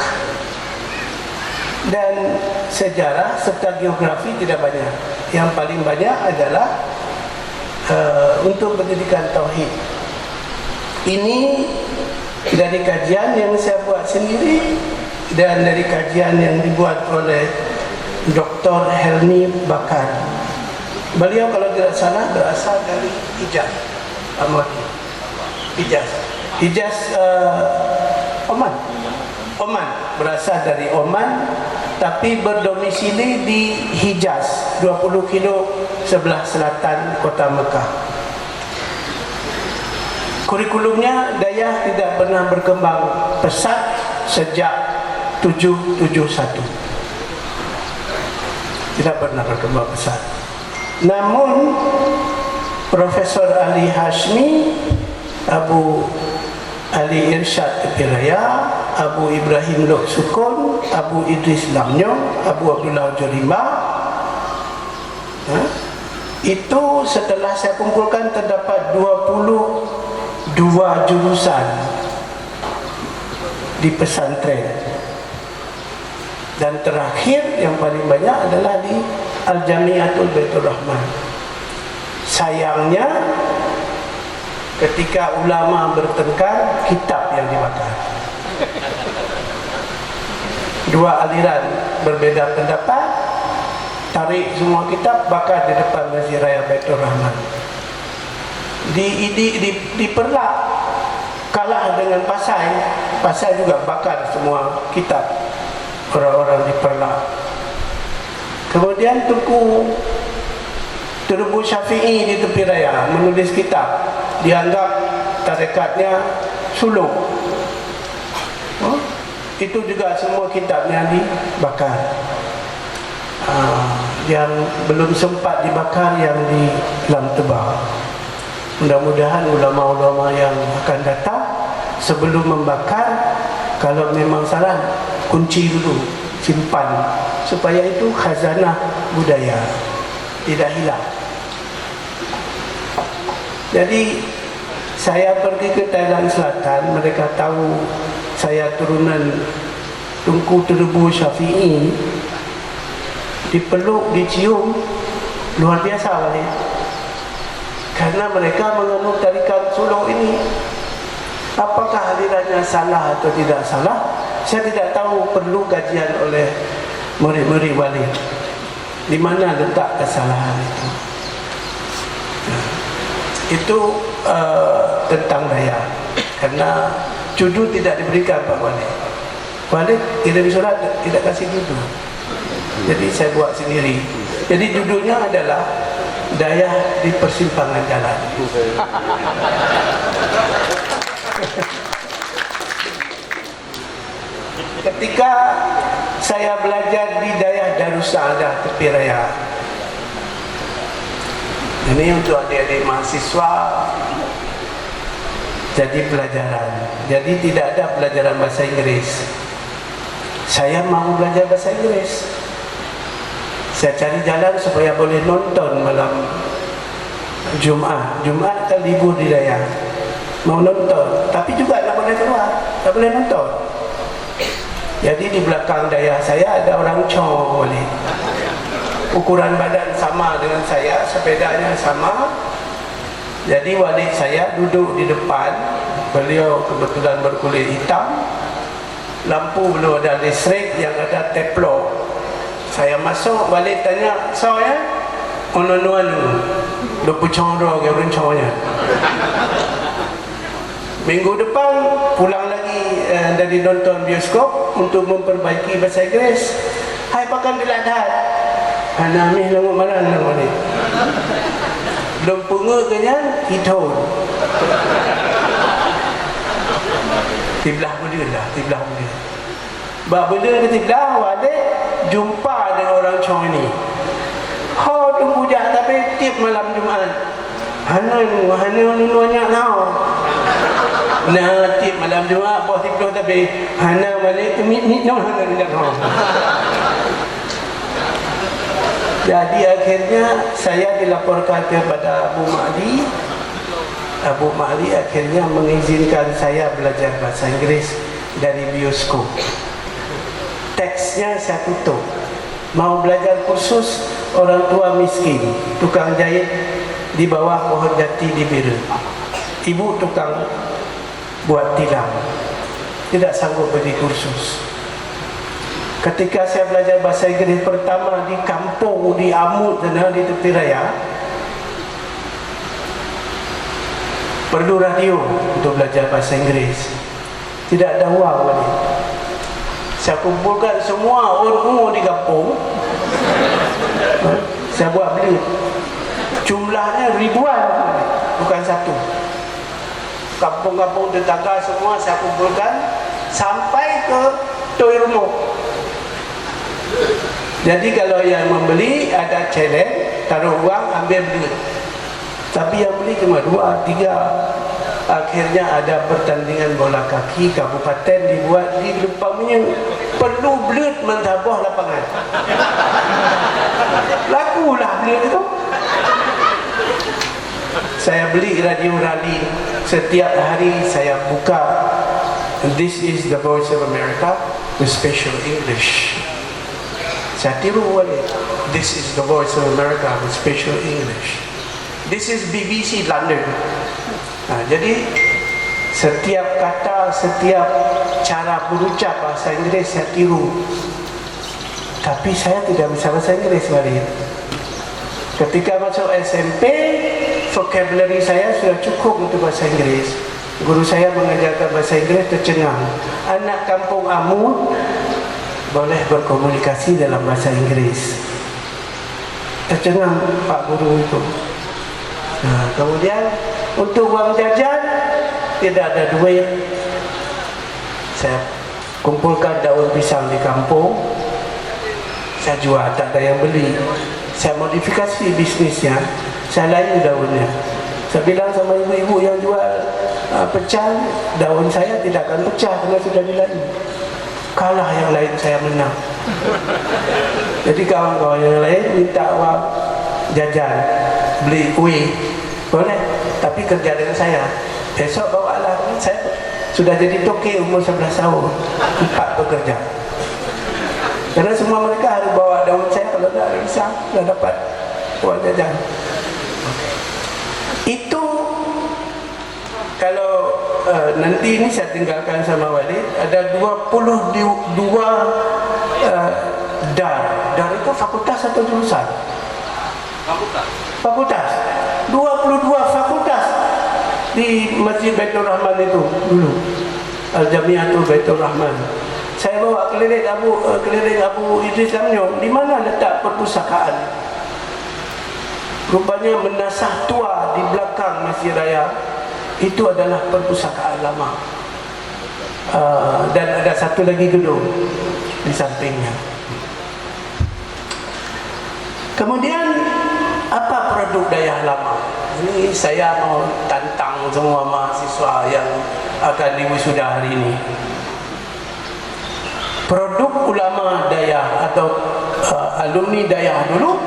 dan sejarah serta geografi tidak banyak. Yang paling banyak adalah untuk pendidikan tauhid. Ini dari kajian yang saya buat sendiri dan dari kajian yang dibuat oleh Dr. Helmi Bakar. Beliau kalau tidak salah berasal dari Hijaz, Oman, berasal dari Oman, tapi berdomisili di Hijaz, 20 kilo sebelah selatan kota Mekah. Kurikulumnya dayah tidak pernah berkembang pesat sejak 771. Tidak pernah berkembang pesat. Namun Profesor Ali Hashmi, Abu Ali Irsyad Piraya, Abu Ibrahim Lok Sukun, Abu Idris Lamnyong, Abu Abdullah Jorimah, itu setelah saya kumpulkan terdapat 22 jurusan di pesantren, dan terakhir yang paling banyak adalah di Al-Jamiatul Baitur Rahman. Sayangnya ketika ulama bertengkar, kitab yang dibakar. Dua aliran berbeza pendapat, tarik semua kitab, bakar di depan Masjid Raya Baitur Rahman. Di Perlak kalah dengan Pasai juga bakar semua kitab orang-orang di Perlak. Kemudian Tunku Terubu Syafi'i di tepi raya menulis kitab, dianggap tarekatnya suluk. Itu juga semua kitabnya dibakar. Yang belum sempat dibakar yang di Lam Tebal. Mudah-mudahan ulama-ulama yang akan datang sebelum membakar, kalau memang salah, kunci dulu, simpan, supaya itu khazanah budaya tidak hilang. Jadi saya pergi ke Thailand Selatan, mereka tahu saya turunan Tunku Terubu Syafi'i, dipeluk, dicium, luar biasa balik. Karena mereka menganut tarikat suluk ini. Apakah alirannya salah atau tidak salah, saya tidak tahu, perlu kajian oleh murid-murid wali. Di mana letak kesalahan itu? Itu tentang daya. Karena judu tidak diberikan Pak Wali. Wali kirim surat tidak kasih judu. Jadi saya buat sendiri. Jadi judulnya adalah Daya di Persimpangan Jalan. Ketika saya belajar di Daya Darussaadah tepi raya, ini untuk adik-adik mahasiswa jadi pelajaran. Jadi tidak ada pelajaran bahasa Inggris. Saya mau belajar bahasa Inggris. Saya cari jalan supaya boleh nonton malam Jumaat. Jumaat kan libur di Daya. Mau nonton, tapi juga tak boleh keluar, tak boleh nonton. Jadi di belakang Daya saya ada orang Chong boleh. Ukuran badan sama dengan saya, sepedanya sama. Jadi wali saya duduk di depan, beliau kebetulan berkulit hitam, lampu belum ada listrik, yang ada teplo. Saya masuk, wali tanya, "So ya? Ononuan lu pucong do ke renconya." Minggu depan pulang lagi dari nonton bioskop untuk memperbaiki bahasa Inggris. Hai pakan diladat. Hanami languk malam languk ni. Belum punga kenyang, hidung. Tiblah benda lah, tiblah benda. Bak benda ke tiblah, wadik jumpa dengan orang Chong ini. Ho tunggu jap tapi tip malam Jumaat. Hana nuanya nau. Nah tip malam Jumaat, bos tip tapi hana balik ni no hana tidak nau. Jadi akhirnya saya dilaporkan kepada Abu Ma'li. Abu Ma'li akhirnya mengizinkan saya belajar bahasa Inggris dari bioskop. Teksnya saya tutup. Mau belajar kursus orang tua miskin, tukang jahit di bawah pohon jati di Bira. Ibu tukang buat tilam, tidak sanggup pergi kursus. Ketika saya belajar bahasa Inggris pertama di kampung, di Amut dan di tepi raya, perlu radio untuk belajar bahasa Inggris. Tidak ada wang lagi. Saya kumpulkan semua orang di kampung. Saya buat beli. Jumlahnya ribuan, bukan satu. Kampung-kampung tetangga semua saya kumpulkan sampai ke Toi Rumah. Jadi kalau yang membeli ada challenge, taruh uang, ambil beli. Tapi yang beli cuma 2, 3. Akhirnya ada pertandingan bola kaki kabupaten dibuat di Lempangnya. Perlu belut mentabah lapangan. Lakulah belut itu. Saya beli radio rally. Setiap hari saya buka This is the Voice of America with special English. Saya tiru balik. This is the Voice of America with special English. This is BBC London. Jadi Setiap kata, setiap cara berucap bahasa Inggeris saya tiru. Tapi saya tidak bisa bahasa Inggeris Walid. Ketika masuk SMP, vocabulary saya sudah cukup untuk bahasa Inggeris. Guru saya mengajarkan bahasa Inggeris tercengang. Anak kampung Amud boleh berkomunikasi dalam bahasa Inggris. Tercengang Pak Guru itu. Nah, kemudian untuk wang jajan tidak ada duit. Saya kumpulkan daun pisang di kampung, saya jual, tak ada yang beli. Saya modifikasi bisnisnya, saya layu daunnya. Saya bilang sama ibu-ibu yang jual pecah, daun saya tidak akan pecah karena sudah dilayu. Kalah yang lain, saya menang. Jadi kawan-kawan yang lain minta uang jajan, beli kue, boleh, tapi kerja dengan saya. Besok bawalah, saya sudah jadi toke umur 11 tahun, 4 bekerja. Karena semua mereka harus bawa daun saya, kalau tidak bisa, tidak dapat uang jajan. Itu kalau nanti ini saya tinggalkan sama Walid, ada 22 dar itu fakultas atau jurusan? Fakultas 22 fakultas di Masjid Baitur Rahman itu dulu, Al-Jamiatul Baitur Rahman. Saya bawa keliling Abu Idris Lamnyong, di mana letak perpustakaan. Rupanya Menasah Tua di belakang Masjid Raya itu adalah perpustakaan lama. Dan ada satu lagi gedung di sampingnya. Kemudian apa produk Dayah Lama? Ini saya mau tantang semua mahasiswa yang akan diwisuda hari ini. Produk ulama Dayah atau alumni Dayah dulu,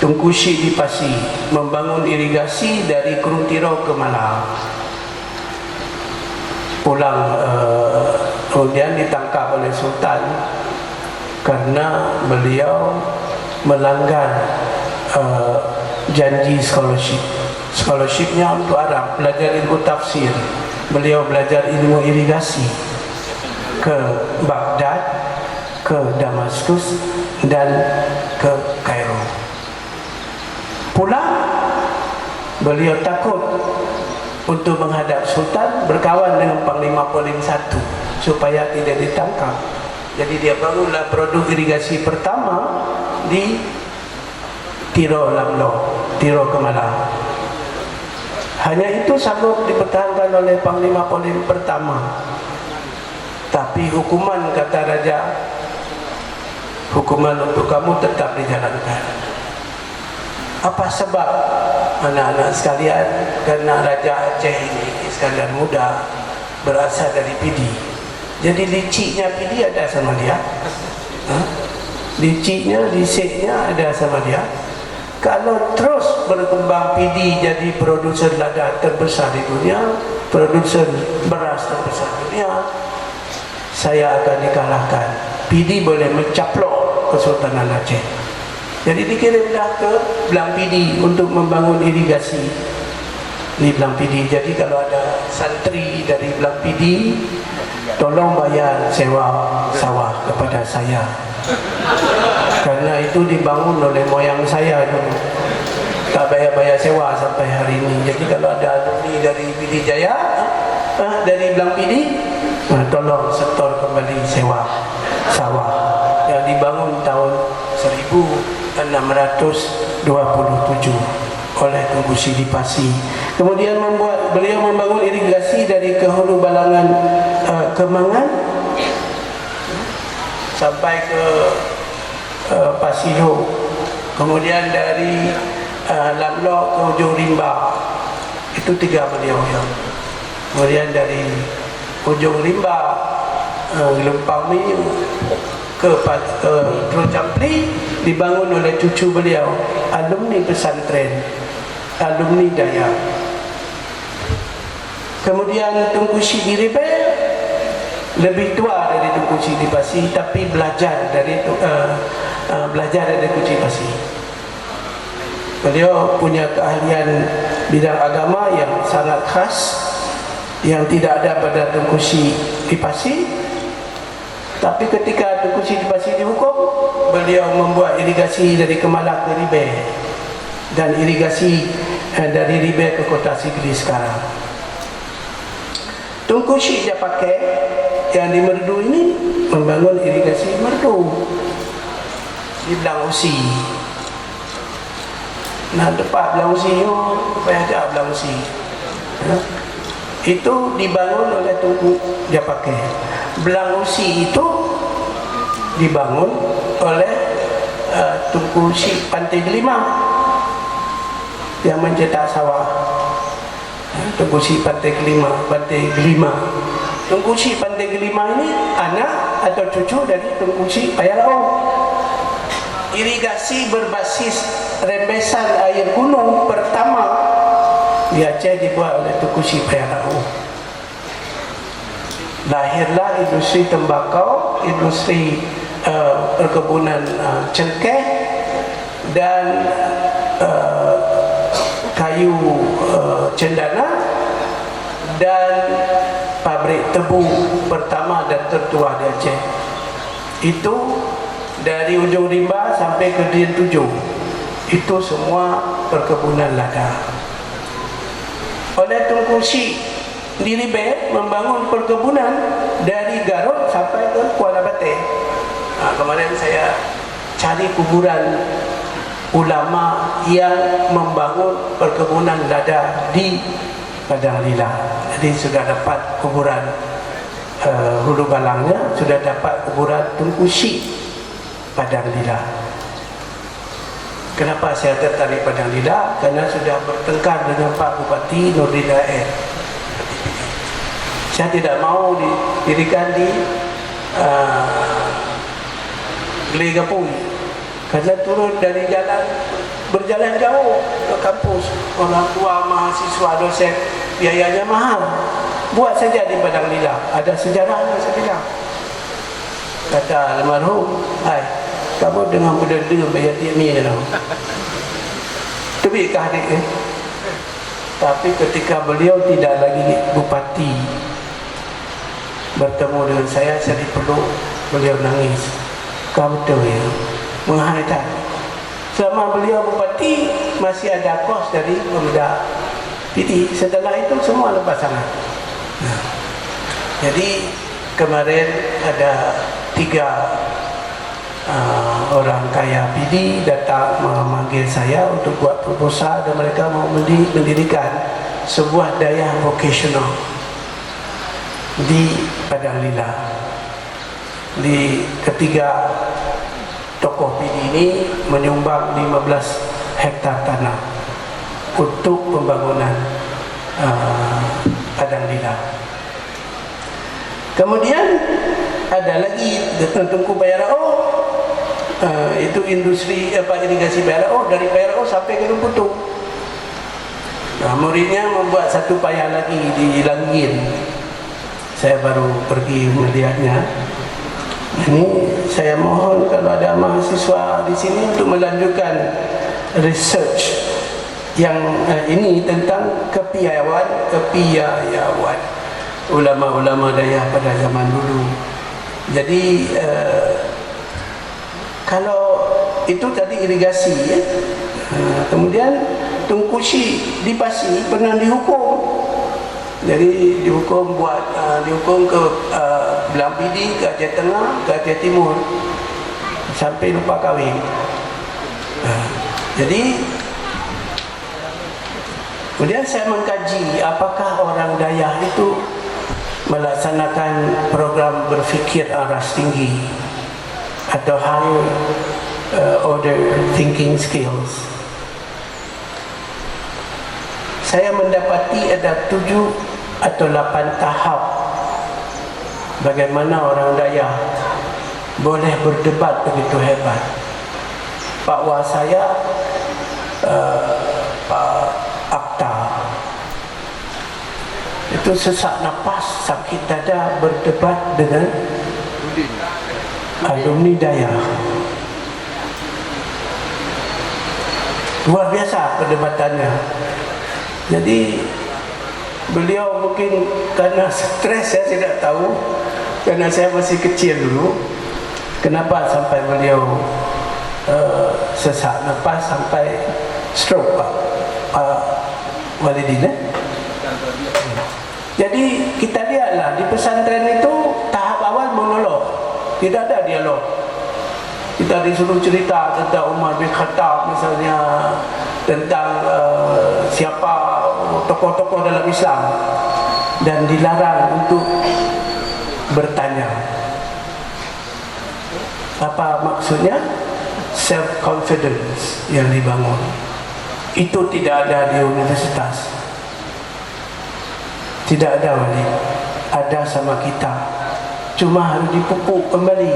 Tunku Syed di Pasi membangun irigasi dari Kuruntiro ke Malang. Pulang kemudian ditangkap oleh Sultan karena beliau melanggar janji scholarship. Scholarshipnya untuk Arab, belajar ilmu tafsir. Beliau belajar ilmu irigasi ke Baghdad, ke Damaskus dan ke Kairo. Pulang, beliau takut untuk menghadap Sultan, berkawan dengan Panglima Polim 1 supaya tidak ditangkap. Jadi dia bangunlah produk irigasi pertama di Tiro Lamlo, Tiro Kemalang. Hanya itu sanggup dipertahankan oleh Panglima Polim pertama. Tapi hukuman, kata Raja, hukuman untuk kamu tetap dijalankan. Apa sebab? Anak-anak sekalian, karena Raja Aceh ini, Iskandar Muda, berasal dari Pidi. Jadi liciknya Pidi ada sama dia, liciknya, lisiknya ada sama dia. Kalau terus berkembang Pidi jadi produser lada terbesar di dunia, produser beras terbesar di dunia, saya akan dikalahkan. Pidi boleh mencaplok Kesultanan Aceh. Jadi dikirimlah ke Belang Pidi untuk membangun irigasi di Belang Pidi. Jadi kalau ada santri dari Belang Pidi, tolong bayar sewa sawah kepada saya, karena itu dibangun oleh moyang saya dulu. Tak bayar-bayar sewa sampai hari ini. Jadi kalau ada alumni dari Pidi Jaya, dari Belang Pidi, tolong setor kembali sewa sawah yang dibangun tahun 1627 oleh Tunku Syed di Pasi. Kemudian beliau membangun irigasi dari ke Hulu Balangan ke Mangan sampai ke Pasiho. Kemudian dari Lamlo ke ujung Rimba. Itu 3 beliau yang. Kemudian dari ujung Rimba, Lempang Miu ke Teluk Campli dibangun oleh cucu beliau, alumni pesantren, alumni Daya. Kemudian Tunku Syed di Rebel, lebih tua dari Tunku Syed di Pasi, tapi belajar dari Tunku Syed di Pasi. Beliau punya keahlian bidang agama yang sangat khas, yang tidak ada pada Tunku Syekh di Pasir. Tapi ketika Tunku Syekh di Pasir dihukum, beliau membuat irigasi dari Kemalak ke Ribe, dan irigasi dari Ribe ke Kota Sigli sekarang. Tunku Syekh dia pakai yang di Merdu ini membangun irigasi Merdu di Belang Usi. Nah, tepat Belang Usi itu, supaya ada Belang Usi. Itu dibangun oleh Tunku dia pakai. Belang Usi itu dibangun oleh Tunku Syekh Pantai Gelima yang mencetak sawah. Tunku Syekh Pantai Gelima. Tunku Syekh Pantai Gelima ini anak atau cucu dari Tunku Syekh Payalao. Irigasi berbasis rembesan air gunung pertama di Aceh dibuat oleh Tunku Syekh Payalao. Lahirlah industri tembakau, industri perkebunan cengkeh dan kayu cendana, dan pabrik tebu pertama dan tertua di Aceh. Itu dari ujung Rimba sampai ke Dian Tujuh, itu semua perkebunan lada. Oleh Tunku Syekh di Ribe membangun perkebunan dari Garut sampai ke Kuala Bate. Kemarin saya cari kuburan ulama yang membangun perkebunan lada di Padang Lila. Jadi sudah dapat kuburan Hulu Balangnya, sudah dapat kuburan Tunku Syekh Padang Lila. Kenapa saya tertarik Padang Lila? Karena sudah bertengkar dengan Pak Bupati Nurdin Daer. Saya tidak mau didirikan di Gelegapung, karena turun dari jalan, berjalan jauh ke kampus. Orang tua, mahasiswa, dosen, biayanya mahal. Buat saja di Padang Lila, ada sejarahnya saya bilang. Kata almarhum, "Hai, kamu dengan benda-benda bayar ni tau." Itu biarkah adik Tapi ketika beliau tidak lagi bupati, bertemu dengan saya dipeluk, beliau nangis. Kau betul ya, menghayat. Selama beliau bupati masih ada kos dari pemuda. Jadi setelah itu semua lepas tangan. Jadi kemarin ada 3 orang kaya PD datang memanggil saya untuk buat proposal, dan mereka mau mendirikan sebuah daya vocational di Padang Lila. Di ketiga tokoh PD ini menyumbang 15 hektar tanah untuk pembangunan Padang Lila. Kemudian ada lagi Tunku Payalao, itu industri irigasi Payalao, dari Payalao sampai ke Lumputung. Muridnya membuat satu payah lagi di Langgin. Saya baru pergi melihatnya. Ini saya mohon kalau ada mahasiswa di sini untuk melanjutkan research yang ini tentang kepiawaian ulama-ulama daya pada zaman dulu. Jadi kalau itu tadi irigasi ya. Kemudian Tunku Syekh di Pasir pernah dihukum. Jadi dihukum ke Belang Pidi, ke Aceh Tengah, ke Aceh Timur, sampai lupa kahwin. Jadi kemudian saya mengkaji apakah orang Dayak itu melaksanakan program berfikir aras tinggi atau high order thinking skills. Saya mendapati ada 7 atau 8 tahap bagaimana orang Dayak boleh berdebat begitu hebat. Pak Wah saya, Pak Akta, itu sesak nafas, sakit dada berdebat dengan alumni Dayak. luar biasa perdebatannya. Jadi beliau mungkin karena stres, saya tidak tahu, karena saya masih kecil dulu, kenapa sampai beliau sesak nafas sampai stroke Pak Walidin. Jadi kita lihatlah di pesantren itu tahap awal monolog, tidak ada dialog. Kita disuruh cerita tentang Umar bin Khattab misalnya, tentang siapa tokoh-tokoh dalam Islam, dan dilarang untuk bertanya. Apa maksudnya? Self confidence yang dibangun itu tidak ada di universitas, tidak ada wali, ada sama kita, cuma harus dipupuk kembali,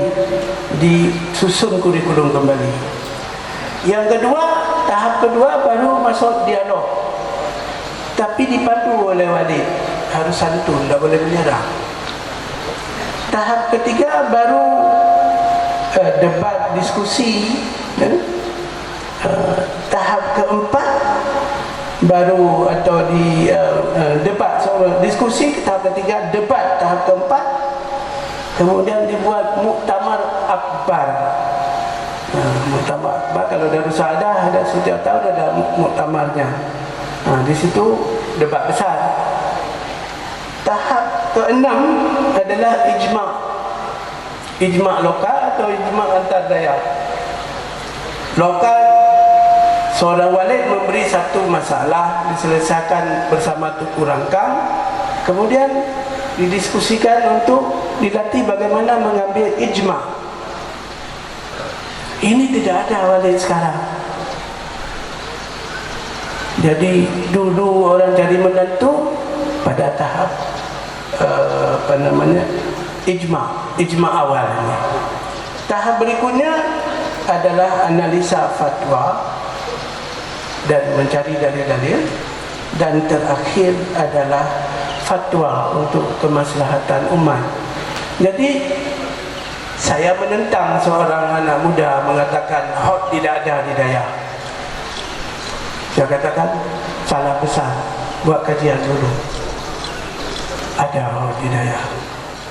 disusun kurikulum kembali. Yang kedua, tahap kedua baru masuk dialog, tapi dipandu oleh wali, harus santun, tidak boleh menyerah. Tahap ketiga baru debat, diskusi, tahap keempat baru atau di debat, diskusi tahap ketiga, debat tahap keempat, kemudian dibuat muktamar akbar. Muktamar akbar, kalau Darussaada ada setiap tahun ada muktamarnya. Di situ debat besar. Tahap keenam adalah ijma' lokal atau ijma' antar daya. Lokal, seorang walid memberi satu masalah, diselesaikan bersama Tuku Rangkang, kemudian didiskusikan untuk dilatih bagaimana mengambil ijma'. Ini tidak ada walid sekarang. Jadi dulu orang jadi menentu pada tahap ijma' awalnya. Tahap berikutnya adalah analisa fatwa dan mencari dalil-dalil, dan terakhir adalah fatwa untuk kemaslahatan umat. Jadi saya menentang seorang anak muda mengatakan HOT tidak ada di Dayak. Saya katakan salah besar, buat kajian dulu. Ada HOT di Dayak,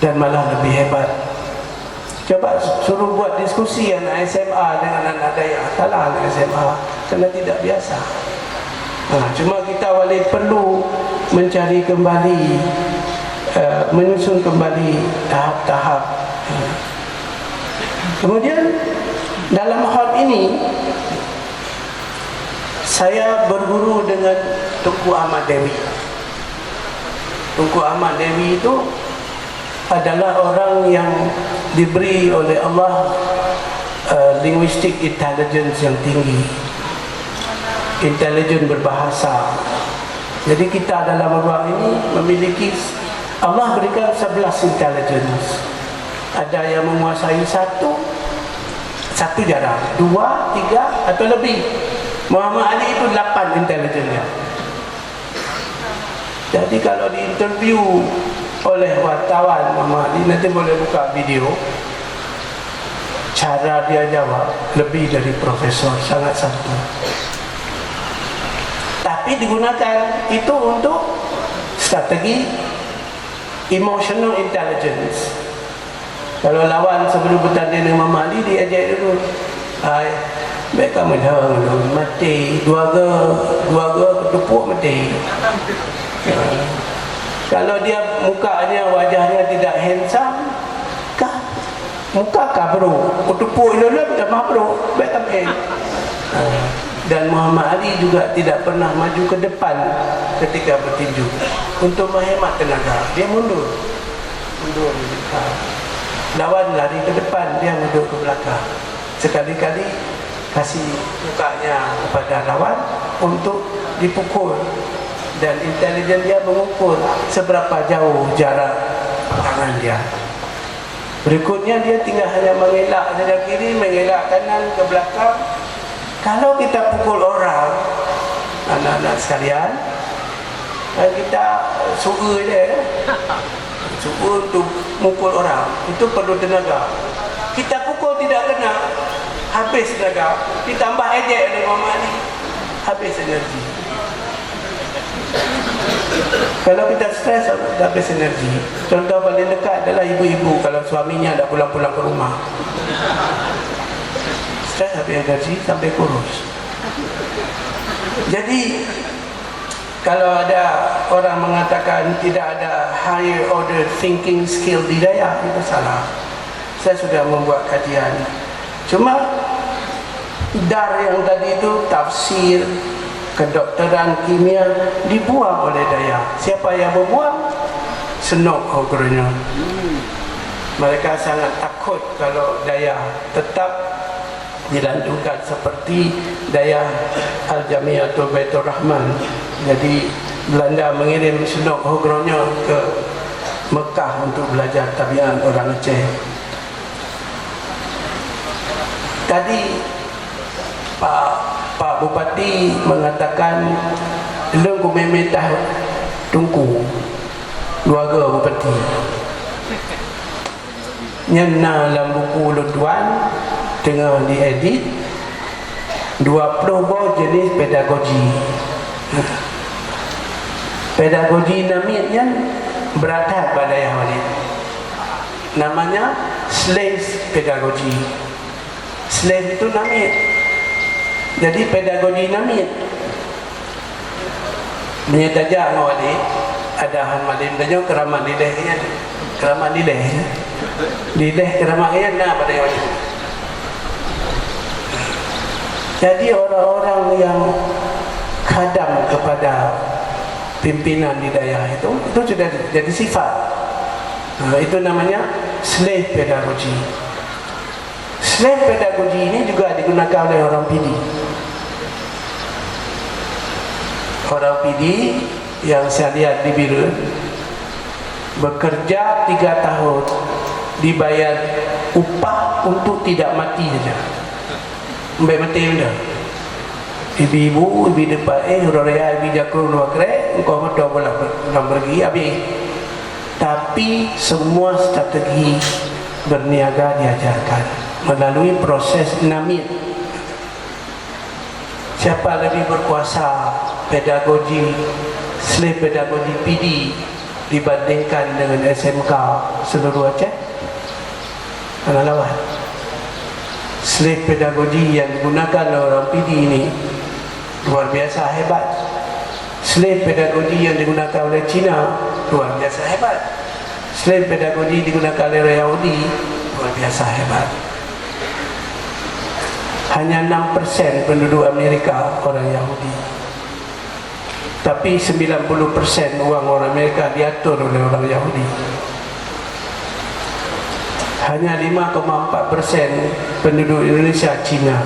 dan malah lebih hebat. Coba suruh buat diskusi anak SMA dengan anak Dayak, salah anak SMA, kerana tidak biasa. Cuma kita wali perlu mencari kembali, menyusun kembali tahap-tahap. Kemudian dalam hal ini saya berguru dengan Tunku Ahmad Dewi. Tunku Ahmad Dewi itu adalah orang yang diberi oleh Allah linguistic intelligence yang tinggi, intelijen berbahasa. Jadi kita dalam ruang ini memiliki, Allah berikan 11 intelligence. Ada yang menguasai satu jarang, 2, 3 atau lebih. Muhammad Ali itu 8 intelijennya. Jadi kalau diinterview oleh wartawan Muhammad Ali, nanti boleh buka video, cara dia jawab lebih dari profesor, sangat santun. Tapi digunakan itu untuk strategi emotional intelligence. Kalau lawan sebelum bertanding dengan Muhammad Ali, dia ajak dulu, baik kamu dulu mati, dua ketupuk mati. Kalau dia mukanya, wajahnya tidak handsome, muka bro, ketupuk dulu dah mah bro, baik kamu. Dan Muhammad Ali juga tidak pernah maju ke depan ketika bertinju. Untuk menghemat tenaga, dia mundur. Lawan lari ke depan, dia mundur ke belakang. Sekali-kali kasih mukanya kepada lawan untuk dipukul, dan intelijen dia mengukur seberapa jauh jarak tangan dia. Berikutnya dia tinggal hanya mengelak saja kiri, mengelak kanan ke belakang. Kalau kita pukul orang, anak-anak sekalian, kita suka je, suka untuk mukul orang, itu perlu tenaga. Kita pukul tidak kena, habis tenaga, ditambah ejek oleh Muhammad Ali. habis energi. Kalau kita stres, habis energi. Contoh paling dekat adalah ibu-ibu kalau suaminya tak pulang-pulang ke rumah. Stres, habis energi sampai kurus. Jadi kalau ada orang mengatakan tidak ada higher order thinking skill di daya, itu salah. Saya sudah membuat kajian. Cuma dar yang tadi itu tafsir, kedokteran, kimia dibuang oleh daya. Siapa yang membuang? Senok Hogronyo. Mereka sangat takut kalau daya tetap dilanjutkan seperti daya Al-Jamiatul Baitur Rahman. Jadi Belanda mengirim Senok Hogronyo ke Mekah untuk belajar tabiat orang Aceh. Tadi Pak Bupati mengatakan lengku memetah tungku keluarga Bupati. Nyana dalam buku lutuan tengah diedit 20 jenis pedagogi. Pedagogi namanya beratap pada yang lain. Namanya slave pedagogi. Slave itu namanya. Jadi pedagogi namanya. Menyataja ngawali ada han malim danyo keramat dilehnya. Keramat dileh. Dileh keramatnya na pada yang lain. Jadi orang-orang yang khadam kepada pimpinan di daerah itu sudah jadi sifat. Itu namanya slave pedagogi. Slave pedagogi ini juga digunakan oleh orang PD. Orang PD yang saya lihat di Birun bekerja 3 tahun dibayar upah untuk tidak mati saja. Sampai mati sudah. Ibu-ibu, ibu depan huraya, ibu jakul luar kerek, engkau mata boleh pergi, habis. Tapi semua strategi berniaga diajarkan melalui proses namit. Siapa lebih berkuasa pedagogi, slave pedagogi PD dibandingkan dengan SMK seluruh Aceh? Mana lawan? Slave pedagogi yang digunakan oleh orang PD ini luar biasa hebat. Slave pedagogi yang digunakan oleh Cina luar biasa hebat. Slave pedagogi digunakan oleh Yahudi luar biasa hebat. Hanya 6% penduduk Amerika orang Yahudi. Tapi 90% uang orang Amerika diatur oleh orang Yahudi. Hanya 5,4% penduduk Indonesia Cina.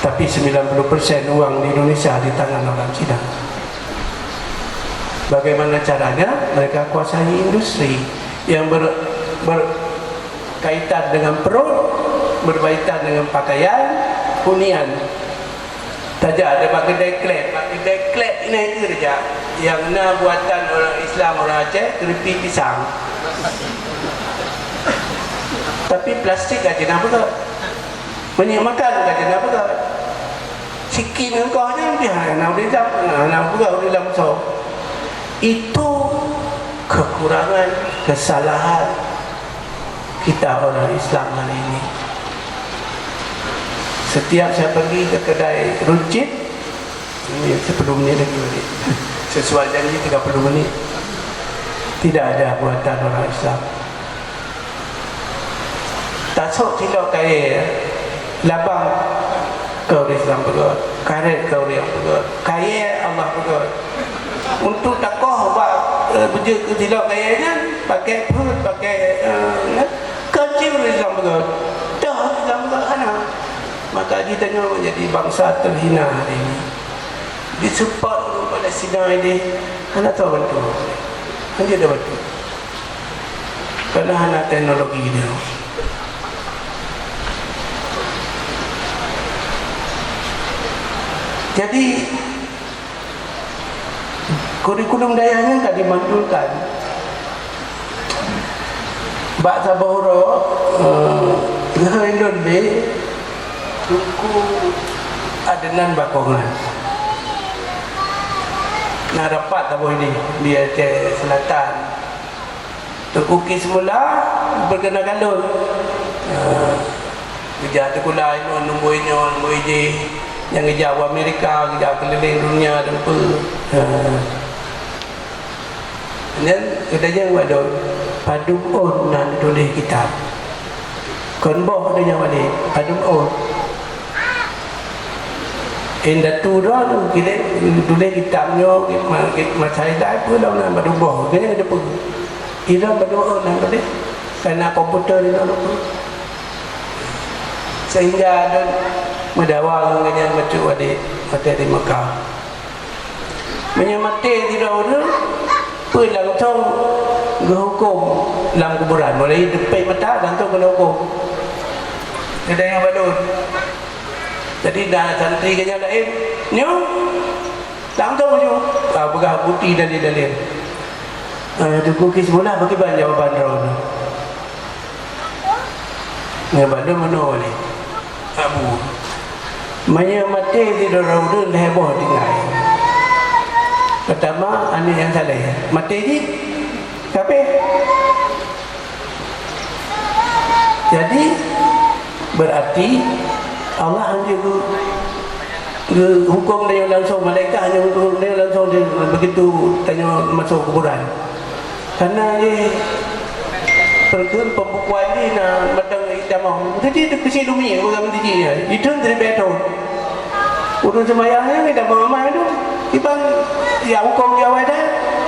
Tapi 90% uang di Indonesia di tangan orang Cina. Bagaimana caranya? Mereka kuasai industri yang berkaitan dengan perut, berkaitan dengan pakaian, hunian. Saja ada kedai klep ini itu saja. Yang nak buatan orang Islam, orang Aceh, keripik pisang. Tapi plastik aja nak betul. Banyak makan aja nak betul. Sikin engkau aja dia nak boleh jam, nak boleh dalam so. Itu kekurangan, kesalahan kita orang Islam hari ini. Setiap saya pergi ke kedai runcit, ini 10 menit lagi, sesuai janji 30 menit, tidak ada buatan orang Islam. Tak sok tidak kaya, labang kau Islam bergot, karet kau yang bergot, kaya Allah bergot. Untuk takoh buat berja tidak kayanya, pakai perut, pakai kecil Islam bergot, dah Islam bergot anak. Maka kita menjadi bangsa terhina hari ini. Disupport oleh Palestina ini, anak tahu betul. Hanya ada betul. Kerana anak teknologi dia. Jadi kurikulum dayanya tak dimanjurkan. Bahasa Bahura, Gehindun B, Tuku dengan bakongan. Nak rapat tak boleh di Aceh Selatan. Terkukis semula berkena galon. Kerja terkulai nombor je yang kerja Amerika, kerja keliling dunia dan apa. Dan katanya ada padum on nak tulis kitab. Konboh dia balik padum on. Indah tu dah kita tulis kitabnya macam dah pun dah nak padum boh. Kena ada pun. Ira padum on nak balik. Karena komputer ni nak pun. Sehingga ada medawal dengan macam adik di Mekah. Menyamati tidak ada pun langsung berhukum dalam kuburan. Mulai depan mata langsung kena hukum. Ada yang balun. Jadi dah santri kena lain. Nyo langsung nyo. Begah bukti dalil-dalil. Kukis mula bagi jawaban Raul. Yang balun mana ni? Abu. Menyamati tidak Raul heboh tinggal. Pertama, ane yang salah. Mati ni, kape. Jadi berarti Allah hanya hukum dia langsung, malaikat hanya hukum dia langsung dia begitu tanya masuk kuburan. Karena dia pembukuan ni nak matang idamah. Jadi dia kecil dumi, bukan menteri dia. Itu dari betul. Urus semayangnya kita mama itu, kita yang hukum dia ada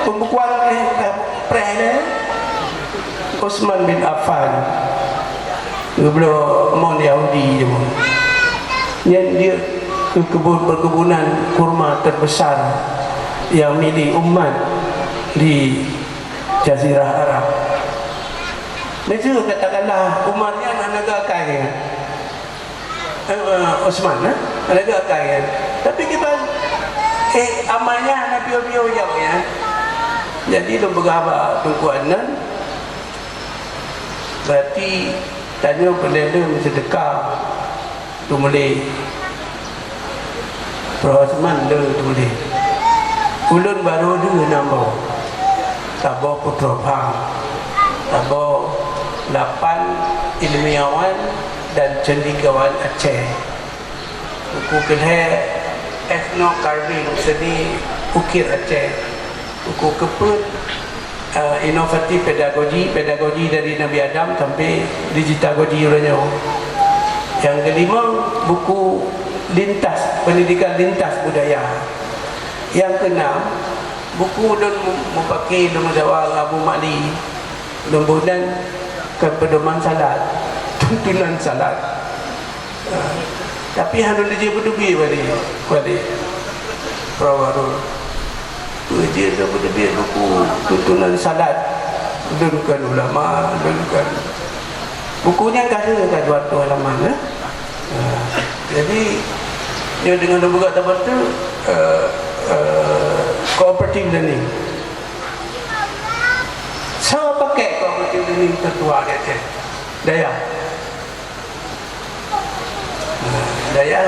pembukuan preh Osman bin Affan. Belum mon Yahudi je pun. Yang dia perkebunan kurma terbesar yang milik umat di Jazirah Arab. Mereka katakanlah umatnya anak negara kaya. Osman anak negara kaya. Tapi kita amalnya anak bio-bio jauh ya. Jadi lu berapa tungkuanan. Berarti tanya pelenda sedekah tu boleh. Osman tu boleh. Ulun baru dua nambah. Tabah Putra Pang. Tabah 8 ilmiawan dan cendekiawan Aceh. Buku kelih etnocarving seni ukir Aceh. Buku keput inovatif pedagogi dari Nabi Adam sampai digitagogi orangnya. Yang kelima buku lintas pendidikan lintas budaya. Yang keenam buku dan memakai nama jawab Abu Makli lembunan kepedoman salat, tuntunan salat. Tapi hendak dia berdebi balik Prawarul. Dia dah berdebi buku tuntunan salat. Dengarkan ulama, dengarkan. Bukunya ada kat 200 halaman. Jadi dia dengan buka tabat tu cooperative learning. Saya pakai cooperative learning tertua di Aceh. Daya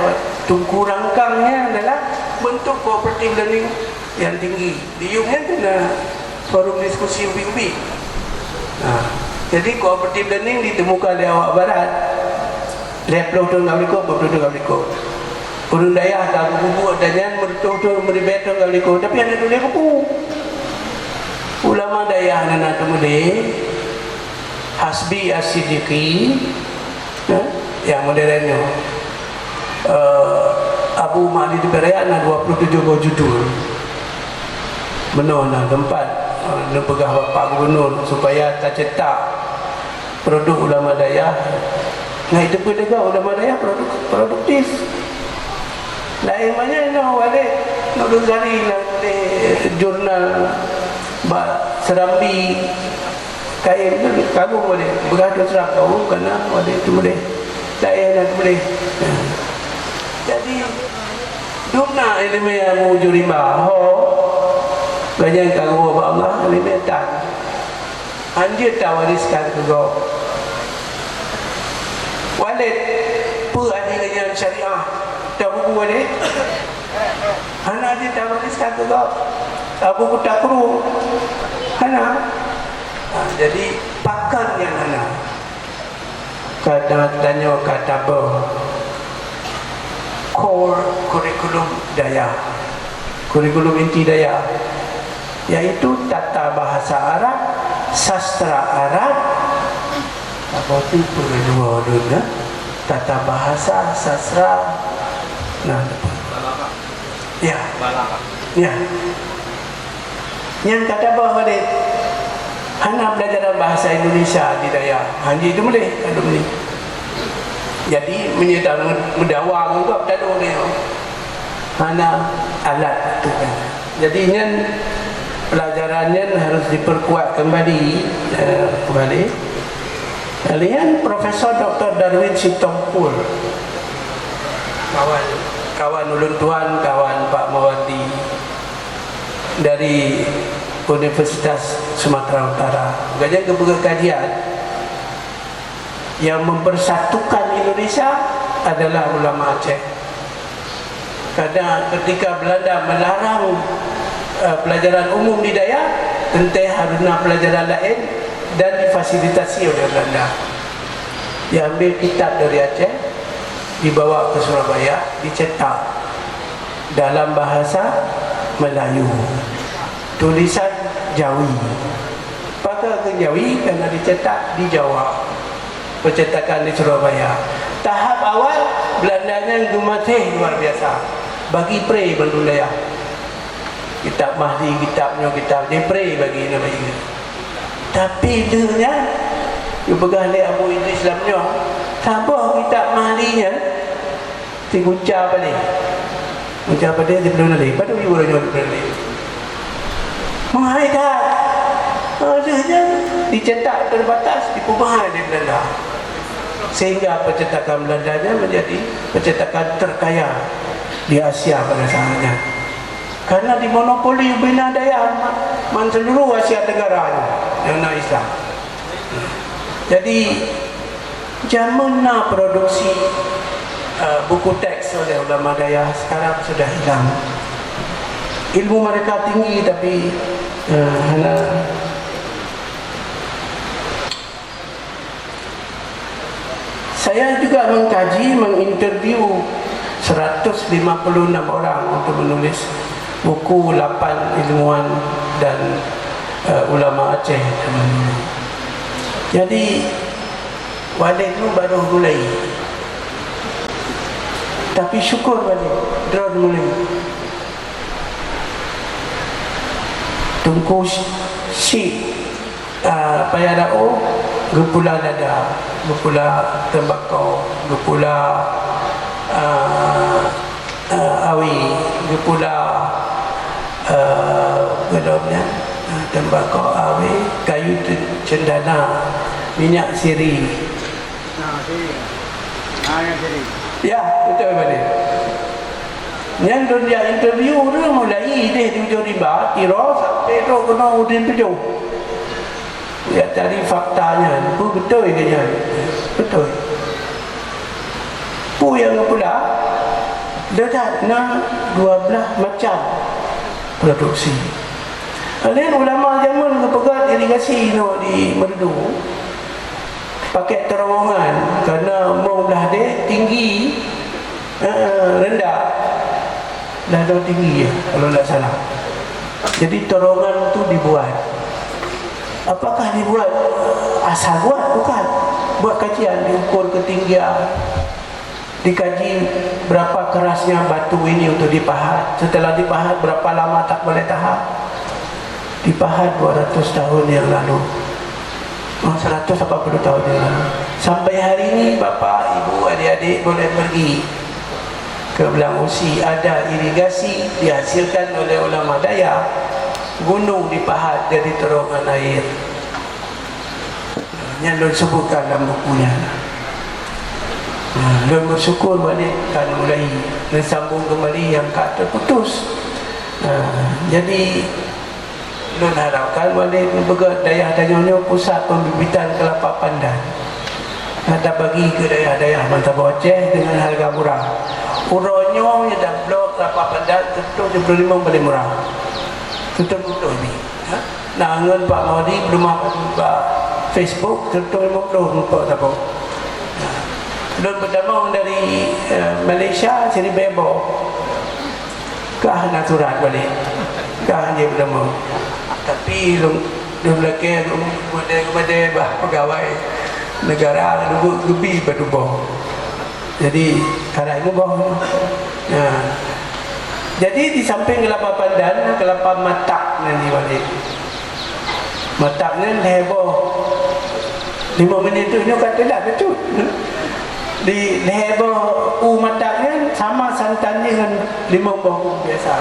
tungku rangkangnya adalah bentuk cooperative learning yang tinggi. Diumnya kena forum diskusi ubi-ubi. Jadi cooperative learning ditemukan di awak barat. Leploh tu ngabliko, betul ngabliko. Urun daya tak buku dan betul meribet ngabliko. Tapi ada tulis buku. Ulama daya nana temule Hasbi As-Siddiqi yang modernnya. Abu Makli di Perak ada 27 buah judul. Benar tempat nak pegah Bapak Gubernur supaya tak cetak produk ulama daya. Nah itu pun juga ulama daya produktif. Lain banyak nak balik nak cari jurnal Serambi kain tu kamu boleh berada serap kau kerana ada itu boleh. Daya nak boleh. Jadi duna ilmu yang mujurima banyak kagum Allah ilmu tak anjir tawariskan ke kau walid pu ada yang syariah Tak buku balik. Anak dia tak boleh sekata kau. Buku tak perlu. Anak. Jadi pakar yang anak. Kadang tanya kata apa? Core kurikulum Dayak. Kurikulum inti Dayak. Iaitu tata bahasa Arab, sastra Arab. Apa tu dua dulu? Tata bahasa, sastra. Nah, ya. Ya. Yang kata apa balik? Anak belajar bahasa Indonesia di Dayak. Haji itu boleh, kalau boleh. Jadi menyerta mendawang juga tak ada dia. Anak alat itu kan. Jadi yang pelajarannya harus diperkuat kembali. Kalian Profesor Dr. Darwin Sitompul, kawan ulun tuan, kawan Pak Mawati dari Universitas Sumatera Utara. Gajah kajian yang mempersatukan Indonesia adalah ulama Aceh. Karena ketika Belanda melarang pelajaran umum di Dayak, tentu harusnya pelajaran lain dan difasilitasi oleh Belanda. Dia ambil kitab dari Aceh, dibawa ke Surabaya, dicetak dalam bahasa Melayu, tulisan Jawi. Pakai ke Jawi karena dicetak di Jawa, percetakan di Surabaya. Tahap awal Belandanya gematih luar biasa, bagi pre berdulaya. Kitab Mahdi, kitabnya kitab dia pre bagi nama ini. Tapi dia pegang oleh Abu Idris Lamnya, sabar kitab Mahdinya diguncang balik. Guncang balik dia belum lagi. Pada ibu orang belum lagi. Menghaikat. Akhirnya dicetak terbatas di perubahan di Belanda. Sehingga percetakan Belandanya menjadi percetakan terkaya di Asia pada saatnya. Karena dimonopoli bina daya seluruh Asia Tenggara yang nak Islam. Jadi zamannya produksi buku teks oleh ulama daya sekarang sudah hilang. Ilmu mereka tinggi tapi saya juga mengkaji, menginterview 156 orang untuk menulis buku 8 ilmuwan dan ulama Aceh. Jadi balik itu baru mulai. Tapi syukur balik, draw mulai. Tungku si payarao, gepula dada, gepula tembakau, gepula awi, gepula gedobnya, tembakau awi, kayu cendana, minyak siri. Ya, betul balik. Yang dunia interview tu mulai dia di ujung riba, tiro sampai tu kena udin tujuh. Ya cari faktanya, betul dia, betul. Pu yang pula, dekat na 12 macam produksi. Kalian ulama zaman kepegat irigasi no di Merdu, pakai terowongan karena mau belah dia tinggi, rendah. Dah tinggi ya, kalau tak salah. Jadi terowongan tu dibuat. Apakah dibuat asal buat? Bukan. Buat kajian, diukur ketinggian, dikaji berapa kerasnya batu ini untuk dipahat. Setelah dipahat, berapa lama tak boleh tahan. Dipahat 200 tahun yang lalu, 180 tahun yang lalu. Sampai hari ini bapa, ibu, adik-adik boleh pergi ke Belang Usi, ada irigasi dihasilkan oleh ulama daya, gunung dipahat jadi terowongan air. Yang Lun sebutkan dalam bukunya. Lun bersyukur balik kan mulai sambung kembali yang kat terputus. Jadi Lun harapkan balik bergerak daya-dayanya pusat pembibitan kelapa pandan. Ada bagi ke daya-daya Mantap Aceh dengan harga murah. Uronyo nya dah blok apa pada tutup 75 paling murah. Tutup ni. Nah, ngan Pak Maudi belum apa Facebook tutup 50 untuk apa. Dan pertama dari Malaysia sini bebo. Kah natural balik. Kah dia pertama. Tapi dia belakang kepada bah pegawai negara lebih berubah. Jadi karena itu bohong. Nah, jadi di samping kelapa pandan, kelapa matak nanti balik. Mataknya heboh. 5 minit tu dia kata dah betul. Di heboh mataknya sama santannya dengan 5 buah biasa.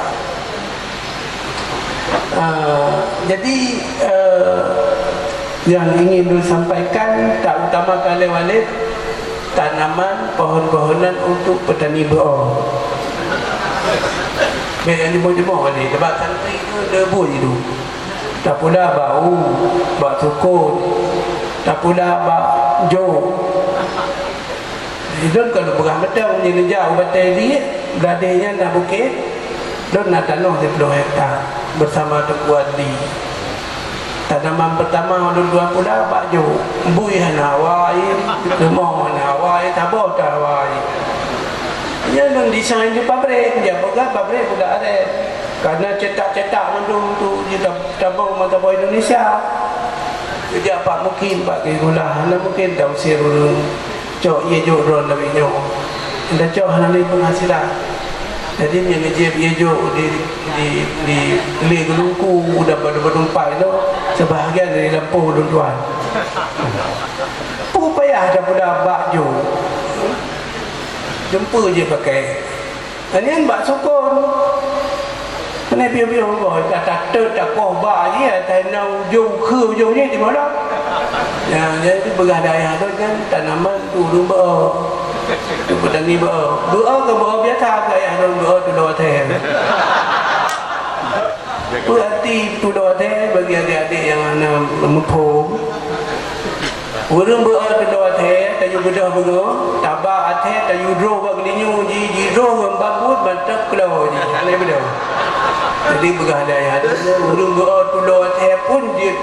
Jadi yang ingin disampaikan tak utama kali walid tanaman pohon-pohonan untuk petani beol. Yang jemur-jemur ni sebab santri tu debu je tu. Tak pula bau, bak sukun, tak pula bak jo. Don kalau berang betul punya jauh batai ni, beradanya nak bukit, don nak tanah 10 hektar bersama Tuku Adli. Tanaman pertama don 2 pula bak jo. Bui hana awai, lemah hana awai, tabau tak awai. Dia don desain di pabrik, dia pegang pabrik pula ada. Karena cetak-cetak mendung tu dia tabung mata boy Indonesia. Dia apa mungkin pak gula, hana mungkin dah usir cok ye jo ron lebih nyo. Anda cok hana ni penghasilan. Jadi ni je ye jo di le gelungku dah berdompai tu sebahagian dari lampu tuan. Payah dah pula bak jo. Jumpa je pakai. Ini bak sokon. Mana biar-biar boy tak tak koh ba je tak nau jung kheu jung ni di mana. Ya jadi bergadai tu kan tanaman turun ba. Tu petani ba. Ba ke ba biasa gaya tu ba tu do the. Berarti tu do the bagi adik-adik yang ana mempom. Urang ba tu do the tayu bedah bego tabak athe tayu dro ba gelinyu ji dro bambut bantak kelo ji. Ale bedah. Jadi bergadai ada urung doa tu doa teh pun dia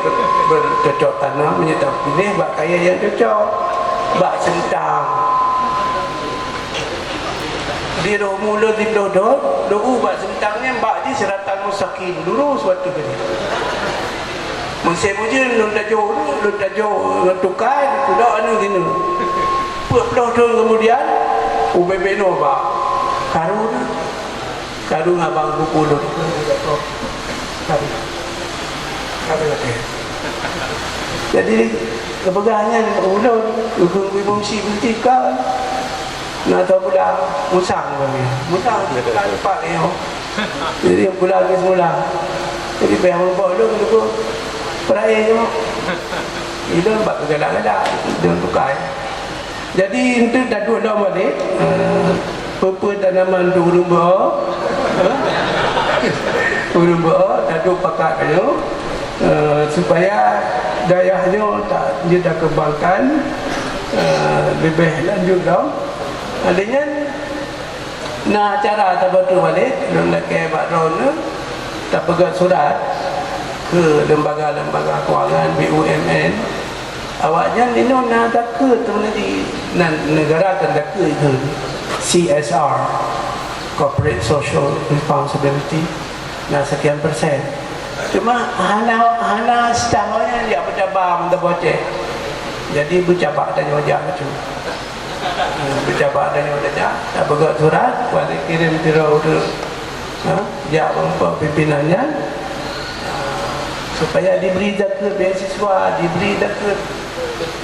bercocok tanam menyetap pilih bak kaya yang cocok bak sentang dia dah mula di dodot doa bak sentangnya bak di seratan musakin dulu suatu kali musim hujan lu dah jauh tukai tu dah anu gini puluh tahun kemudian ubebeno bak karun Kadu ngabang buku lu. Kadu. Jadi kepegangan ulun, ukung bumsi buntikan. Nak tahu pula musang kami. Musang kita dapat ni. Jadi pula ke semula. Jadi bayang lupa lu dulu. Peraya je. Itu bab kadang-kadang dia tukai. Jadi itu dah dua dah balik. Apa tanaman tu urumba taduk pakat dia supaya dayahnya tak dia dah kembangkan lebih lanjut dah adanya nak cara tak betul balik nak ke bakron tak pegang surat ke lembaga-lembaga kewangan BUMN awaknya ni nak tak ke tu nanti negara akan tak ke itu CSR, Corporate Social Responsibility, nah sekian persen. Cuma hana setahunnya dia bercabar minta boceh. Jadi bercabar dan wajah macam. Bercabar dan wajah. Tak bergerak surat, balik kirim tirau tu. Dia bangsa pimpinannya supaya diberi zakat beasiswa, diberi zakat.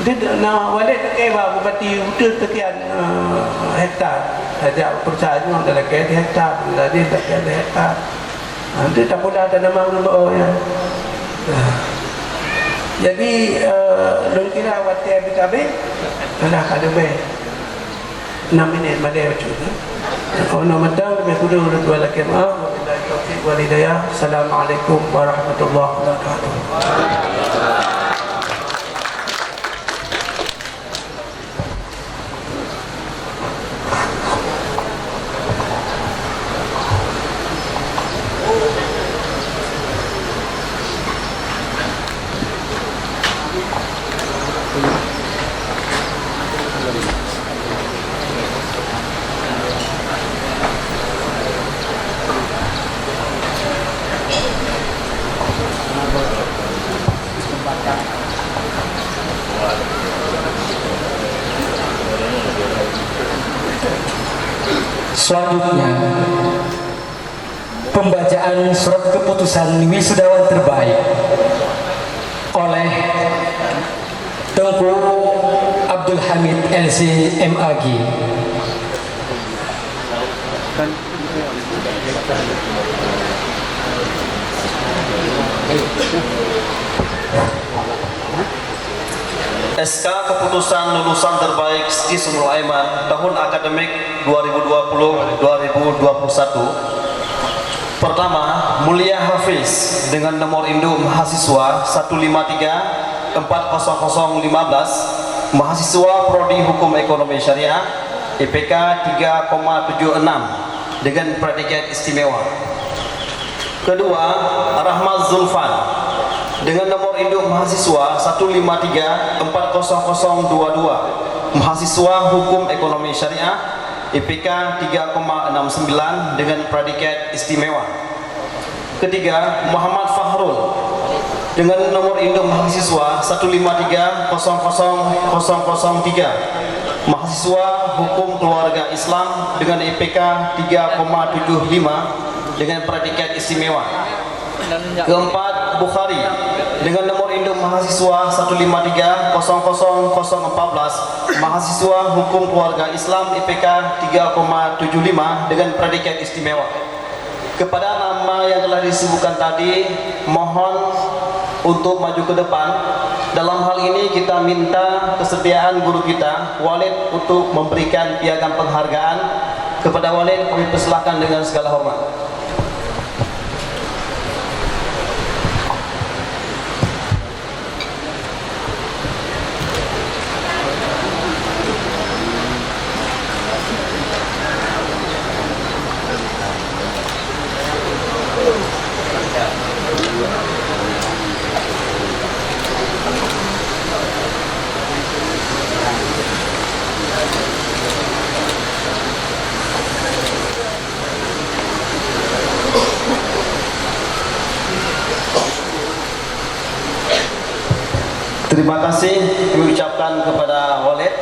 Dia nak walid ke bupati utul sekian hektar saja perusahaan dalam ke hektar tadi tak ada hektar nanti tak pula tanaman rumah ya jadi lu kira waktu BKB dah ada be 6 minit madai macam tu ono matang lebih kurang dua laki maaf wabillahi taufiq wal hidayah. Assalamualaikum warahmatullahi wabarakatuh. Selanjutnya, pembacaan surat keputusan wisudawan terbaik oleh Tengku Abdul Hamid LC MAG. SK Keputusan Lulusan Terbaik Sismul Aiman tahun akademik 2020-2021. Pertama, Mulia Hafiz dengan nomor induk mahasiswa 153-40015, mahasiswa Prodi Hukum Ekonomi Syariah, IPK 3,76 dengan predikat istimewa. Kedua, Rahmat Zulfan dengan nomor induk mahasiswa 153-40022, mahasiswa Hukum Ekonomi Syariah, IPK 3,69 dengan predikat istimewa. Ketiga, Muhammad Fahrul dengan nomor induk mahasiswa 153-00003, mahasiswa Hukum Keluarga Islam dengan IPK 3,75 dengan predikat istimewa. Keempat, Bukhari dengan nomor induk mahasiswa 153-00014, mahasiswa Hukum Keluarga Islam, IPK 3,75 dengan predikat istimewa. Kepada nama yang telah disebutkan tadi, mohon untuk maju ke depan. Dalam hal ini kita minta kesediaan guru kita, Walid, untuk memberikan piagam penghargaan. Kepada Walid kami persilakan dengan segala hormat. Terima kasih kami ucapkan kepada Walid.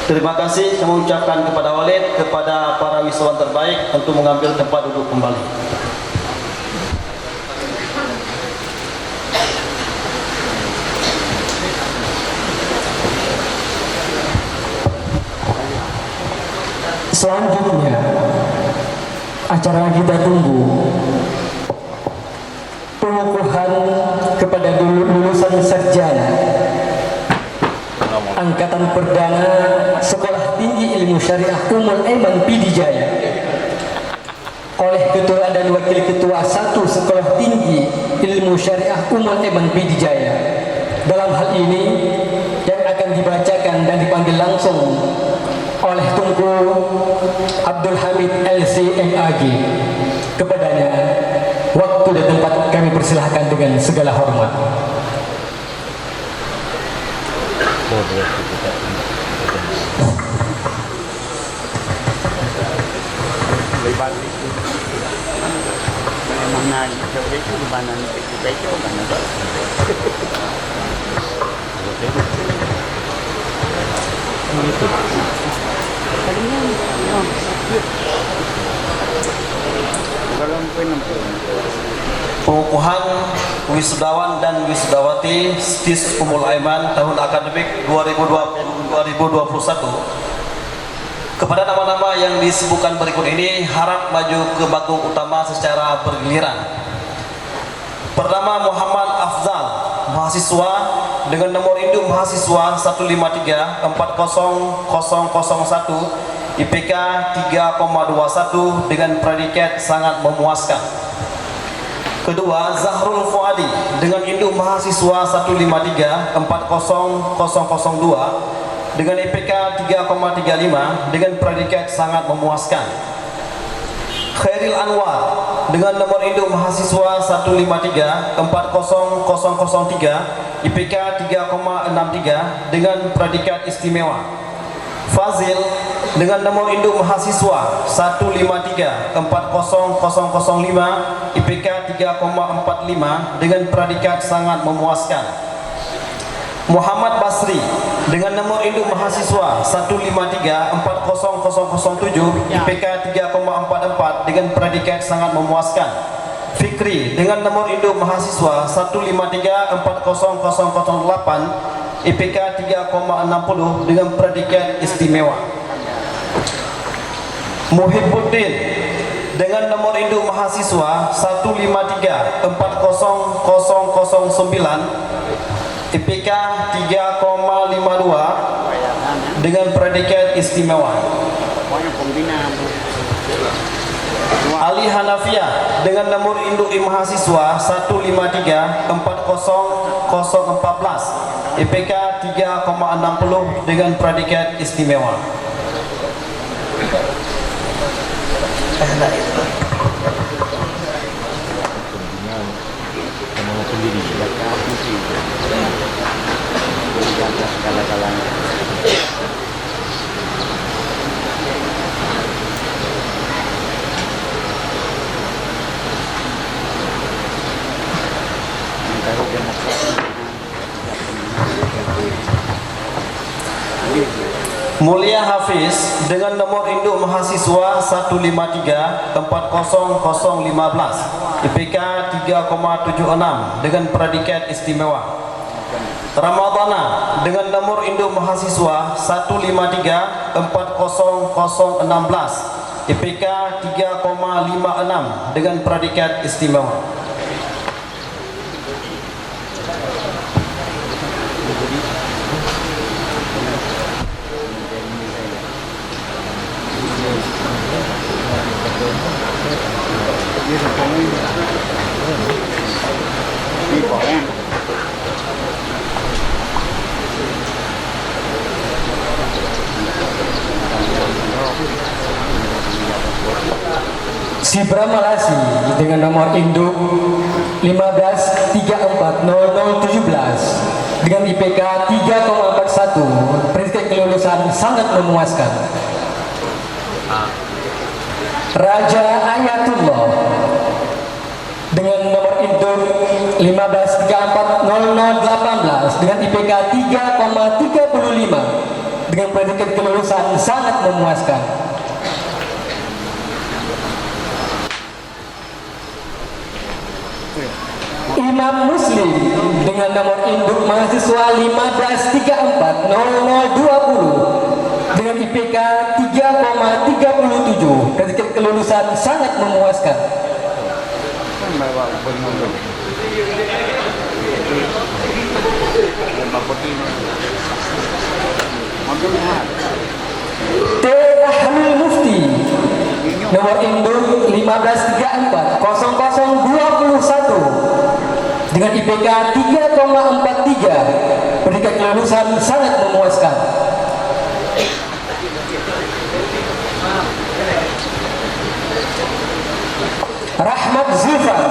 Terima kasih kami ucapkan kepada Walid, kepada para wisudawan terbaik untuk mengambil tempat duduk kembali. Selanjutnya, acara kita tunggu pengukuhan kepada lulusan sarjana Angkatan Perdana Sekolah Tinggi Ilmu Syariah Ummul Aiman Pidijaya oleh Ketua dan Wakil Ketua 1 Sekolah Tinggi Ilmu Syariah Ummul Aiman Pidijaya. Dalam hal ini yang akan dibacakan dan dipanggil langsung oleh Tengku Abdul Hamid LC MAG. Kepadanya waktu dan tempat kami persilahkan dengan segala hormat. Pengukuhan wisudawan dan wisudawati STIS Ummul Aiman tahun akademik 2020-2021. Kepada nama-nama yang disebutkan berikut ini harap maju ke panggung utama secara bergiliran. Pertama, Muhammad Afzal, mahasiswa dengan nomor induk mahasiswa 153-40001, IPK 3,21 dengan predikat sangat memuaskan. Kedua, Zahrul Fuadi dengan induk mahasiswa 153-40002 dengan IPK 3,35 dengan predikat sangat memuaskan. Khairil Anwar dengan nomor induk mahasiswa 153 40003 IPK 3,63 dengan predikat istimewa. Fazil dengan nomor induk mahasiswa 153 40005 IPK 3,45 dengan predikat sangat memuaskan. Muhammad Basri dengan nomor induk mahasiswa 153 40007 IPK 3,44 dengan predikat sangat memuaskan. Fikri dengan nomor induk mahasiswa 153 40008 IPK 3,60 dengan predikat istimewa. Muhibbuddin dengan nomor induk mahasiswa 153 40009 IPK 3,52 dengan predikat istimewa. Ali Hanafiah dengan nomor induk mahasiswa 153 40014 IPK 3,60 dengan predikat istimewa. Mulia Hafiz dengan nomor induk mahasiswa 153 40015 IPK 3,76 dengan predikat istimewa. Ramadhana dengan nomor induk mahasiswa 153 40016 IPK 3,56 dengan predikat istimewa. Sibra Malasi dengan nomor induk 15340017 dengan IPK 3,41 predikat kelulusan sangat memuaskan. Raja Ayatullah dengan nomor induk 15340018 dengan IPK 3,35 dengan predikat kelulusan sangat memuaskan. Imam Muslim dengan nomor induk mahasiswa 15340020 dengan IPK 3,37 predikat kelulusan sangat memuaskan. T. Ahlul Mufti nomor induk 15340021 dengan IPK 3,43 predikat kelulusan sangat memuaskan. Rahmat Zulfan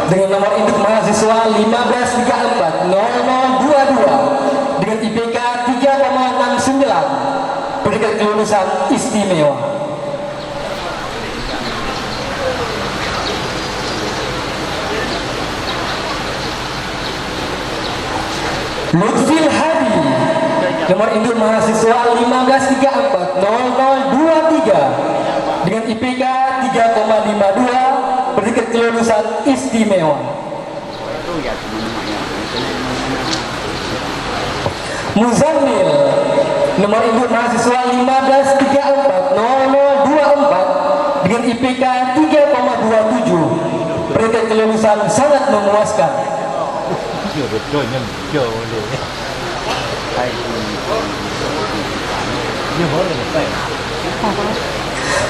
dengan nomor induk mahasiswa 15340022 dengan IPK 3,69 predikat kelulusan istimewa. Lutfil Hadi nomor induk mahasiswa 15340023 dengan IPK 3,52 predikat kelulusan istimewa. Muzammil nomor induk mahasiswa 15340024 dengan IPK 3,27 predikat kelulusan sangat memuaskan.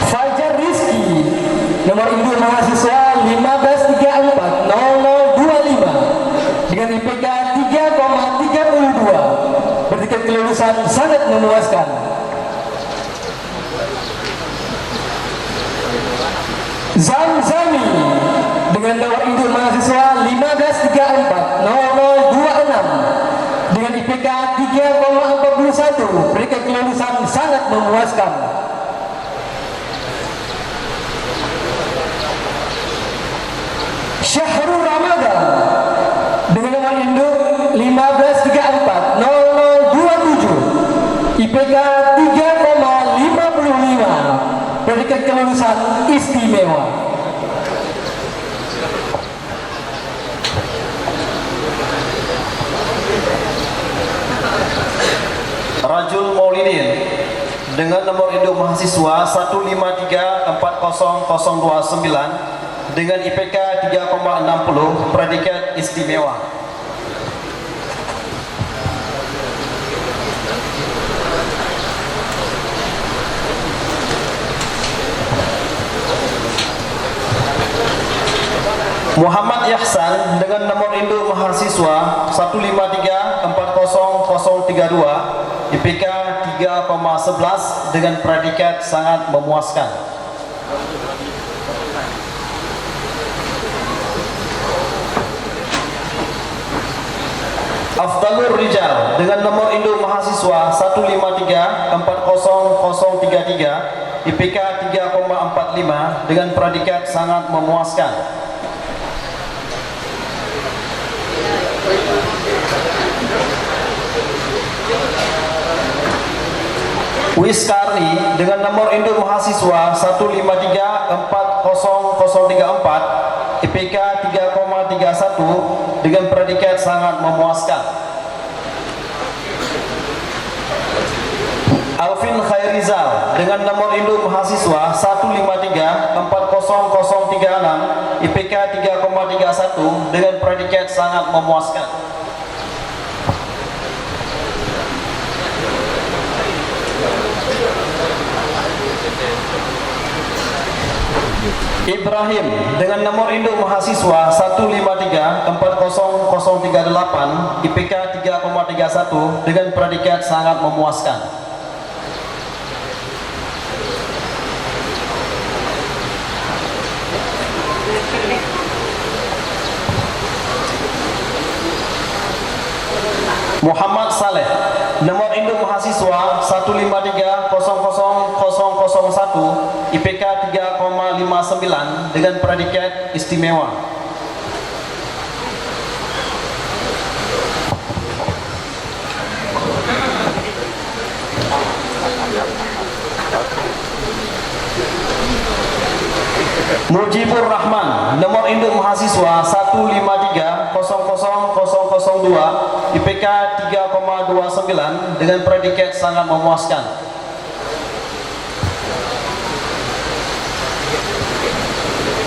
Fajar Rizki nomor induk mahasiswa 15340025 dengan IPK 3,32 predikat kelulusan sangat memuaskan. Zamzami dengan nomor induk mahasiswa 15340026 dengan IPK 3,41, predikat kelulusan sangat memuaskan. Syahrul Ramadan dengan nomor induk 15340027, IPK 3,55, predikat kelulusan istimewa. Rajul Maulidin dengan nomor induk mahasiswa 1534009 dengan IPK 3,60, predikat istimewa. Muhammad Yahsan dengan nomor induk mahasiswa 1534032, IPK 3,11 dengan predikat sangat memuaskan. Afdalur Rijal dengan nomor induk mahasiswa 1534033, IPK 3,45 dengan predikat sangat memuaskan. Wiskarni dengan nomor induk mahasiswa 1534034, IPK 3,31 dengan predikat sangat memuaskan. Alvin Khairizal dengan nomor induk mahasiswa 1534036, IPK 3,31 dengan predikat sangat memuaskan. Ibrahim dengan nomor induk mahasiswa 1534038, IPK 3,31 dengan predikat sangat memuaskan. Muhammad Saleh nomor induk mahasiswa 1530001, IPK 3,59 dengan predikat istimewa. Mujibur Rahman nomor induk mahasiswa 1530002, IPK 3,29 dengan predikat sangat memuaskan.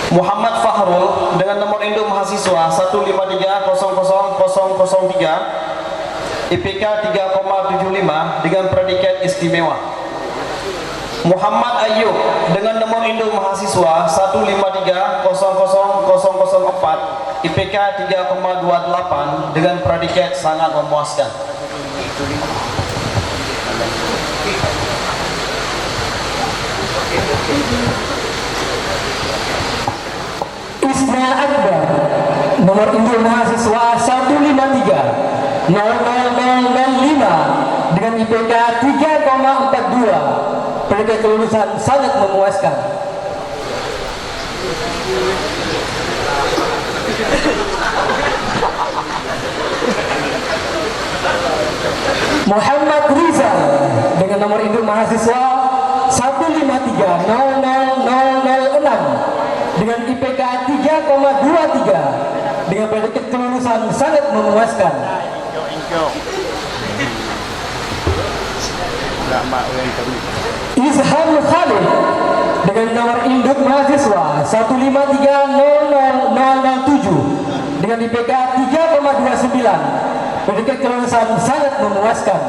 Muhammad Fahrul dengan nomor induk mahasiswa 1530003, IPK 3,75 dengan predikat istimewa. Muhammad Ayub dengan nomor induk mahasiswa 1530004, IPK 3,28 dengan predikat sangat memuaskan. Ismail Akbar nomor induk mahasiswa 1530005 dengan IPK 3,42, predikat kelulusan sangat memuaskan. Muhammad Rizal dengan nomor induk mahasiswa 1530006 dengan IPK 3,23 dengan predikat kelulusan sangat memuaskan. Izham Khalid dengan nomor induk mahasiswa 1530007 dengan IPK 3,29, predikat kelulusan sangat memuaskan.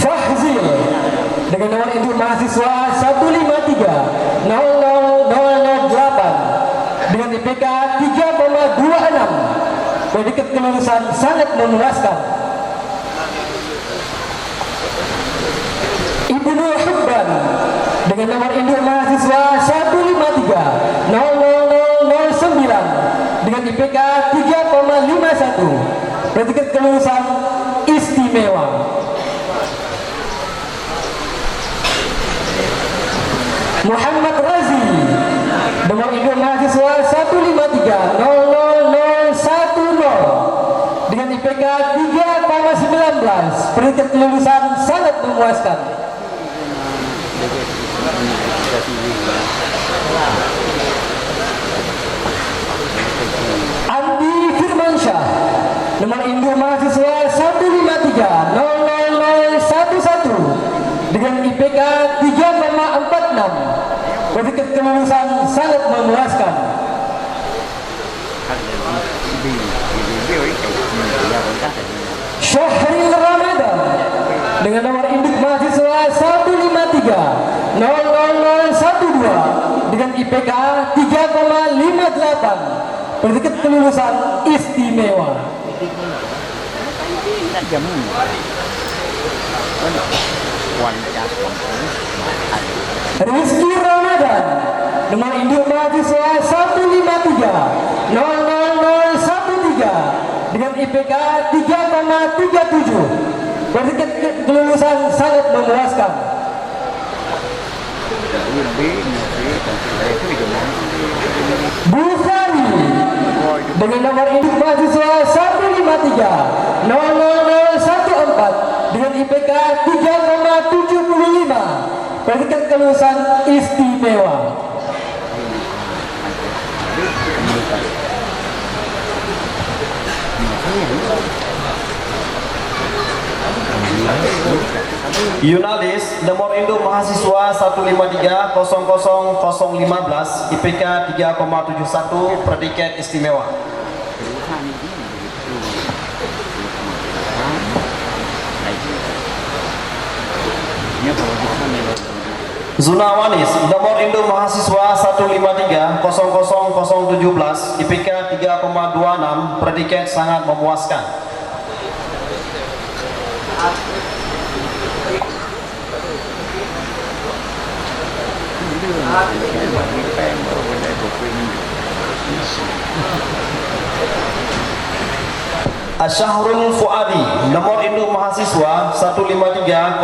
Fahzil dengan nomor induk mahasiswa 1530008 dengan IPK 3,26, predikat kelulusan sangat memuaskan. Ibnu Hibban dengan nomor induk mahasiswa 153-00009 dengan IPK 3,51, predikat kelulusan istimewa. Muhammad Razi nomor induk mahasiswa 153-00010 dengan IPK 3,19, predikat kelulusan sangat memuaskan. Andi Firmansyah nomor induk mahasiswa 153-00011 dengan IPK 3,46, predikat kelulusan sangat memuaskan. Syahril Ramadan dengan nomor induk mahasiswa 153-00012 dengan IPK 3,58, predikat kelulusan istimewa. Rizky Ramadan nomor induk mahasiswa 153-00013 dengan IPK 3,37, predikat kelulusan sangat memuaskan. Bukhari dengan nomor induk mahasiswa 153-00014 dengan IPK 3,75, predikat kelulusan istimewa. Yunalis nomor induk mahasiswa 153-00015 IPK 3,71, predikat istimewa. Zunawanis nomor induk mahasiswa 153-00017 IPK 3,26, predikat sangat memuaskan. Asyahrul Fuadi nomor induk mahasiswa 153-00018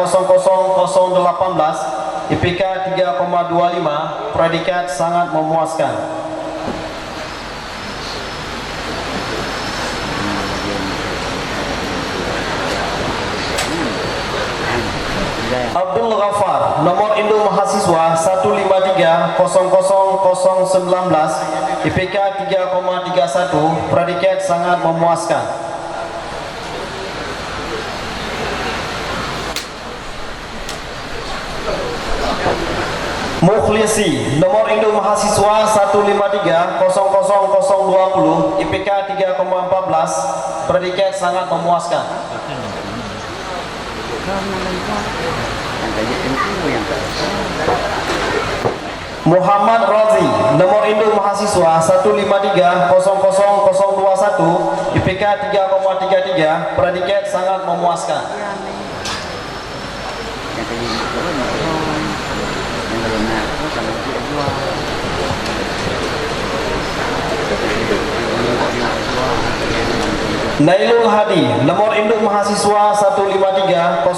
IPK 3,25, predikat sangat memuaskan. Abdul Ghaffar nomor induk mahasiswa 153-00019 IPK 3,31, predikat sangat memuaskan. Mukhlisi nomor induk mahasiswa 153-00020 IPK 3,14, predikat sangat memuaskan. Muhammad Razi nomor induk mahasiswa 153-00021 IPK 3,33, predikat sangat memuaskan. Nailul Hadi nomor induk mahasiswa 153-00022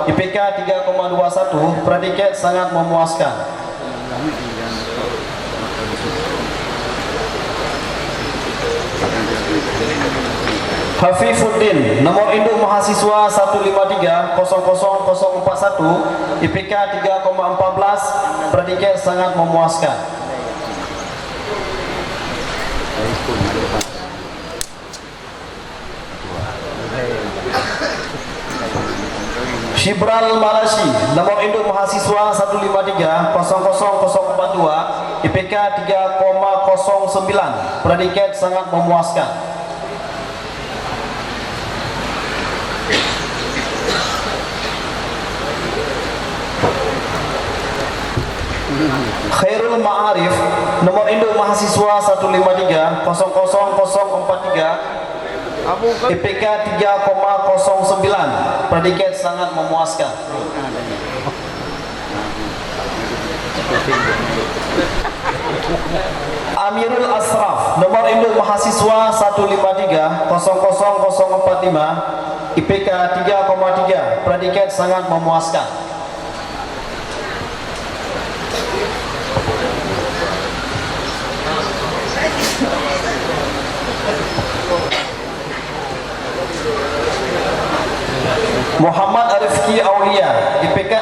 IPK 3,21, predikat sangat memuaskan. Hafifuddin nomor induk mahasiswa 153-00041 IPK 3,14, predikat sangat memuaskan. Shibral Malashi nomor induk mahasiswa 153-00042 IPK 3,09, predikat sangat memuaskan. Khairul Ma'arif nomor induk mahasiswa 153-00043 IPK 3,09, predikat sangat memuaskan. Amirul Asraf, nomor induk mahasiswa 153-00045, IPK 3,3, predikat sangat memuaskan. Muhammad Arifki Aulia, IPK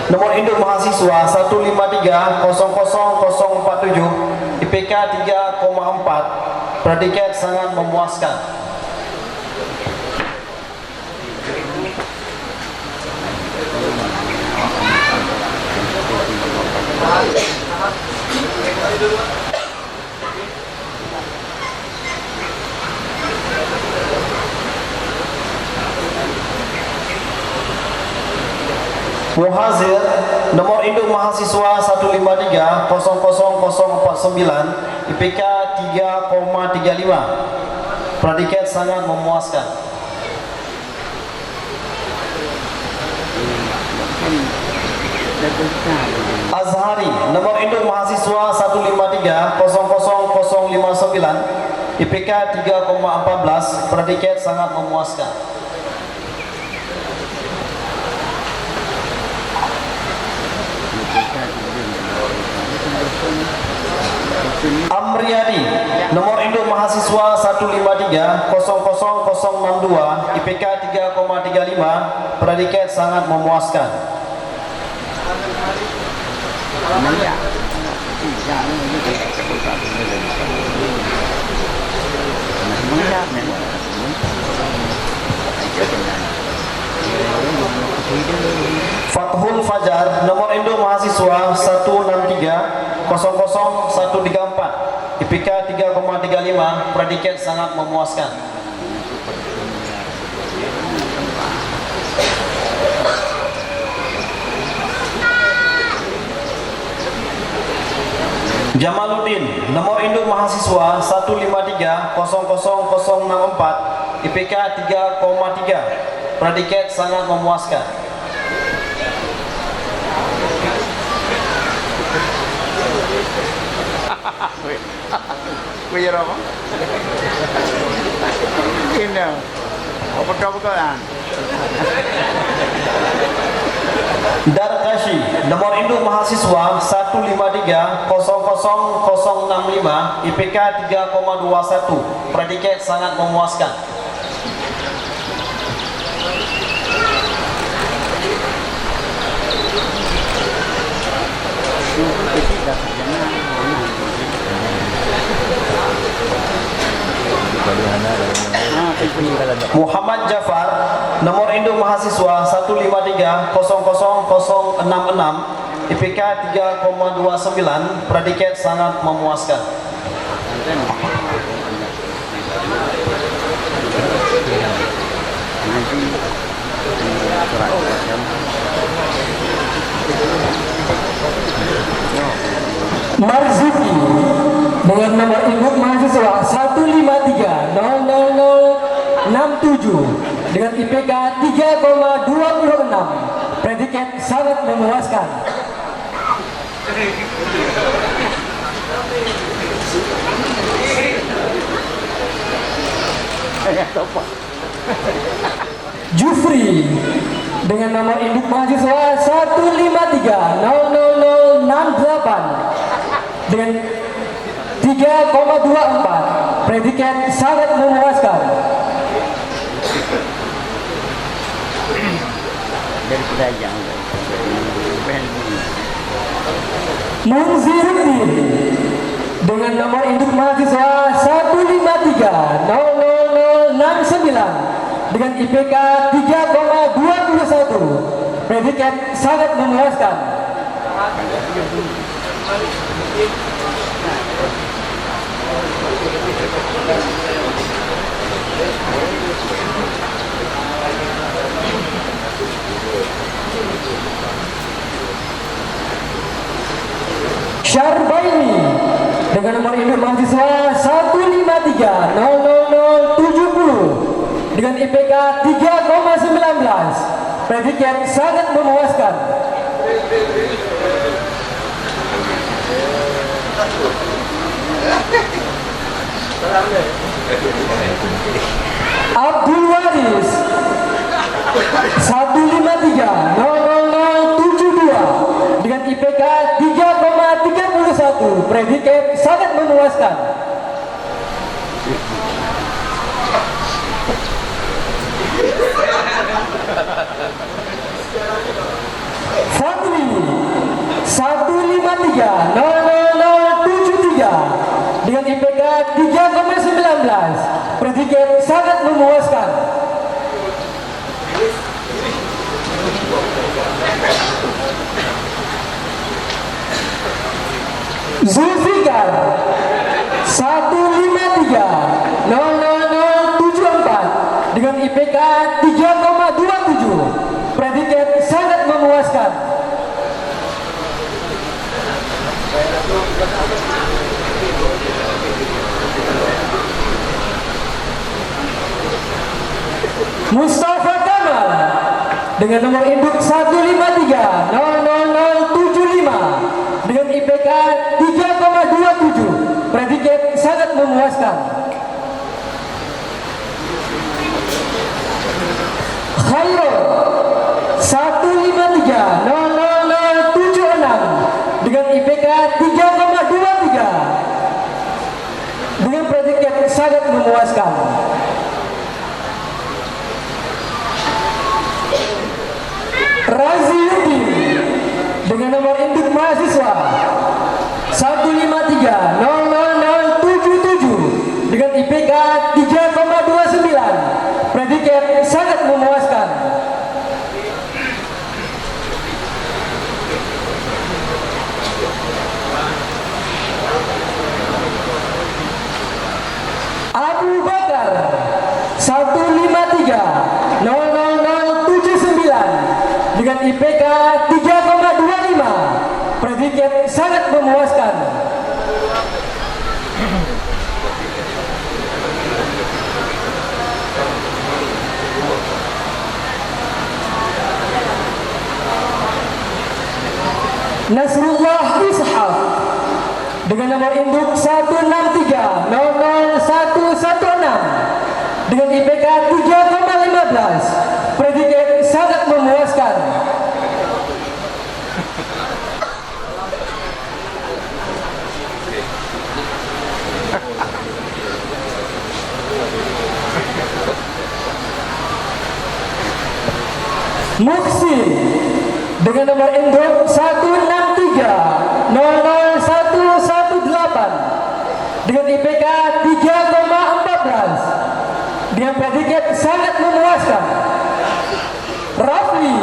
nomor induk mahasiswa 153-00047, IPK 3,4, predikat sangat memuaskan. Muhazir, nomor induk mahasiswa 153-00049, IPK 3,35, predikat sangat memuaskan. Azhari, nomor induk mahasiswa 153-00059, IPK 3,14, predikat sangat memuaskan. Amriyadi, nomor induk mahasiswa 153-00062, IPK 3,35, predikat sangat memuaskan. Fathul Fajar, nomor induk mahasiswa 163-00134, IPK 3,35, predikat sangat memuaskan. Jamaluddin, nomor induk mahasiswa 153-00064, IPK 3,3, predikat sangat memuaskan. apa? Ini apa? Darkashi, nomor induk mahasiswa 153-00065, IPK 3,21, predikat sangat memuaskan. Muhammad Jafar, nomor induk mahasiswa 153-00066, IPK 3,29, predikat sangat memuaskan. Marzuki dengan nomor induk mahasiswa 153-00067 dengan IPK 3,26, predikat sangat memuaskan. Jufri dengan nomor induk mahasiswa 153-00068 dengan 3,24, predikat sangat memuaskan. Munziruddin dengan nomor induk mahasiswa 153-00069 dengan IPK 3,21, predikat sangat memuaskan. Syarbaini dengan nomor induk mahasiswa 153-00070 dengan IPK 3,19. Predikat sangat memuaskan. Abdul Waris 153,00072 dengan IPK 3,31. Predikat sangat memuaskan. Fadli 153,00073 dengan IPK 3,19. Predikat sangat memuaskan. Zulfikar 153,00074 dengan IPK 3,27. Predikat sangat memuaskan. Mustafa Kamal dengan nomor induk 153,00075 dengan IPK 3,27. Predikat sangat memuaskan. Khairul 153,00076 dengan IPK 3,23 dengan predikat sangat memuaskan. Raziuddin dengan nomor induk mahasiswa 153,00077 dengan IPK 3,29. Predikat sangat memuaskan. Abu Bakar 153,00079 dengan IPK 3,25. Predikat sangat memuaskan. Nasrullah Ishaq dengan nomor induk 163,00116 dengan IPK 3,15. Predikat sangat memuaskan. Muhsin dengan nomor induk 163,00118 dengan IPK 3,14 dengan predikat sangat memuaskan. Rafli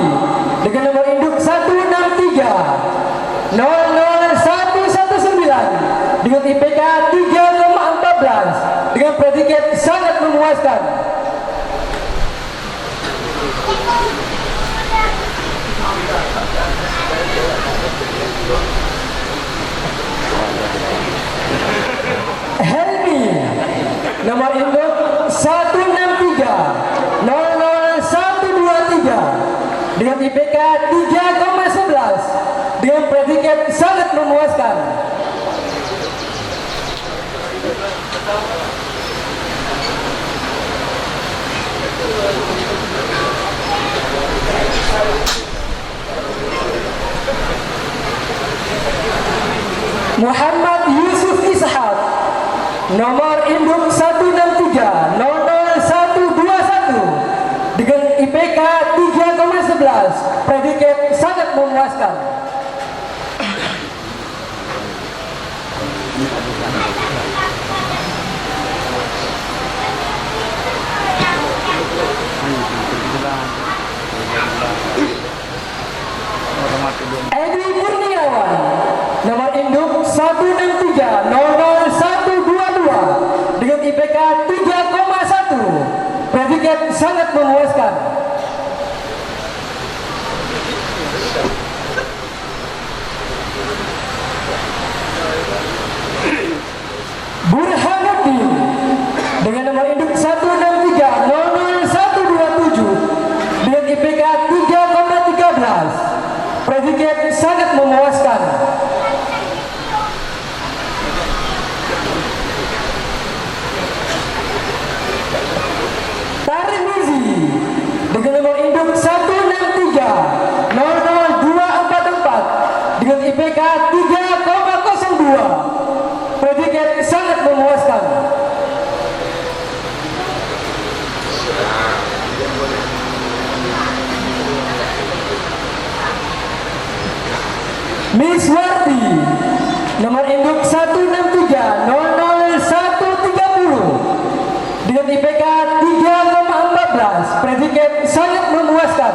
dengan nomor induk 163,00119 dengan IPK 3,14 dengan predikat sangat memuaskan. Helmi nomor induk 163,00123 dengan IPK 3,11 dengan predikat sangat memuaskan. Muhammad Yusuf Ishaq nomor induk 163,00121 dengan IPK 3,11. Predikat sangat memuaskan. Edi Kurniawan nomor induk 163,00122 dengan IPK 3,1. Predikat sangat memuaskan. Burhanuddin dengan nomor induk 163,001 dengan nomor induk 163 00244 dengan IPK 3,02. Predikat sangat memuaskan. Miss Warti nomor induk 163 00130 dengan IPK 3,14. Predikat sangat memuaskan.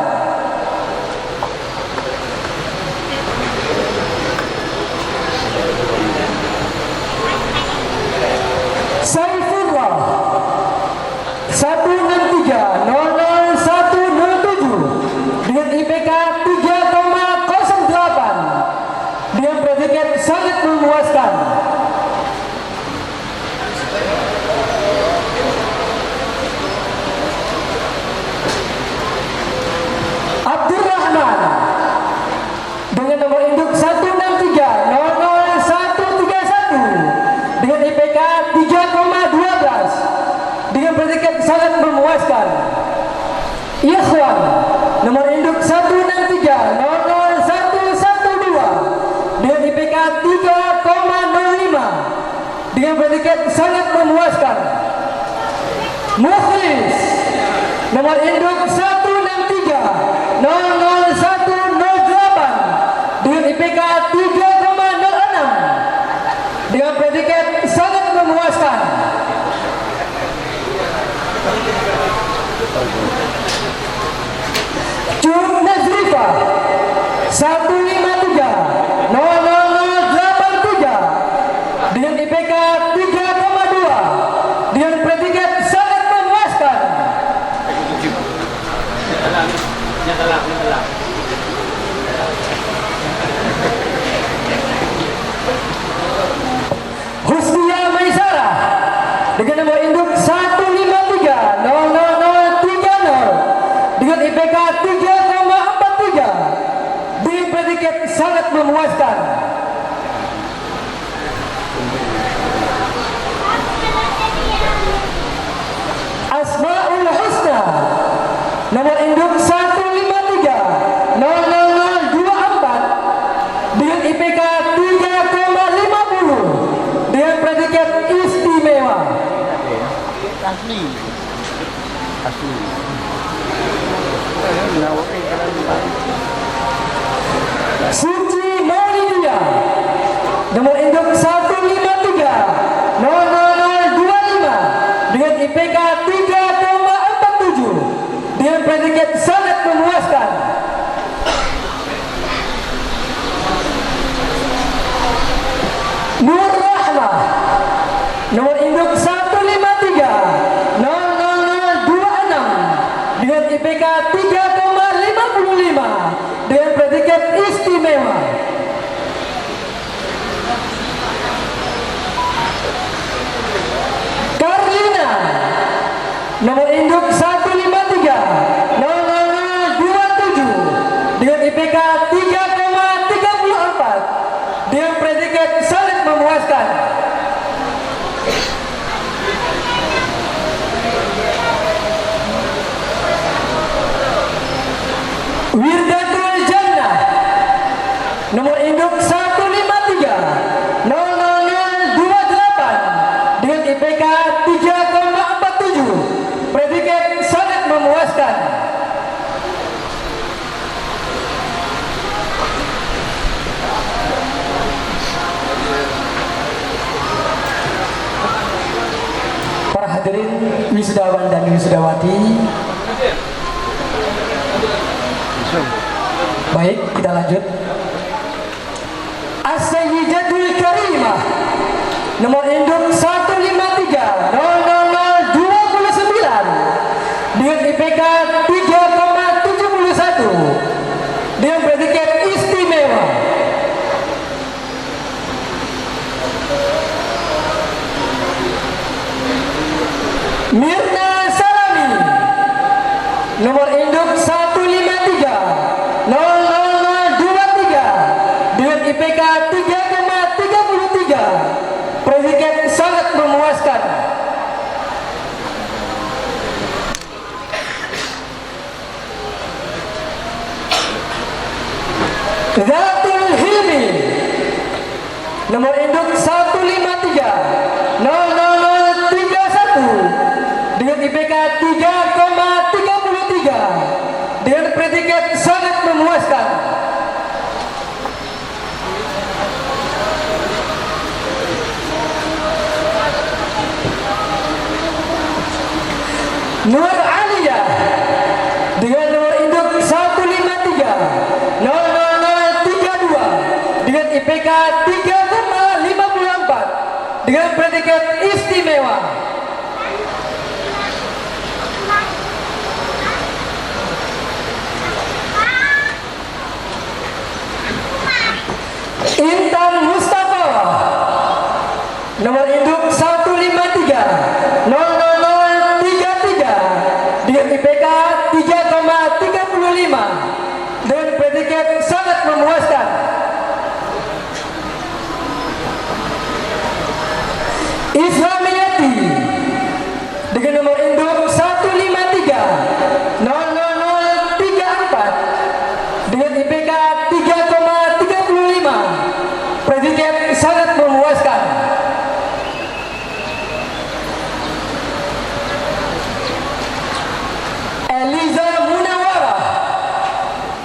Saifullah 163 00107 dengan IPK 3,08 dengan predikat sangat memuaskan. Abdurrahman dengan nomor induk 163 00131 dengan IPK 3,12 dengan predikat sangat memuaskan. Ikhwan nomor induk 163 00112 dengan IPK 3,05 dengan predikat sangat memuaskan. Mukhlis nomor induk 163 00108 dengan IPK 3,06 dengan predikat sangat memuaskan. Cuk Nazrifah 153 00083 dengan IPK 3,2 dengan predikat sangat memuaskan. Husnia Maisarah dengan nomor induk 153 00030 dengan IPK 3,43 dengan predikat sangat memuaskan. Asmaul Husna nomor induk 153 00024 dengan IPK 3,50 dengan predikat istimewa. Suci Maulidia nomor induk 153 00025 dengan IPK 3,47 dengan predikat sangat memuaskan. Nur Rahmah nomor induk 153 00026 dengan IPK 3,55 dengan predikat istimewa. Karlina nomor induk 153 00027 dengan IPK 3,34 dengan predikat sangat memuaskan. Wirdatul Jannah nomor induk 153 00028 dengan IPK 3,47 predikat sangat memuaskan. Para hadirin wisudawan dan wisudawati, baik, kita lanjut. As-Sayyidatul Karimah nomor induk 153 00029 dengan IPK 3,71 dengan predikat istimewa. Mirna Salami nomor induk 153 00023 dengan IPK 3,33 predikat sangat memuaskan. Zatul Hilmi nomor induk 153-00031 dengan IPK 3,33 dengan predikat sangat memuaskan. Nur Alia dengan nomor induk 153-00032 dengan IPK 3,54 dengan predikat istimewa. Intan Mustafa nomor induk 153-00033 dengan IPK 3,35 dengan predikat sangat memuaskan. Islamiyati dengan nomor induk 153-00034 dengan IPK 3,35 predikat sangat memuaskan. Eliza Munawara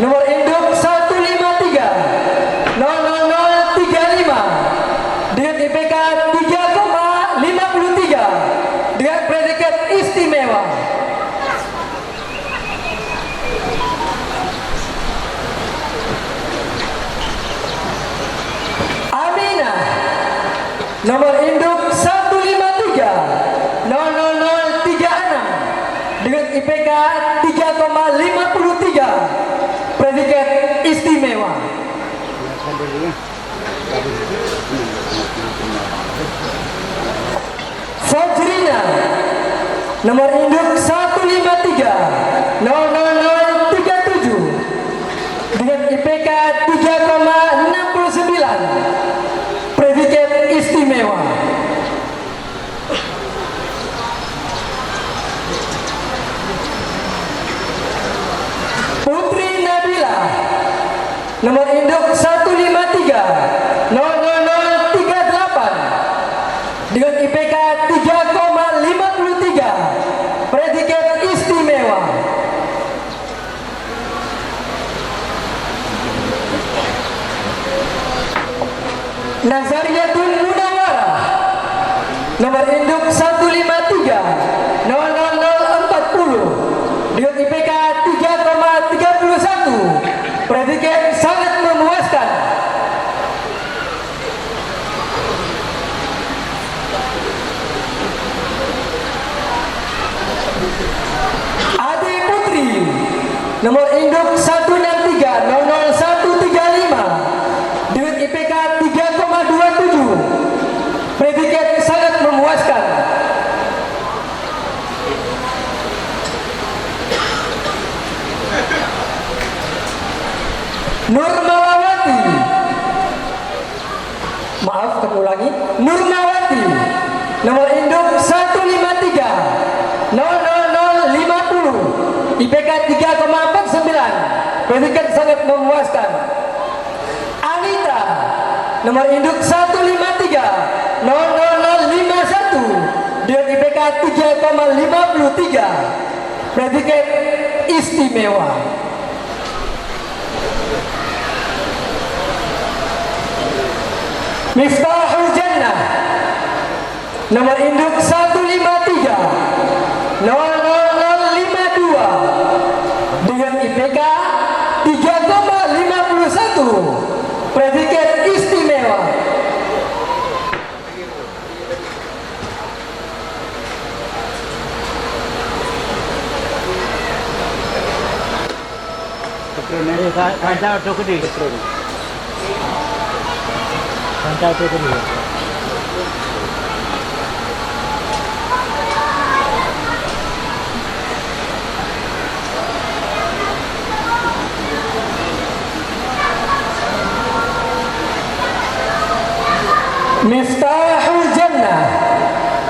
nomor induk 153-00035 dengan IPK 3,53 dengan predikat istimewa. Aminah nomor induk 153-00036 dengan IPK 3,53 predikat istimewa. Fajrina nomor induk 153-00037 dengan IPK 3,69 predikat istimewa. Putri Nabila nomor induk 153-00038 dengan IPK 3,53 predikat istimewa. Nazariyatun Munawara nomor induk 153-00040 dengan IPK 3,31 predikat sangat memuaskan. Adi Putri nomor induk 163-00135 dengan IPK 3,27 predikat sangat memuaskan. Nurmawati, maaf terulangi, Nurmawati nomor induk 153-00050 IPK 3,49 predikat sangat memuaskan. Anita nomor induk 153-00051 dengan IPK 3,53 predikat istimewa. Miftahul Jannah nomor induk 153-00052 dengan IPK 3,51 predikat istimewa. Miftahul Jannah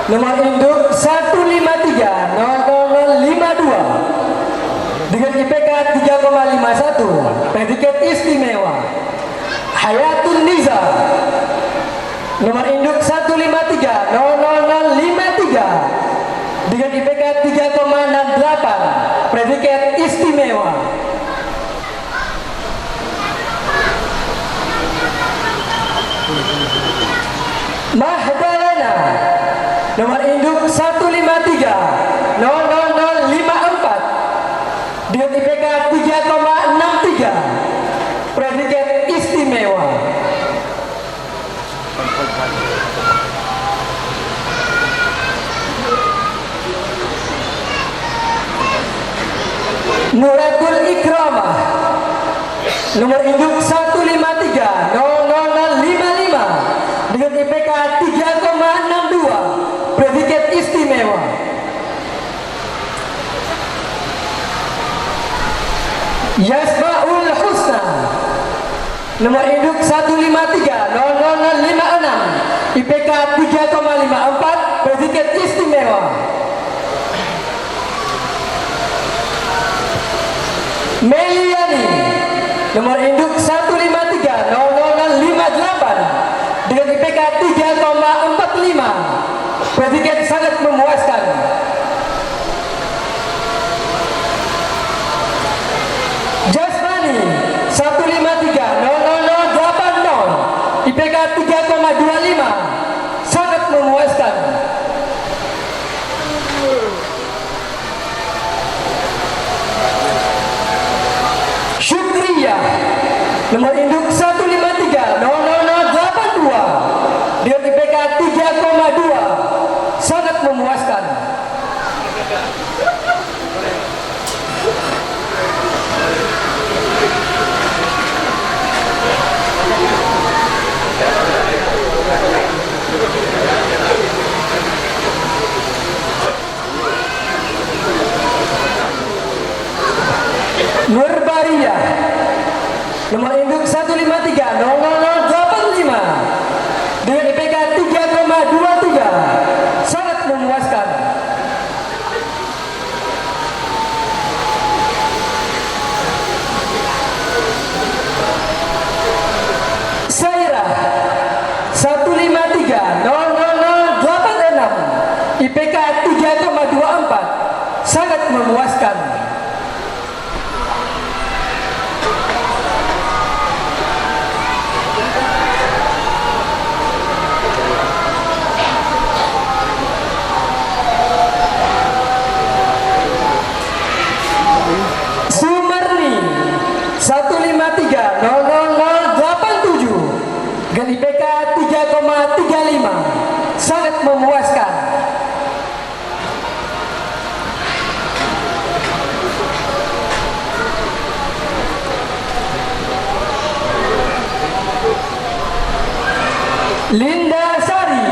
nomor induk 153-00052 dengan IPK 3,5 251 predikat istimewa. Hayatun Niza nomor induk 153 00053 dengan IPK 3,68 predikat istimewa. Mahdalena nomor induk 153 00054 dengan IPK 3,63 predikat istimewa. Nuratul Ikramah nomor induk 153 00055 dengan IPK 3,62 predikat istimewa. Yasmaul Husna nomor induk 153 00056 IPK 3,54 predikat istimewa. Meliani nomor induk 153 00058 dengan IPK 3,45 predikat sangat memuaskan. Jasmani 153 00080 IPK 3,25 sangat memuaskan. Syukriyah nomor induk 153 00082 dengan IPK 3,2 sangat memuaskan. Nurbariyah nomor induk 153 00085 dengan IPK 3,23 sangat memuaskan. Sairah 153 00086 IPK 3,24 sangat memuaskan. Sumarni 153 00087 dengan IPK 3,35 sangat memuaskan. Linda Sari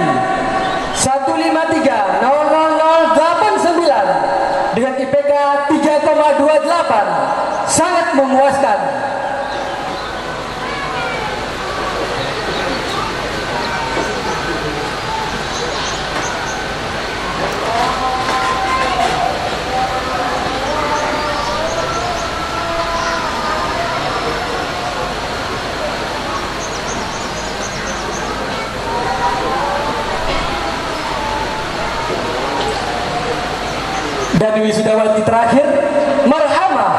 153 00089 dengan IPK 3,28 sangat memuaskan. Dan wisudawati terakhir Marhamah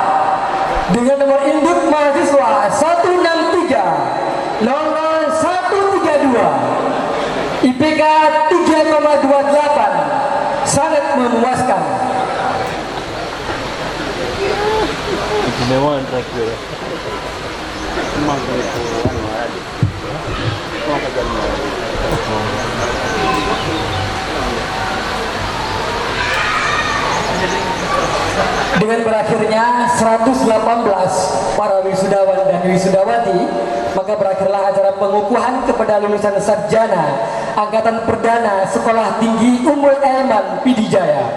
dengan nomor induk mahasiswa 163 00132 IPK 3,28 sangat memuaskan. Istimewa yang terakhir. Memang itu Dengan berakhirnya 118 para wisudawan dan wisudawati, maka berakhirlah acara pengukuhan kepada lulusan sarjana Angkatan Perdana Sekolah Tinggi Ummul Aiman Pidijaya.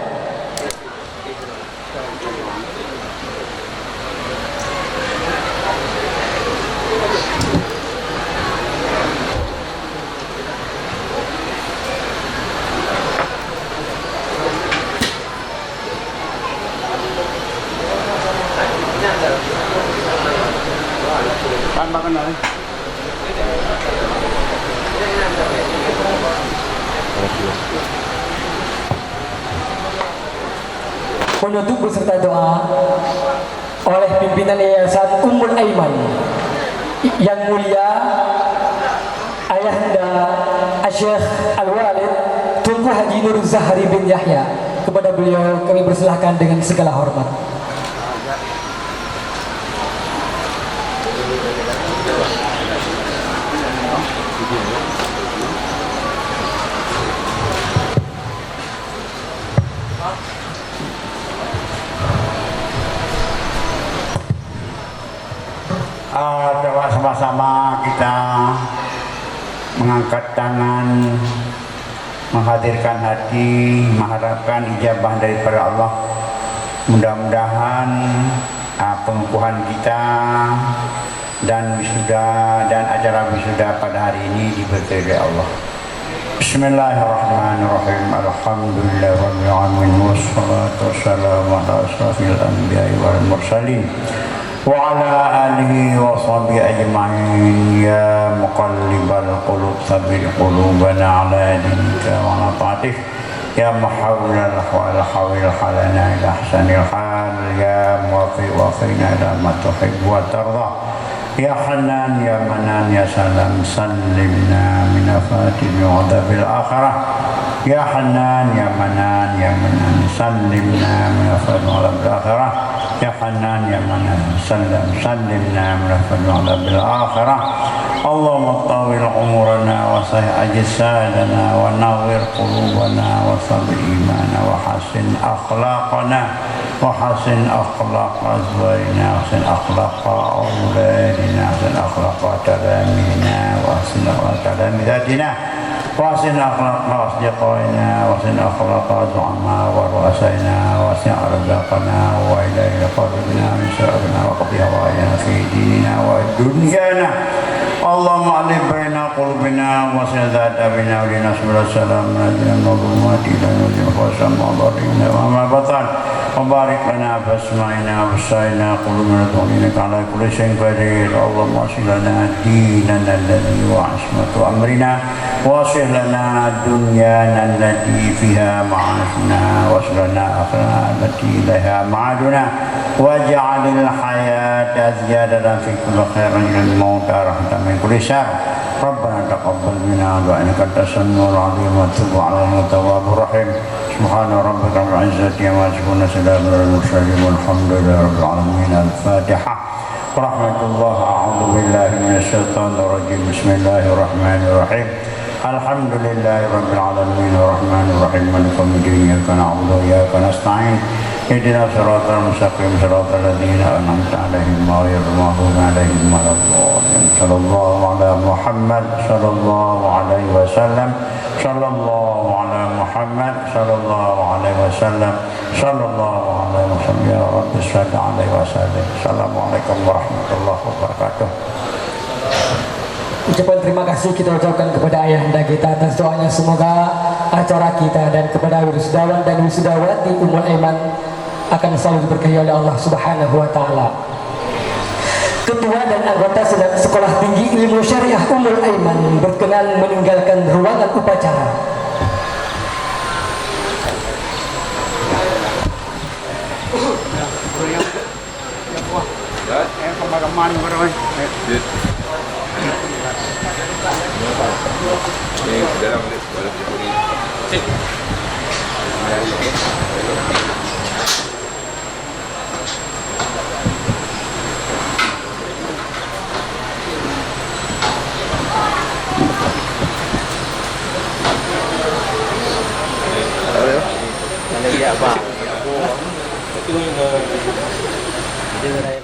Menutup beserta doa oleh pimpinan Yayasan Ummul Aiman yang mulia Ayahanda Syekh Al-Walid Tunku Haji Nur Zahri bin Yahya. Kepada beliau kami persilahkan dengan segala hormat. Coba sama-sama kita mengangkat tangan, menghadirkan hati, mengharapkan ijabah daripada Allah. Mudah-mudahan pengukuhan kita dan wisuda dan acara wisuda pada hari ini diberkahi oleh Allah. Bismillahirrahmanirrahim. Alhamdulillahirabbil alamin wassalatu wassalamu ala asyrafil anbiya'i wal mursalin wa ala alihi wa sahbihi ajma'in. Ya muqallibal qulub tsabbit qulubana ala dinika wa ala ta'atik. Ya muhawwilal ahwal hawil halana ila ahsanil hal. Ya muwaffiqina ila ma tuhibbu wa tarda. Ya Hanan, Ya Manan, Ya Salam, Sallimna min afatil adzabil akhirah. Ya Hanan, Ya Manan, Ya Manan, Sallimna min afatil adzabil akhirah. Ya Hanan, Ya Manan, Sallimna min afatil adzabil akhirah. Allahumma tawil umurana wa sahih ajsadana wa nawwir qulubana wa sabbir imana wa hasin akhlaqana wa hasin akhlaq azwajina wa hasin akhlaq auladina wa hasin akhlaq talamina wa hasin akhlaq talamidatina wa hasin akhlaq asdiqaina wa hasin akhlaq zu'ama wa ru'asaina wa hasin arzaqana wa ilayhi qadrina min syarrina wa qadhi hawaina fi dinina wa dunyana. Allahumma alif baina qulubina wa sadada bina ulina subhanahu salam najina mazlumati ila nujim khasama dharina wa ma batan wa barik lana basma'ina wa sa'ina qulubina tu'lina ala kulli syai'in qadir. Allahumma asilana dinana alladhi wa asmatu amrina wa asil lana dunyana allati fiha ma'ashna wa asilana akhirana allati ilaha ma'aduna waj'alil hayata ziyadatan fi kulli khairin ilal mauta rahmatan min kulli syarr. Rabbana taqabbal minna wa innaka antas samiul alim wa tub 'alaina tawwabur rahim. Subhana rabbika rabbil izzati amma yasifun wa salamun 'alal mursalin walhamdulillahi rabbil alamin. Al-Fatihah. Rahmatullah. A'udzu billahi minasy syaithanir rajim. Bismillahirrahmanirrahim. Alhamdulillahi rabbil alamin arrahmanir rahim maliki yaumiddin iyyaka na'budu wa iyyaka nasta'in. Ihdinas siratal mustaqim siratal ladzina an'amta 'alaihim ghairil maghdubi 'alaihim waladdallin. Sallallahu ala Muhammad sallallahu alaihi wasallam. Sallallahu ala Muhammad sallallahu alaihi wasallam. Sallallahu alaihi wasallam. Ya Rabbi shalli alaihi wasallam. Assalamualaikum warahmatullahi wabarakatuh. Ucapan terima kasih kita ucapkan kepada ayahanda kita atas doanya. Semoga acara kita dan kepada wisudawan dan wisudawati Ummul Aiman akan selalu diberkahi oleh Allah Subhanahu wa taala. Ketua dan anggota Sekolah Tinggi Ilmu Syariah Ummul Aiman berkenan meninggalkan ruangan upacara. Iya, Pak. Itu